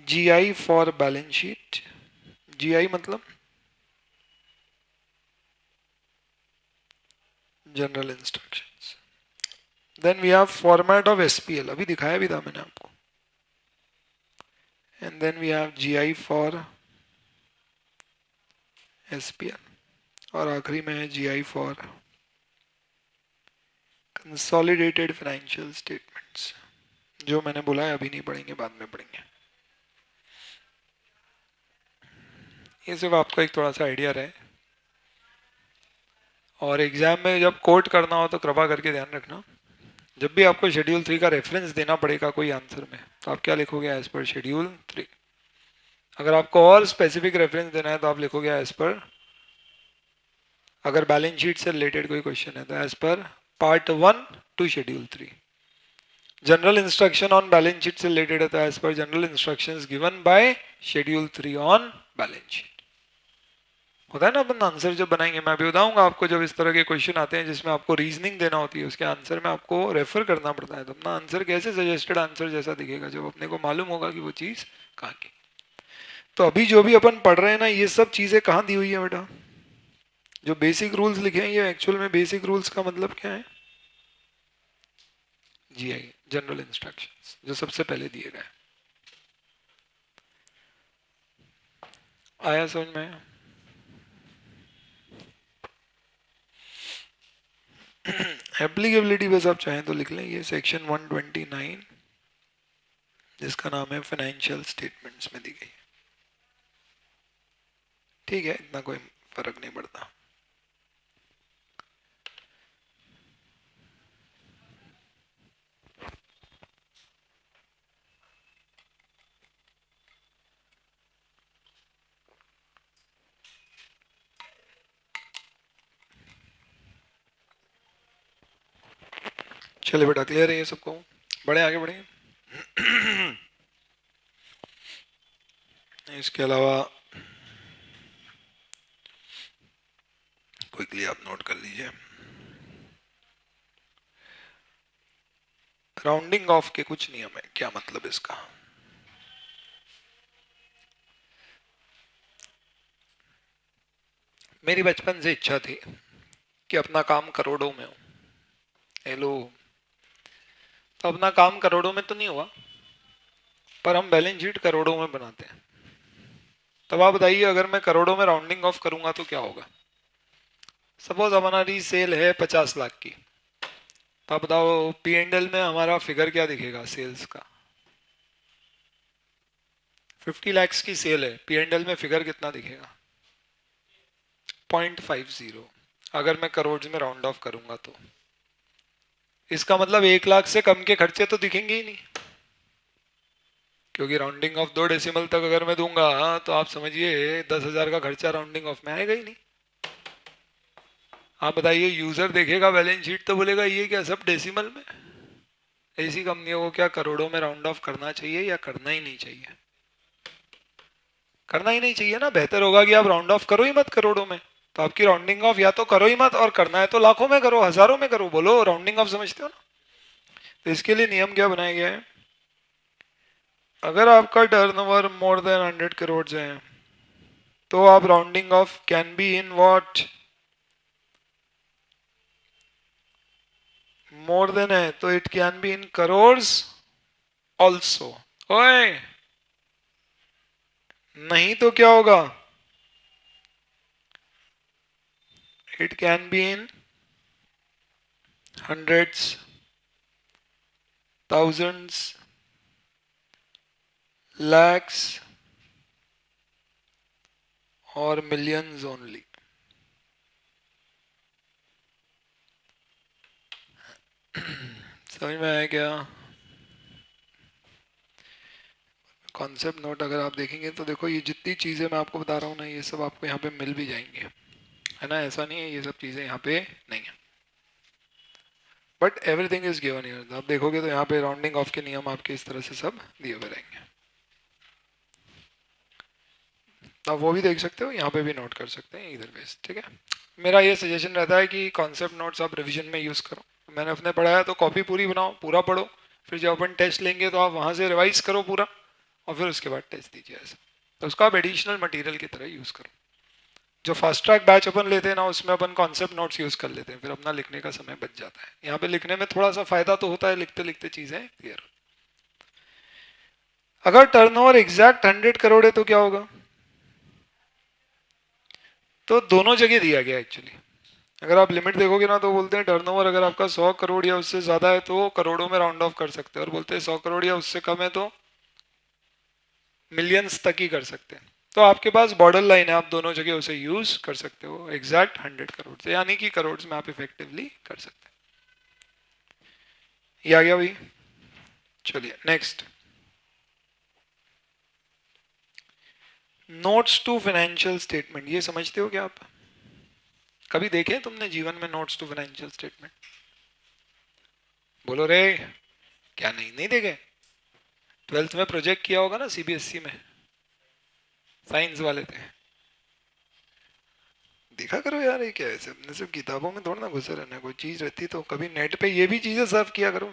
GI for balance sheet. GI मतलब general instructions. Then we have format of SPL, अभी दिखाया भी था मैंने आपको। And then we have GI for SPL. और आखिरी में है GI for consolidated financial statements. जो मैंने बोला है अभी नहीं पढ़ेंगे, बाद में पढ़ेंगे। ये सिर्फ आपको एक थोड़ा सा आइडिया रहे, और एग्जाम में जब कोट करना हो तो कृपा करके ध्यान रखना, जब भी आपको शेड्यूल 3 का रेफरेंस देना पड़ेगा कोई आंसर में, तो आप क्या लिखोगे? एज पर शेड्यूल 3। अगर आपको और स्पेसिफिक रेफरेंस देना है तो आप लिखोगे एज पर, अगर बैलेंस शीट से रिलेटेड कोई क्वेश्चन है तो as per part 1 to schedule 3। General instruction on balance sheet से रिलेटेड है तो as per general instructions given by schedule 3 on balance sheet. होता है ना, अपन आंसर जब बनाएंगे, मैं भी बताऊंगा आपको, जब इस तरह के क्वेश्चन आते हैं जिसमें आपको रीजनिंग देना होती है, उसके आंसर में आपको रेफर करना पड़ता है, तो अपना आंसर कैसे सजेस्टेड आंसर जैसा दिखेगा जब अपने को मालूम होगा कि वो चीज़ कहाँ की। तो अभी जो भी अपन पढ़ रहे हैं ना, ये सब चीज़ें कहाँ दी हुई है बेटा? जो बेसिक रूल्स लिखे हैं, ये एक्चुअल में बेसिक रूल्स का मतलब क्या है? जीआई, जनरल इंस्ट्रक्शंस, जो सबसे पहले दिए गए। आया समझ में? एप्लीकेबिलिटी बस आप चाहें तो लिख लें, ये सेक्शन 129 जिसका नाम है फाइनेंशियल स्टेटमेंट्स में दी गई। ठीक है, इतना कोई फर्क नहीं पड़ता। चलिए बेटा, क्लियर है ये सबको? बढ़े आगे बढ़े। इसके अलावा क्विकली आप नोट कर लीजिए, राउंडिंग ऑफ के कुछ नियम है। क्या मतलब इसका? मेरी बचपन से इच्छा थी कि अपना काम करोड़ों में हो। हेलो, तो अपना काम करोड़ों में तो नहीं हुआ, पर हम बैलेंस शीट करोड़ों में बनाते हैं। तब आप बताइए, अगर मैं करोड़ों में राउंडिंग ऑफ करूंगा तो क्या होगा? सपोज हमारी सेल है 50 लाख की, तो आप बताओ पी एंड एल में हमारा फिगर क्या दिखेगा सेल्स का? 50 लैक्स की सेल है, पी एंड एल में फिगर कितना दिखेगा? 0.50। अगर मैं करोड़ में राउंड ऑफ करूंगा तो इसका मतलब 1 लाख से कम के खर्चे तो दिखेंगे ही नहीं, क्योंकि राउंडिंग ऑफ 2 डेसिमल तक अगर मैं दूंगा तो आप समझिए 10,000 का खर्चा राउंडिंग ऑफ में आएगा ही नहीं। आप बताइए, यूजर देखेगा बैलेंस शीट तो बोलेगा ये क्या सब डेसिमल में? ऐसी कंपनियों को क्या करोड़ों में राउंड ऑफ करना चाहिए या करना ही नहीं चाहिए? करना ही नहीं चाहिए ना। बेहतर होगा कि आप राउंड ऑफ करो ही मत करोड़ों में। तो आपकी राउंडिंग ऑफ या तो करो ही मत, और करना है तो लाखों में करो, हजारों में करो। बोलो, राउंडिंग ऑफ समझते हो ना? तो इसके लिए नियम क्या बनाया गया है? अगर आपका टर्नओवर मोर देन 100 करोड़ है तो आप rounding off can be in what? More than है तो it can be in crores also. ओए, नहीं तो क्या होगा? It can be in hundreds, thousands, lakhs और मिलियंस ओनली। समझ में आया क्या? कॉन्सेप्ट नोट अगर आप देखेंगे तो देखो, ये जितनी चीज़ें मैं आपको बता रहा हूँ ना, ये सब आपको यहाँ पे मिल भी जाएंगे, है ना? ऐसा नहीं है ये सब चीज़ें यहाँ पे नहीं है, but everything is given here. आप देखोगे तो यहाँ पे राउंडिंग ऑफ के नियम आपके इस तरह से सब दिए हुए रहेंगे। आप वो भी देख सकते हो, यहाँ पे भी नोट कर सकते हैं इधर बेस। ठीक है, मेरा ये सजेशन रहता है कि कॉन्सेप्ट नोट्स आप रिवीजन में यूज़ करो। मैंने अपने पढ़ाया तो कॉपी पूरी बनाओ, पूरा पढ़ो, फिर जब अपन टेस्ट लेंगे तो आप वहाँ से रिवाइज करो पूरा, और फिर उसके बाद टेस्ट दीजिए। ऐसा तो उसका आप एडिशनल मटेरियल की तरह यूज़ करो। जो फास्ट ट्रैक बैच अपन लेते हैं ना, उसमें अपन कॉन्सेप्ट नोट्स यूज़ कर लेते हैं, फिर अपना लिखने का समय बच जाता है। यहाँ पे लिखने में थोड़ा सा फायदा तो होता है, लिखते लिखते चीज़ें क्लियर। अगर टर्नओवर एग्जैक्ट 100 करोड़ है तो क्या होगा? तो दोनों जगह दिया गया एक्चुअली। अगर आप लिमिट देखोगे ना तो बोलते हैं टर्नओवर अगर आपका 100 करोड़ या उससे ज़्यादा है तो करोड़ों में राउंड ऑफ कर सकते हैं, और बोलते हैं 100 करोड़ या उससे कम है तो मिलियंस तक ही कर सकते हैं। तो आपके पास बॉर्डर लाइन है, आप दोनों जगह उसे यूज कर सकते हो एग्जैक्ट 100 करोड़ से, यानी कि करोड़ में आप इफेक्टिवली कर सकते हैं। ये आ गया भाई। चलिए next, notes to financial statement. ये समझते हो क्या आप? कभी देखे तुमने जीवन में नोट्स टू फाइनेंशियल स्टेटमेंट? बोलो रे, क्या नहीं नहीं देखे? 12th में प्रोजेक्ट किया होगा ना सीबीएसई में, साइंस वाले थे। देखा करो यार, ये क्या है, अपने सिर्फ किताबों में थोड़ा ना घुसे रहना, कोई चीज रहती तो कभी नेट पे ये भी चीजें सर्व किया करो।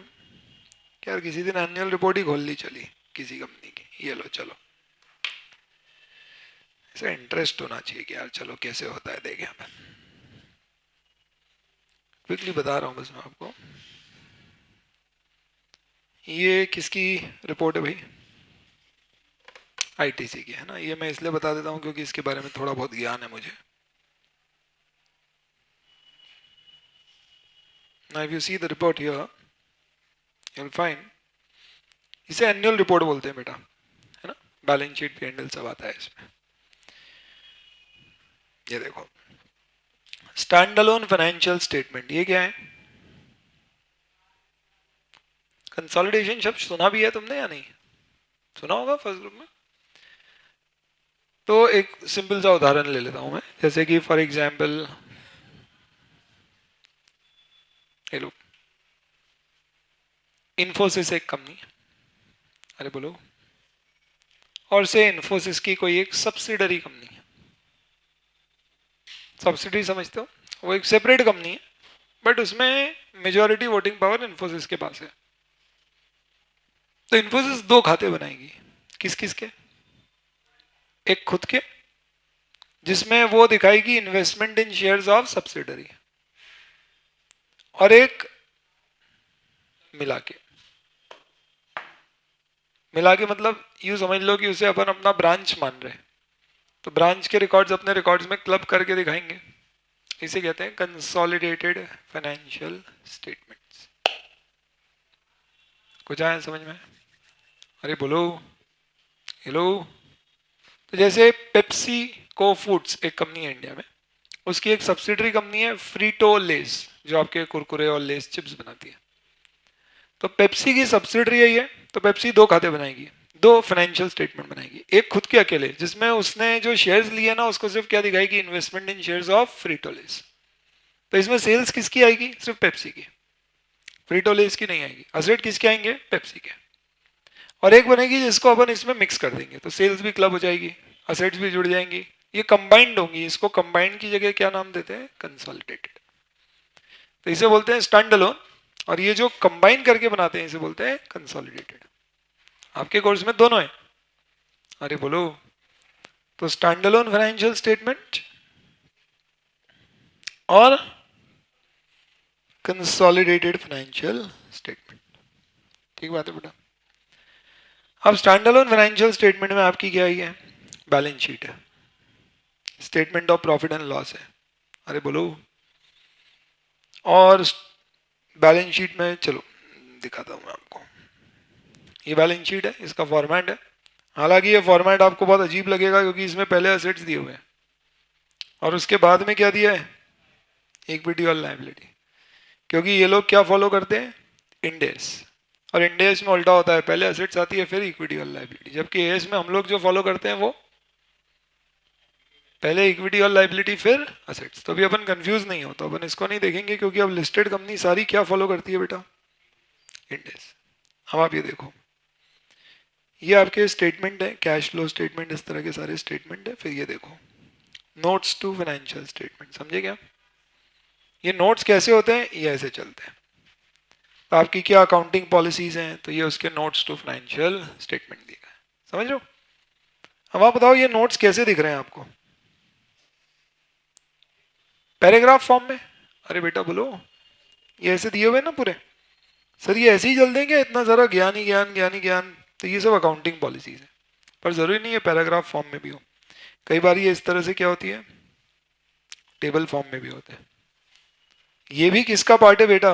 क्या यार, किसी दिन एनुअल रिपोर्ट ही खोल ली चली किसी कंपनी की, ये लो चलो, ऐसा इंटरेस्ट होना चाहिए कि यार चलो कैसे होता है देखें अपन। क्विकली बता रहा हूँ बस मैं आपको, ये किसकी रिपोर्ट है भाई? आईटीसी की है ना। ये मैं इसलिए बता देता हूँ क्योंकि इसके बारे में थोड़ा बहुत ज्ञान है मुझे। Now if you see the report here, you'll find, इसे एनुअल रिपोर्ट बोलते हैं बेटा, है ना। बैलेंस शीट P&L सब आता है इसमें। ये देखो, स्टैंड अलोन फाइनेंशियल स्टेटमेंट, ये क्या है? कंसोलिडेशन शब्द सुना भी है तुमने या नहीं? सुना होगा फर्स्ट ग्रुप में। तो एक सिंपल सा उदाहरण ले लेता हूं मैं, जैसे कि फॉर एग्जांपल ये लो, इन्फोसिस एक कंपनी है, अरे बोलो, और से इन्फोसिस की कोई एक सब्सिडरी कंपनी है। सब्सिडरी समझते हो? वो एक सेपरेट कंपनी है बट उसमें मेजॉरिटी वोटिंग पावर इन्फोसिस के पास है। तो इन्फोसिस दो खाते बनाएगी, किस किस के? एक खुद के, जिसमें वो दिखाएगी investment in shares of subsidiary, और एक मिला के। मिला के मतलब यूं समझ लो कि उसे अपन अपना ब्रांच मान रहे हैं, तो ब्रांच के रिकॉर्ड्स अपने रिकॉर्ड्स में क्लब करके दिखाएंगे। इसे कहते हैं कंसोलिडेटेड फाइनेंशियल स्टेटमेंट्स। कुछ आया समझ में? अरे बोलो, हेलो। तो जैसे पेप्सी को फूड्स एक कंपनी है इंडिया में, उसकी एक सब्सिडरी कंपनी है फ्रीटो लेस, जो आपके कुरकुरे और लेस चिप्स बनाती है। तो पेप्सी की सब्सिडरी है ये, तो पेप्सी दो खाते बनाएगी, दो फाइनेंशियल स्टेटमेंट बनाएगी। एक खुद के अकेले, जिसमें उसने जो शेयर्स लिए ना उसको सिर्फ क्या दिखाएगी, इन्वेस्टमेंट इन शेयर्स ऑफ फ्रीटोलेस। तो इसमें सेल्स किसकी आएगी? सिर्फ पेप्सी की, फ्रीटोलेस की नहीं आएगी। असेट किसके आएंगे? पेप्सी के। और एक बनेगी जिसको अपन इसमें मिक्स कर देंगे, तो सेल्स भी क्लब हो जाएगी, असेट्स भी जुड़ जाएंगी, ये कंबाइंड होंगी। इसको कंबाइंड की जगह क्या नाम देते हैं? कंसोलिडेटेड। तो इसे बोलते हैं स्टैंड अलोन, और ये जो कंबाइन करके बनाते हैं इसे बोलते हैं कंसोलिडेटेड। आपके कोर्स में दोनों है, अरे बोलो। तो स्टैंड अलोन फाइनेंशियल स्टेटमेंट और कंसोलिडेटेड फाइनेंशियल स्टेटमेंट, ठीक बात है बेटा। अब स्टैंड अलोन फाइनेंशियल स्टेटमेंट में आपकी क्या है? बैलेंस शीट है, statement of profit and loss है, अरे बोलो। और बैलेंस शीट में चलो दिखाता हूँ मैं आपको, ये बैलेंस शीट है, इसका फॉर्मेट है। हालांकि ये फॉर्मेट आपको बहुत अजीब लगेगा क्योंकि इसमें पहले एसेट्स दिए हुए हैं और उसके बाद में क्या दिया है? इक्विटी और लायबिलिटी। क्योंकि ये लोग क्या फॉलो करते हैं? इंडेस। और इंडेस में उल्टा होता है, पहले एसेट्स आती है फिर इक्विटी और लायबिलिटी, जबकि एएस में हम लोग जो फॉलो करते हैं वो पहले इक्विटी और लायबिलिटी फिर असेट्स। तो अभी अपन कंफ्यूज नहीं हो, तो अपन इसको नहीं देखेंगे क्योंकि अब लिस्टेड कंपनी सारी क्या फॉलो करती है बेटा? इंडेस। अब आप ये देखो, ये आपके स्टेटमेंट है, कैश फ्लो स्टेटमेंट, इस तरह के सारे स्टेटमेंट है। फिर ये देखो नोट्स टू फाइनेंशियल स्टेटमेंट, समझे क्या? ये नोट्स कैसे होते हैं? ये ऐसे चलते हैं। तो आपकी क्या अकाउंटिंग पॉलिसीज हैं, तो ये उसके नोट्स टू फाइनेंशियल स्टेटमेंट दिए गए, समझ रहे हो? अब आप बताओ ये नोट्स कैसे दिख रहे हैं आपको? पैराग्राफ फॉर्म में? अरे बेटा बोलो, ये ऐसे दिए हुए ना पूरे। सर ये ऐसे ही चल देंगे, इतना सारा ज्ञान ही ज्ञान, ज्ञान ही ज्ञान। तो ये सब अकाउंटिंग पॉलिसीज है, पर जरूरी नहीं है पैराग्राफ फॉर्म में भी हो। कई बार ये इस तरह से क्या होती है, टेबल फॉर्म में भी होते हैं। ये भी किसका पार्ट है बेटा?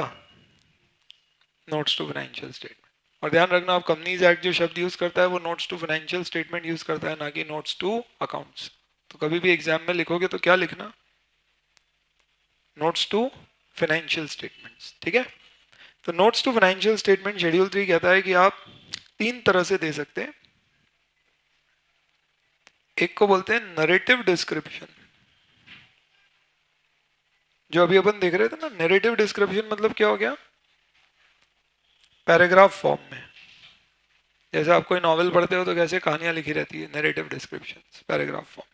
Notes to financial statement. और ध्यान रखना, आप कंपनीज एक्ट जो शब्द यूज करता है वो notes to financial statement use करता है, ना कि नोट्स टू अकाउंट्स। तो कभी भी एग्जाम में लिखोगे तो क्या लिखना? नोट्स टू फाइनेंशियल स्टेटमेंट्स, ठीक है। तो notes to financial statement schedule 3 कहता है कि आप 3 तरह से दे सकते हैं। एक को बोलते हैं नरेटिव डिस्क्रिप्शन, जो अभी अपन देख रहे थे ना। नरेटिव डिस्क्रिप्शन मतलब क्या हो गया? पैराग्राफ फॉर्म में, जैसे आप कोई नॉवेल पढ़ते हो तो कैसे कहानियां लिखी रहती है, नरेटिव डिस्क्रिप्शन, पैराग्राफ फॉर्म।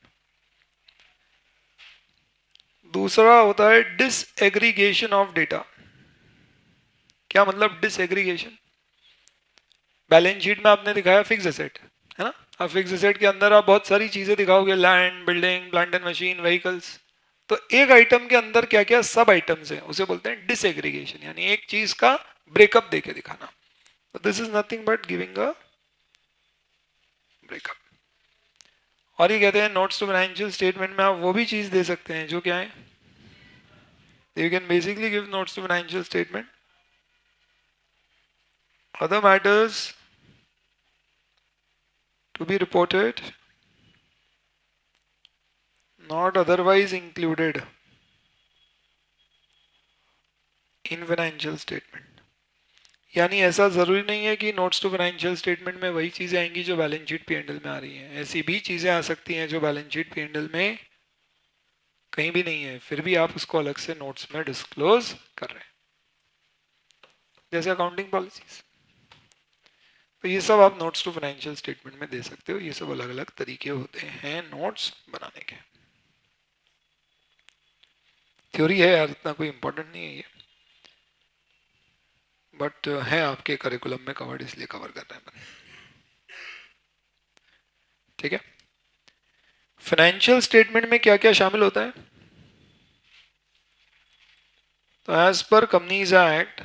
दूसरा होता है डिसएग्रीगेशन ऑफ डेटा। क्या मतलब डिसएग्रीगेशन? बैलेंस शीट में आपने दिखाया फिक्स एसेट, है ना। अब फिक्स एसेट के अंदर आप बहुत सारी चीजें दिखाओगे, land, building, plant and machine, vehicles. तो एक आइटम के अंदर क्या क्या सब आइटम्स हैं, उसे बोलते हैं डिसएग्रीगेशन, यानी एक चीज का ब्रेकअप देके दिखाना। तो this is nothing but giving a breakup. और ये कहते हैं नोट्स टू फाइनेंशियल स्टेटमेंट में आप वो भी चीज दे सकते हैं जो क्या है, you can basically give notes to financial statement other matters to be reported not otherwise included in financial statement। यानी ऐसा जरूरी नहीं है कि नोट्स टू फाइनेंशियल स्टेटमेंट में वही चीजें आएंगी जो balance sheet P and L में आ रही हैं। ऐसी भी चीजें आ सकती हैं जो balance sheet P and L में कहीं भी नहीं है, फिर भी आप उसको अलग से नोट्स में डिस्क्लोज कर रहे हैं, जैसे अकाउंटिंग पॉलिसीज। तो ये सब आप नोट्स टू फाइनेंशियल स्टेटमेंट में दे सकते हो। ये सब अलग अलग तरीके होते हैं नोट्स बनाने के। थ्योरी है यार, इतना कोई इंपॉर्टेंट नहीं है ये, बट है आपके करिकुलम में कवर्ड, इसलिए कवर कर रहे हैं। ठीक है। फाइनेंशियल स्टेटमेंट में क्या क्या शामिल होता है? तो as per companies act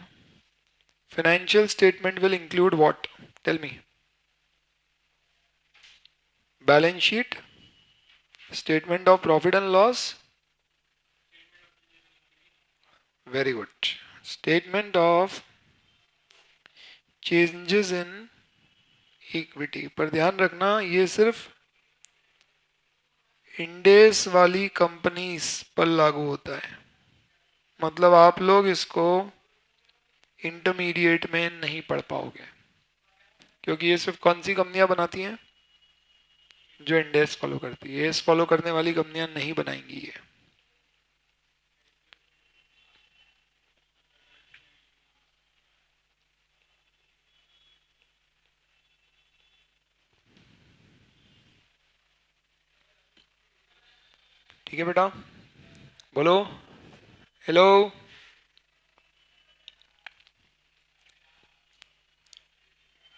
financial statement will include what? Tell me. Balance sheet, statement of profit and loss, very good, statement of changes in equity. पर ध्यान रखना ये सिर्फ इंडेस वाली कंपनीज पर लागू होता है, मतलब आप लोग इसको इंटरमीडिएट में नहीं पढ़ पाओगे, क्योंकि ये सिर्फ कौन सी कंपनियां बनाती हैं? जो इंडेस फॉलो करती है। एस फॉलो करने वाली कंपनियां नहीं बनाएंगी ये। ठीक है बेटा, बोलो हेलो।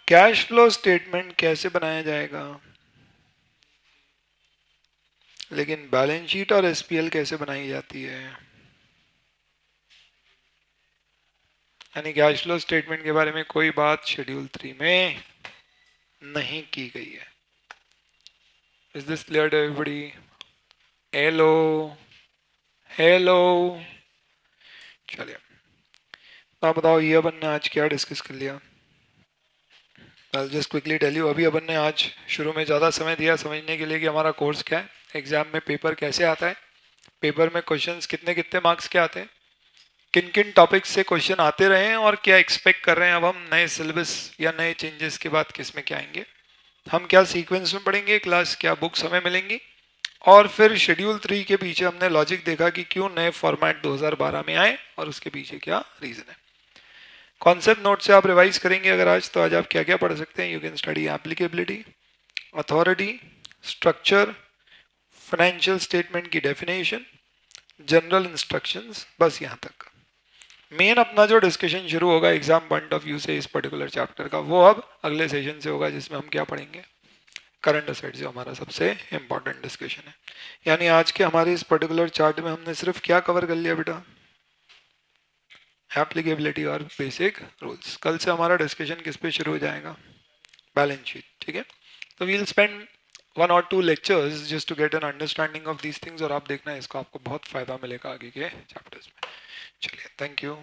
कैश फ्लो स्टेटमेंट कैसे बनाया जाएगा, लेकिन बैलेंस शीट और एसपीएल कैसे बनाई जाती है? यानी कैश फ्लो स्टेटमेंट के बारे में कोई बात शेड्यूल 3 में नहीं की गई है। Is this clear to everybody? Hello hello. चलिए, आप बताओ ये अपन ने आज क्या डिस्कस कर लिया? I'll just quickly tell you, अभी अपन ने आज शुरू में ज़्यादा समय दिया समझने के लिए कि हमारा कोर्स क्या है, एग्जाम में पेपर कैसे आता है, पेपर में क्वेश्चंस कितने कितने मार्क्स के आते हैं, किन किन टॉपिक्स से क्वेश्चन आते रहे हैं, और क्या एक्सपेक्ट कर रहे हैं अब हम नए सिलेबस या नए चेंजेस के बाद किस में क्या आएंगे, हम क्या सीक्वेंस में पढ़ेंगे, क्लास क्या बुक्स हमें मिलेंगी, और फिर शेड्यूल 3 के पीछे हमने लॉजिक देखा कि क्यों नए फॉर्मेट 2012 में आए और उसके पीछे क्या रीज़न है। कॉन्सेप्ट नोट से आप रिवाइज करेंगे अगर आज, तो आज आप क्या क्या पढ़ सकते हैं? You can study applicability, authority, structure, financial statement की डेफिनेशन, जनरल इंस्ट्रक्शंस, बस यहाँ तक। मेन अपना जो डिस्कशन शुरू होगा एग्जाम पॉइंट ऑफ व्यू से इस पर्टिकुलर चैप्टर का, वो अब अगले सेशन से होगा, जिसमें हम क्या पढ़ेंगे? करंट असेट्स, जो हमारा सबसे इंपॉर्टेंट डिस्कशन है। यानी आज के हमारे इस पर्टिकुलर चार्ट में हमने सिर्फ क्या कवर कर लिया बेटा? एप्लीकेबिलिटी और बेसिक रूल्स। कल से हमारा डिस्कशन किस पे शुरू हो जाएगा? Balance sheet. ठीक है, तो we'll spend 1 or 2 lectures just to get an understanding of these things, और आप देखना इसको आपको बहुत फायदा मिलेगा आगे के चैप्टर्स में. चलिए, थैंक यू.